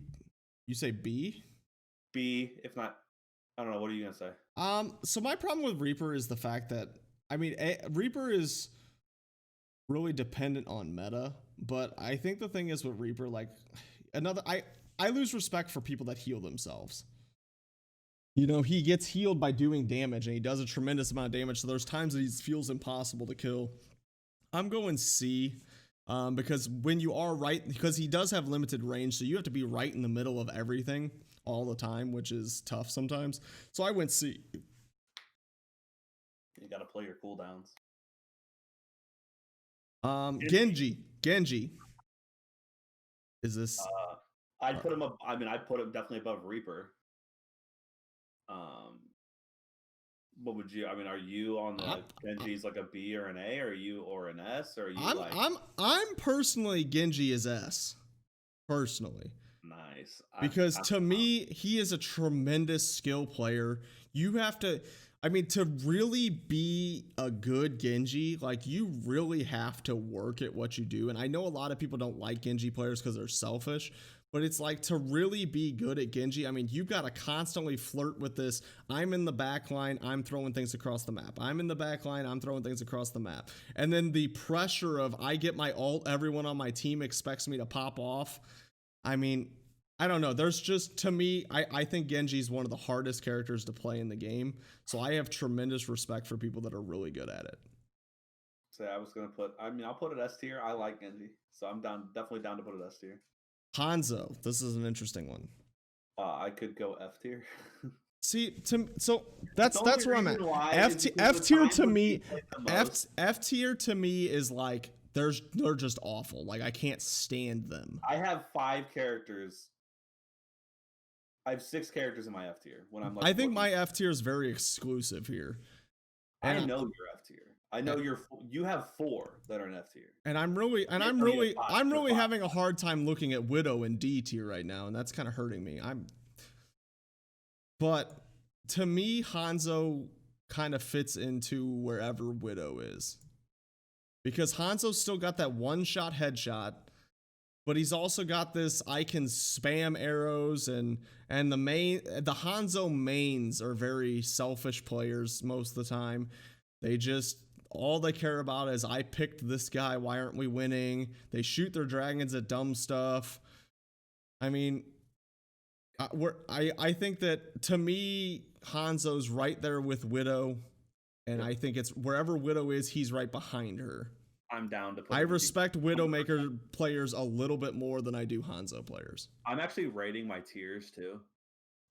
You say B? B, if not, I don't know. What are you gonna say? So my problem with Reaper is the fact that Reaper is really dependent on meta, but I think the thing is with Reaper, like I lose respect for people that heal themselves. He gets healed by doing damage, and he does a tremendous amount of damage. So there's times that he feels impossible to kill. I'm going C, because when you are because he does have limited range, so you have to be right in the middle of everything all the time, which is tough sometimes. So I went C. You got to play your cooldowns. Genji. Is this? I'd put him up. I mean, I'd put him definitely above Reaper. What would you? I mean, are you on the Genji's like a B or an A, or an S, or are you I'm personally Genji is S. Personally. Nice. Because to me, he is a tremendous skill player. You have to, to really be a good Genji, like you really have to work at what you do. And I know a lot of people don't like Genji players because they're selfish, but it's like to really be good at Genji, you've got to constantly flirt with this. I'm in the back line, I'm throwing things across the map. I'm in the back line, I'm throwing things across the map. And then the pressure of I get my ult, everyone on my team expects me to pop off. I don't know. There's just, to me, I think Genji is one of the hardest characters to play in the game. So I have tremendous respect for people that are really good at it. So I was going to I'll put it S tier. I like Genji. So I'm definitely down to put it S tier. Hanzo, this is an interesting one. I could go F tier. See, that's where I'm at. F tier to me, F tier to me is like they're just awful. Like I can't stand them. I have 5 characters. I have 6 characters in my F tier. When I'm like, I think my F tier is very exclusive here. I know you're F tier. I know you have 4 that are in F tier. And I'm really having a hard time looking at Widow in D tier right now, and that's kind of hurting me. But to me, Hanzo kind of fits into wherever Widow is. Because Hanzo's still got that one-shot headshot, but he's also got this I can spam arrows, and the Hanzo mains are very selfish players most of the time. They just all they care about is I picked this guy, why aren't we winning? They shoot their dragons at dumb stuff. I mean, I think that to me Hanzo's right there with Widow. And I think it's wherever Widow is, he's right behind her. I'm down to put I respect Widowmaker players a little bit more than I do Hanzo players. I'm actually rating my tiers too.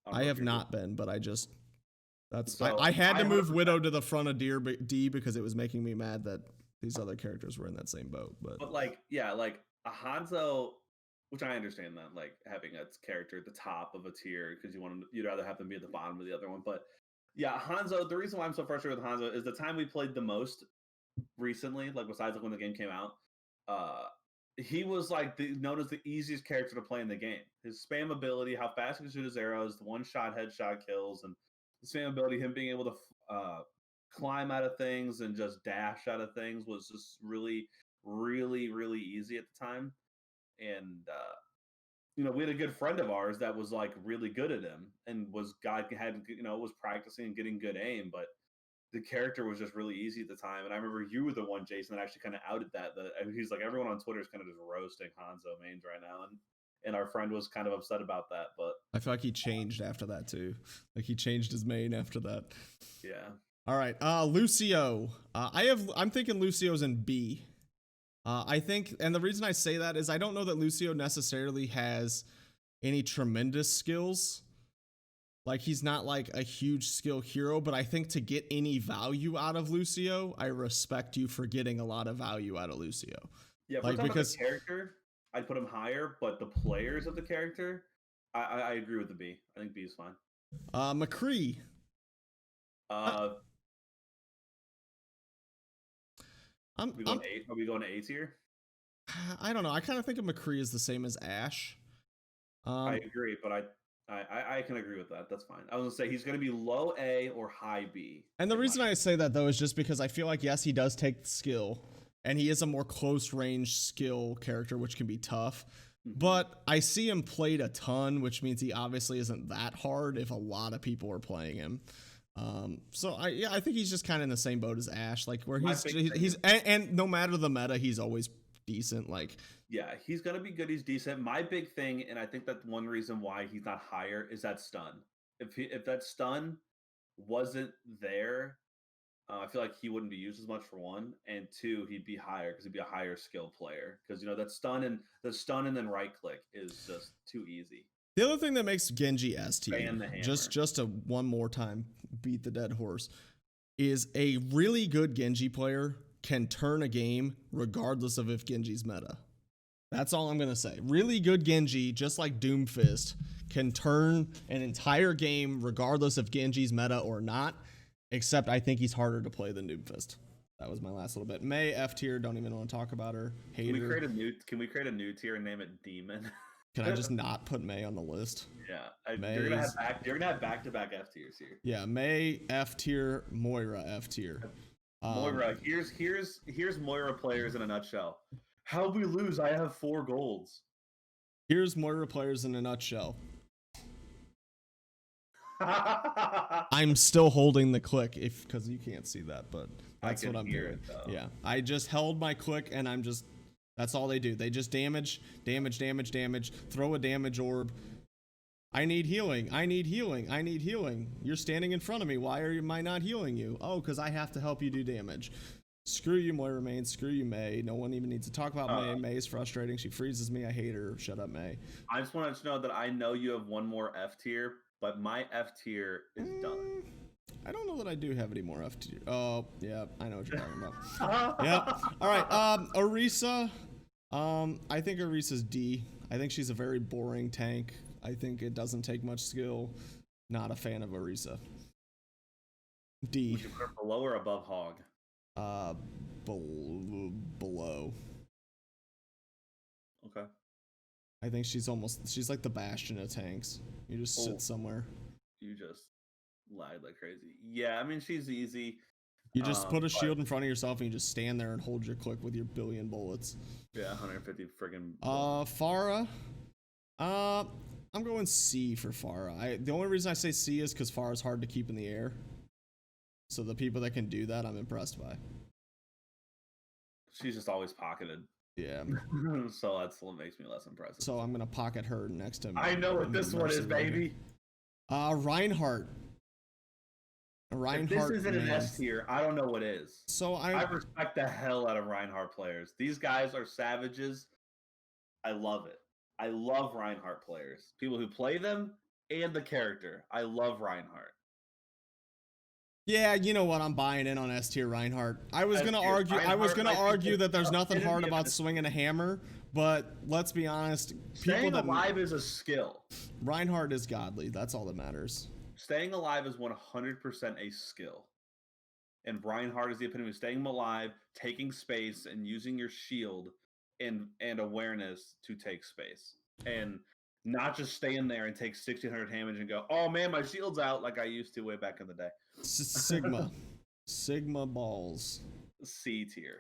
I have not been, but I just So, I had to move 100%. Widow to the front of D because it was making me mad that these other characters were in that same boat. But like, yeah, like a Hanzo, which I understand that, like having its character at the top of a tier because you'd rather have them be at the bottom of the other one. But yeah, Hanzo. The reason why I'm so frustrated with Hanzo is the time we played the most recently, like besides like when the game came out. He was like known as the easiest character to play in the game. His spam ability, how fast he can shoot his arrows, the one-shot headshot kills, and the spam ability, him being able to climb out of things and just dash out of things was just really, really, really easy at the time. And we had a good friend of ours that was like really good at him and was practicing and getting good aim, but the character was just really easy at the time. And I remember you were the one, Jason, that actually kind of outed that. He's like, everyone on Twitter is kind of just roasting Hanzo mains right now. And our friend was kind of upset about that. But I feel like he changed after that too. Like he changed his main after that. Yeah. All right. Lucio. I'm thinking Lucio's in B. I think, and the reason I say that is I don't know that Lucio necessarily has any tremendous skills. Like he's not like a huge skill hero, but I think to get any value out of Lucio, I respect you for getting a lot of value out of Lucio. Yeah, if like we're talking because about the character, I'd put him higher, but the players of the character, I agree with the B. I think B is fine. McCree. Are we going to A tier? I don't know. I kind of think of McCree as the same as Ash. I agree, but I can agree with that. That's fine. I was gonna say he's gonna be low A or high B. And the reason I say that though is just because I feel like yes, he does take skill, and he is a more close range skill character, which can be tough. Mm-hmm. But I see him played a ton, which means he obviously isn't that hard if a lot of people are playing him. So I think he's just kind of in the same boat as Ash, like where he's and no matter the meta, he's always decent. Like yeah, he's gonna be good. He's decent. My big thing, and I think that one reason why he's not higher is that stun. If that stun wasn't there, I feel like he wouldn't be used as much for one, and two, he'd be higher because he'd be a higher skill player. Because that stun and then right click is just too easy. The other thing that makes Genji S tier, just to one more time beat the dead horse, is a really good Genji player can turn a game regardless of if Genji's meta. That's all I'm going to say. Really good Genji, just like Doomfist, can turn an entire game regardless if Genji's meta or not, except I think he's harder to play than Doomfist. That was my last little bit. May, F tier, don't even want to talk about her. Hate her. Can we create a new tier and name it Demon? Can I just not put May on the list? Yeah. You're going to have back-to-back F tiers here. Yeah, May, F tier, Moira, F tier. Moira, here's Moira players in a nutshell. How'd we lose? I have 4 golds. Here's Moira players in a nutshell. I'm still holding the click because you can't see that, but that's what I'm doing. Yeah, I just held my click and that's all they do. They just damage, throw a damage orb. I need healing. You're standing in front of me. Why am I not healing you? Oh, because I have to help you do damage. Screw you, Moira main. Screw you, May. No one even needs to talk about May. May is frustrating. She freezes me. I hate her. Shut up, May. I just wanted to know that I know you have one more F tier, but my F tier is done. I don't know that I do have any more F tier. Oh, yeah. I know what you're talking about. Yeah. All right. Orisa. I think Orisa's D. I think she's a very boring tank. I think it doesn't take much skill. Not a fan of Orisa. D. Would you put her below or above Hog? Below. Okay. I think she's like the Bastion of tanks. You just sit somewhere. You just lagged like crazy. Yeah, I mean she's easy. You just put a But shield in front of yourself and you just stand there and hold your click with your billion bullets. yeah, 150 friggin' Farah. I'm going C for Farah. The only reason I say C is because Farah's hard to keep in the air. So the people that can do that, I'm impressed by. She's just always pocketed. Yeah. So that's what makes me less impressive. So I'm gonna pocket her next to. I know what this one is, baby. Reinhardt. If this isn't an S tier, I don't know what is. So I respect the hell out of Reinhardt players. These guys are savages. I love it. I love Reinhardt players. People who play them and the character. I love Reinhardt. Yeah, you know what? I'm buying in on S tier Reinhardt. I was gonna argue that there's nothing hard about swinging a hammer, but let's be honest. Staying alive is a skill. Reinhardt is godly. That's all that matters. Staying alive is 100% a skill. And Reinhardt is the epitome of staying alive, taking space, and using your shield and awareness to take space. And not just staying there and take 1600 damage and go, oh man, my shield's out like I used to way back in the day. Sigma. Sigma balls. C tier.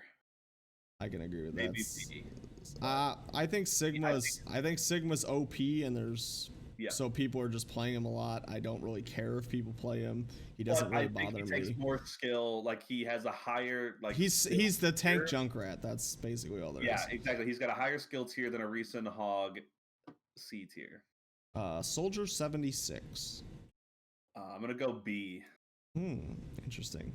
I can agree with Maybe that. B. I think Sigma's OP and there's yeah. So people are just playing him a lot. I don't really care if people play him. He doesn't really bother me. He takes more skill. Like he has a higher like. He's the tank Junkrat. That's basically all there is. Yeah, exactly. He's got a higher skill tier than a recent Hog. C tier. Soldier 76. I'm gonna go B. Interesting.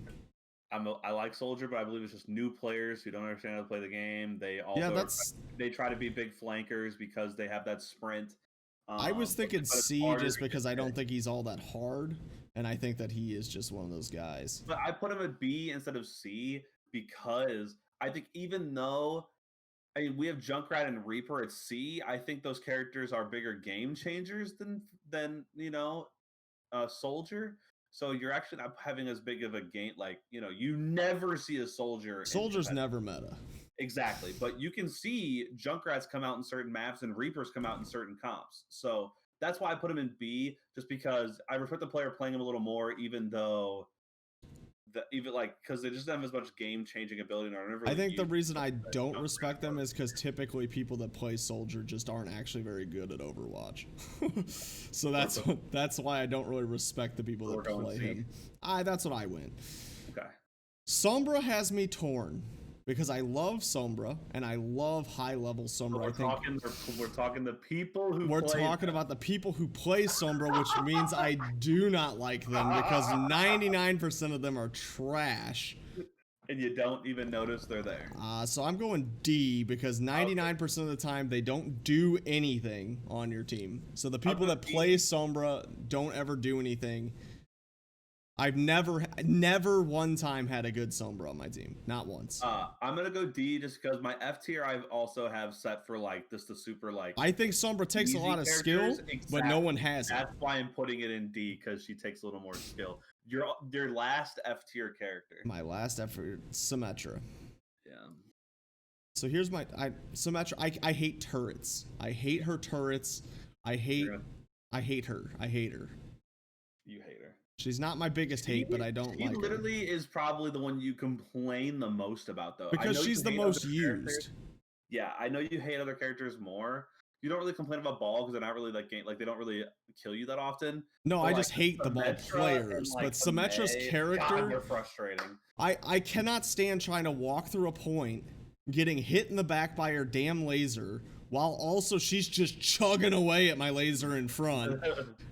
I like Soldier, but I believe it's just new players who don't understand how to play the game. They also they try to be big flankers because they have that sprint. I was thinking C just because I don't think he's all that hard, and I think that he is just one of those guys. But I put him at B instead of C because I think even though we have Junkrat and Reaper at C, I think those characters are bigger game changers than Soldier. So you're actually not having as big of a game. Like you never see a Soldier. Soldier's never meta. Exactly, but you can see Junkrats come out in certain maps and Reapers come out in certain comps. So that's why I put him in B, just because I respect the player playing him a little more, even though because they just don't have as much game changing ability. I think the reason I don't respect them is because typically people that play Soldier just aren't actually very good at Overwatch. So that's why I don't really respect the people that play him. That's what I win. Okay. Sombra has me torn. Because I love Sombra and I love high level Sombra. We're talking the people who we're talking about the people who play Sombra, which means I do not like them because 99% of them are trash. And you don't even notice they're there. So I'm going D because 99% of the time they don't do anything on your team. So the people that play Sombra don't ever do anything. I've never one time had a good Sombra on my team. Not once. I'm going to go D just because my F tier I also have set for like this the super like. I think Sombra takes a lot of skill, but no one has it. That's why I'm putting it in D because she takes a little more skill. Your last F tier character. My last F tier, Symmetra. Yeah. So here's my Symmetra. I hate turrets. I hate her turrets. I hate her. I hate her. You hate her. She's not my biggest hate, but I don't like her. She literally is probably the one you complain the most about, though. Because she's the most used. Yeah, I know you hate other characters more. You don't really complain about Ball because they're not really they don't really kill you that often. No, I just hate the Ball players. But Symmetra's character, they're frustrating. I cannot stand trying to walk through a point, getting hit in the back by her damn laser, while also she's just chugging away at my laser in front.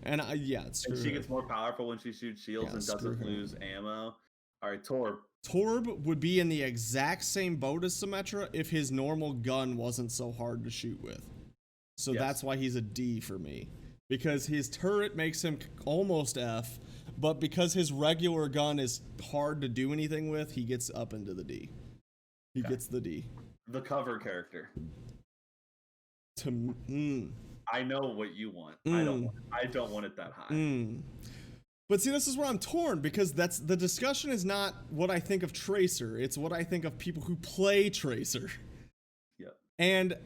And it's and she gets more powerful when she shoots shields and doesn't lose ammo. All right, Torb. Torb would be in the exact same boat as Symmetra if his normal gun wasn't so hard to shoot with. So that's why he's a D for me. Because his turret makes him almost F, but because his regular gun is hard to do anything with, he gets up into the D. He gets the D. The cover character. I know what you want. I don't want it that high. But see, this is where I'm torn because the discussion is not what I think of Tracer. It's what I think of people who play Tracer. Yep. And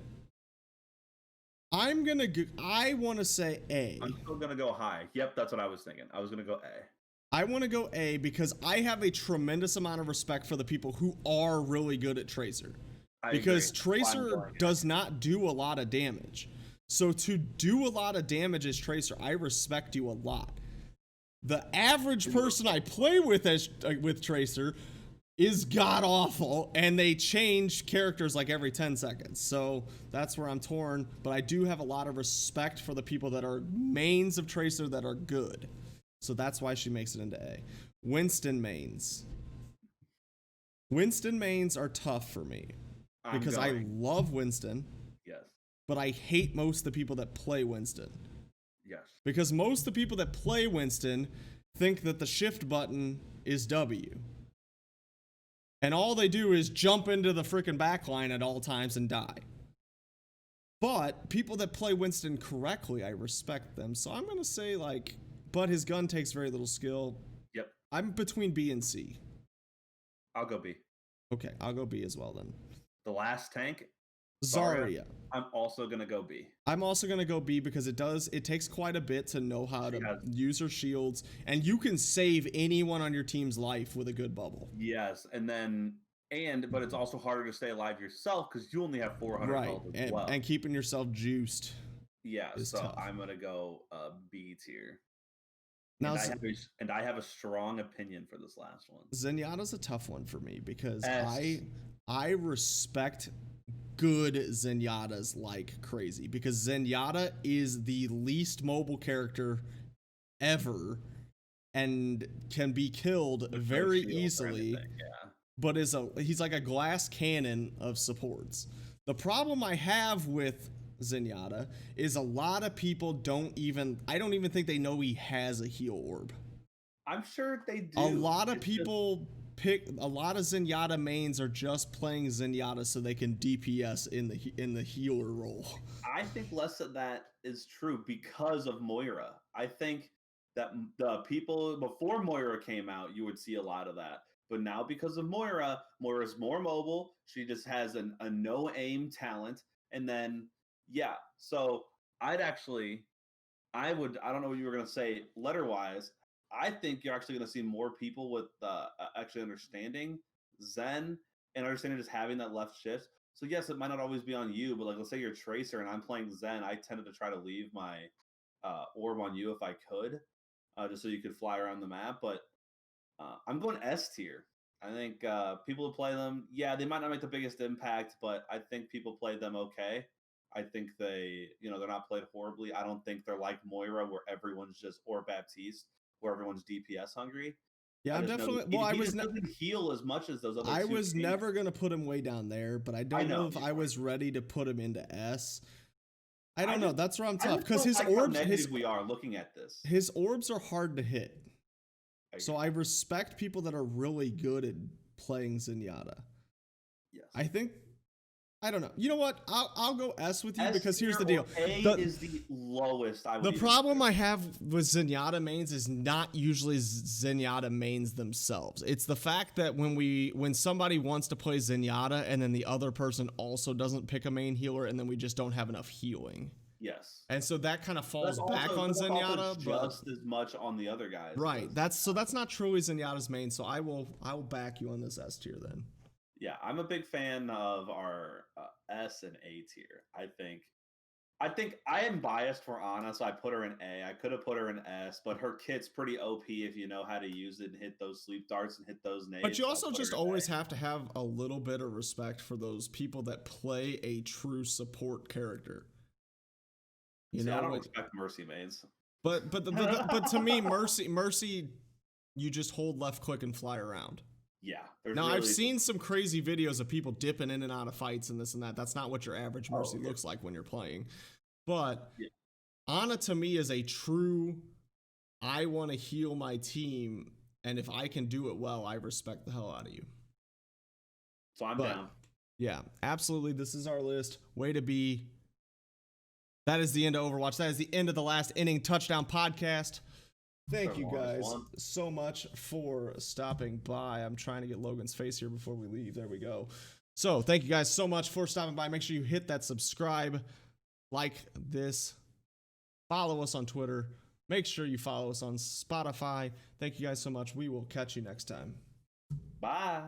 I want to say A. I'm still gonna go high. Yep, that's what I was thinking. I was gonna go A. I want to go A because I have a tremendous amount of respect for the people who are really good at Tracer. Because Tracer does not do a lot of damage. So to do a lot of damage as Tracer, I respect you a lot. The average person I play with with Tracer is god awful, and they change characters like every 10 seconds. So that's where I'm torn, but I do have a lot of respect for the people that are mains of Tracer that are good. So that's why she makes it into A. Winston mains. Winston mains are tough for me because I love Winston. Yes. But I hate most of the people that play Winston. Yes. Because most of the people that play Winston think that the shift button is W. And all they do is jump into the freaking backline at all times and die. But people that play Winston correctly, I respect them. So I'm going to say, like, but his gun takes very little skill. Yep. I'm between B and C. I'll go B. Okay, I'll go B as well then. The last tank, Zarya. I'm also going to go B. I'm also going to go B because it takes quite a bit to know how to use her shields, and you can save anyone on your team's life with a good bubble. Yes, but it's also harder to stay alive yourself because you only have 400 health as well. And keeping yourself juiced. Yeah, so tough. I'm going to go B tier. Now, and I have a strong opinion for this last one. Zenyatta's a tough one for me because I respect good Zenyatta's like crazy because Zenyatta is the least mobile character ever and can be killed very easily. But he's like a glass cannon of supports. The problem I have with Zenyatta is a lot of people I don't even think they know he has a heal orb. I'm sure they do. A lot of Zenyatta mains are just playing Zenyatta so they can DPS in the healer role. I think less of that is true because of Moira. I think that the people before Moira came out, you would see a lot of that. But now because of Moira's more mobile. She just has a no aim talent. And then, yeah. So I don't know what you were going to say letter wise. I think you're actually going to see more people with actually understanding Zen and understanding just having that left shift. So yes, it might not always be on you, but like let's say you're Tracer and I'm playing Zen, I tended to try to leave my orb on you if I could, just so you could fly around the map. But I'm going S tier. I think people who play them, yeah, they might not make the biggest impact, but I think people play them okay. I think they're not played horribly. I don't think they're like Moira where everyone's just, or Baptiste, where everyone's DPS hungry. Yeah, I'm definitely. Doesn't heal as much as those other. I was never gonna put him way down there, but I don't know if I was ready to put him into S. I don't know. That's where I'm tough because his orbs. We are looking at this. His orbs are hard to hit. So I respect people that are really good at playing Zenyatta. Yes. I don't know. You know what? I'll go S with you because here's the deal. A is the lowest. The problem I have with Zenyatta mains is not usually Zenyatta mains themselves. It's the fact that when somebody wants to play Zenyatta and then the other person also doesn't pick a main healer and then we just don't have enough healing. Yes. And so that kind of falls back on Zenyatta, just as much on the other guys. Right. That's not truly Zenyatta's main. So I will back you on this S tier then. Yeah, I'm a big fan of our S and A tier. I think I am biased for Ana, so I put her in A. I could have put her in S, but her kit's pretty OP if you know how to use it and hit those sleep darts and hit those nades. But you also just always have to have a little bit of respect for those people that play a true support character. I don't respect Mercy mains. But to me, Mercy, you just hold left click and fly around. Yeah. Now, I've seen some crazy videos of people dipping in and out of fights and this and that. That's not what your average Mercy looks like when you're playing. But Ana, to me, is a true, I want to heal my team, and if I can do it well, I respect the hell out of you. So I'm down. Yeah, absolutely. This is our list. Way to be. That is the end of Overwatch. That is the end of the Last Inning Touchdown podcast. Thank you guys so much for stopping by. I'm trying to get Logan's face here before we leave. There we go. So thank you guys so much for stopping by. Make sure you hit that subscribe, like this, follow us on Twitter. Make sure you follow us on Spotify. Thank you guys so much. We will catch you next time. Bye.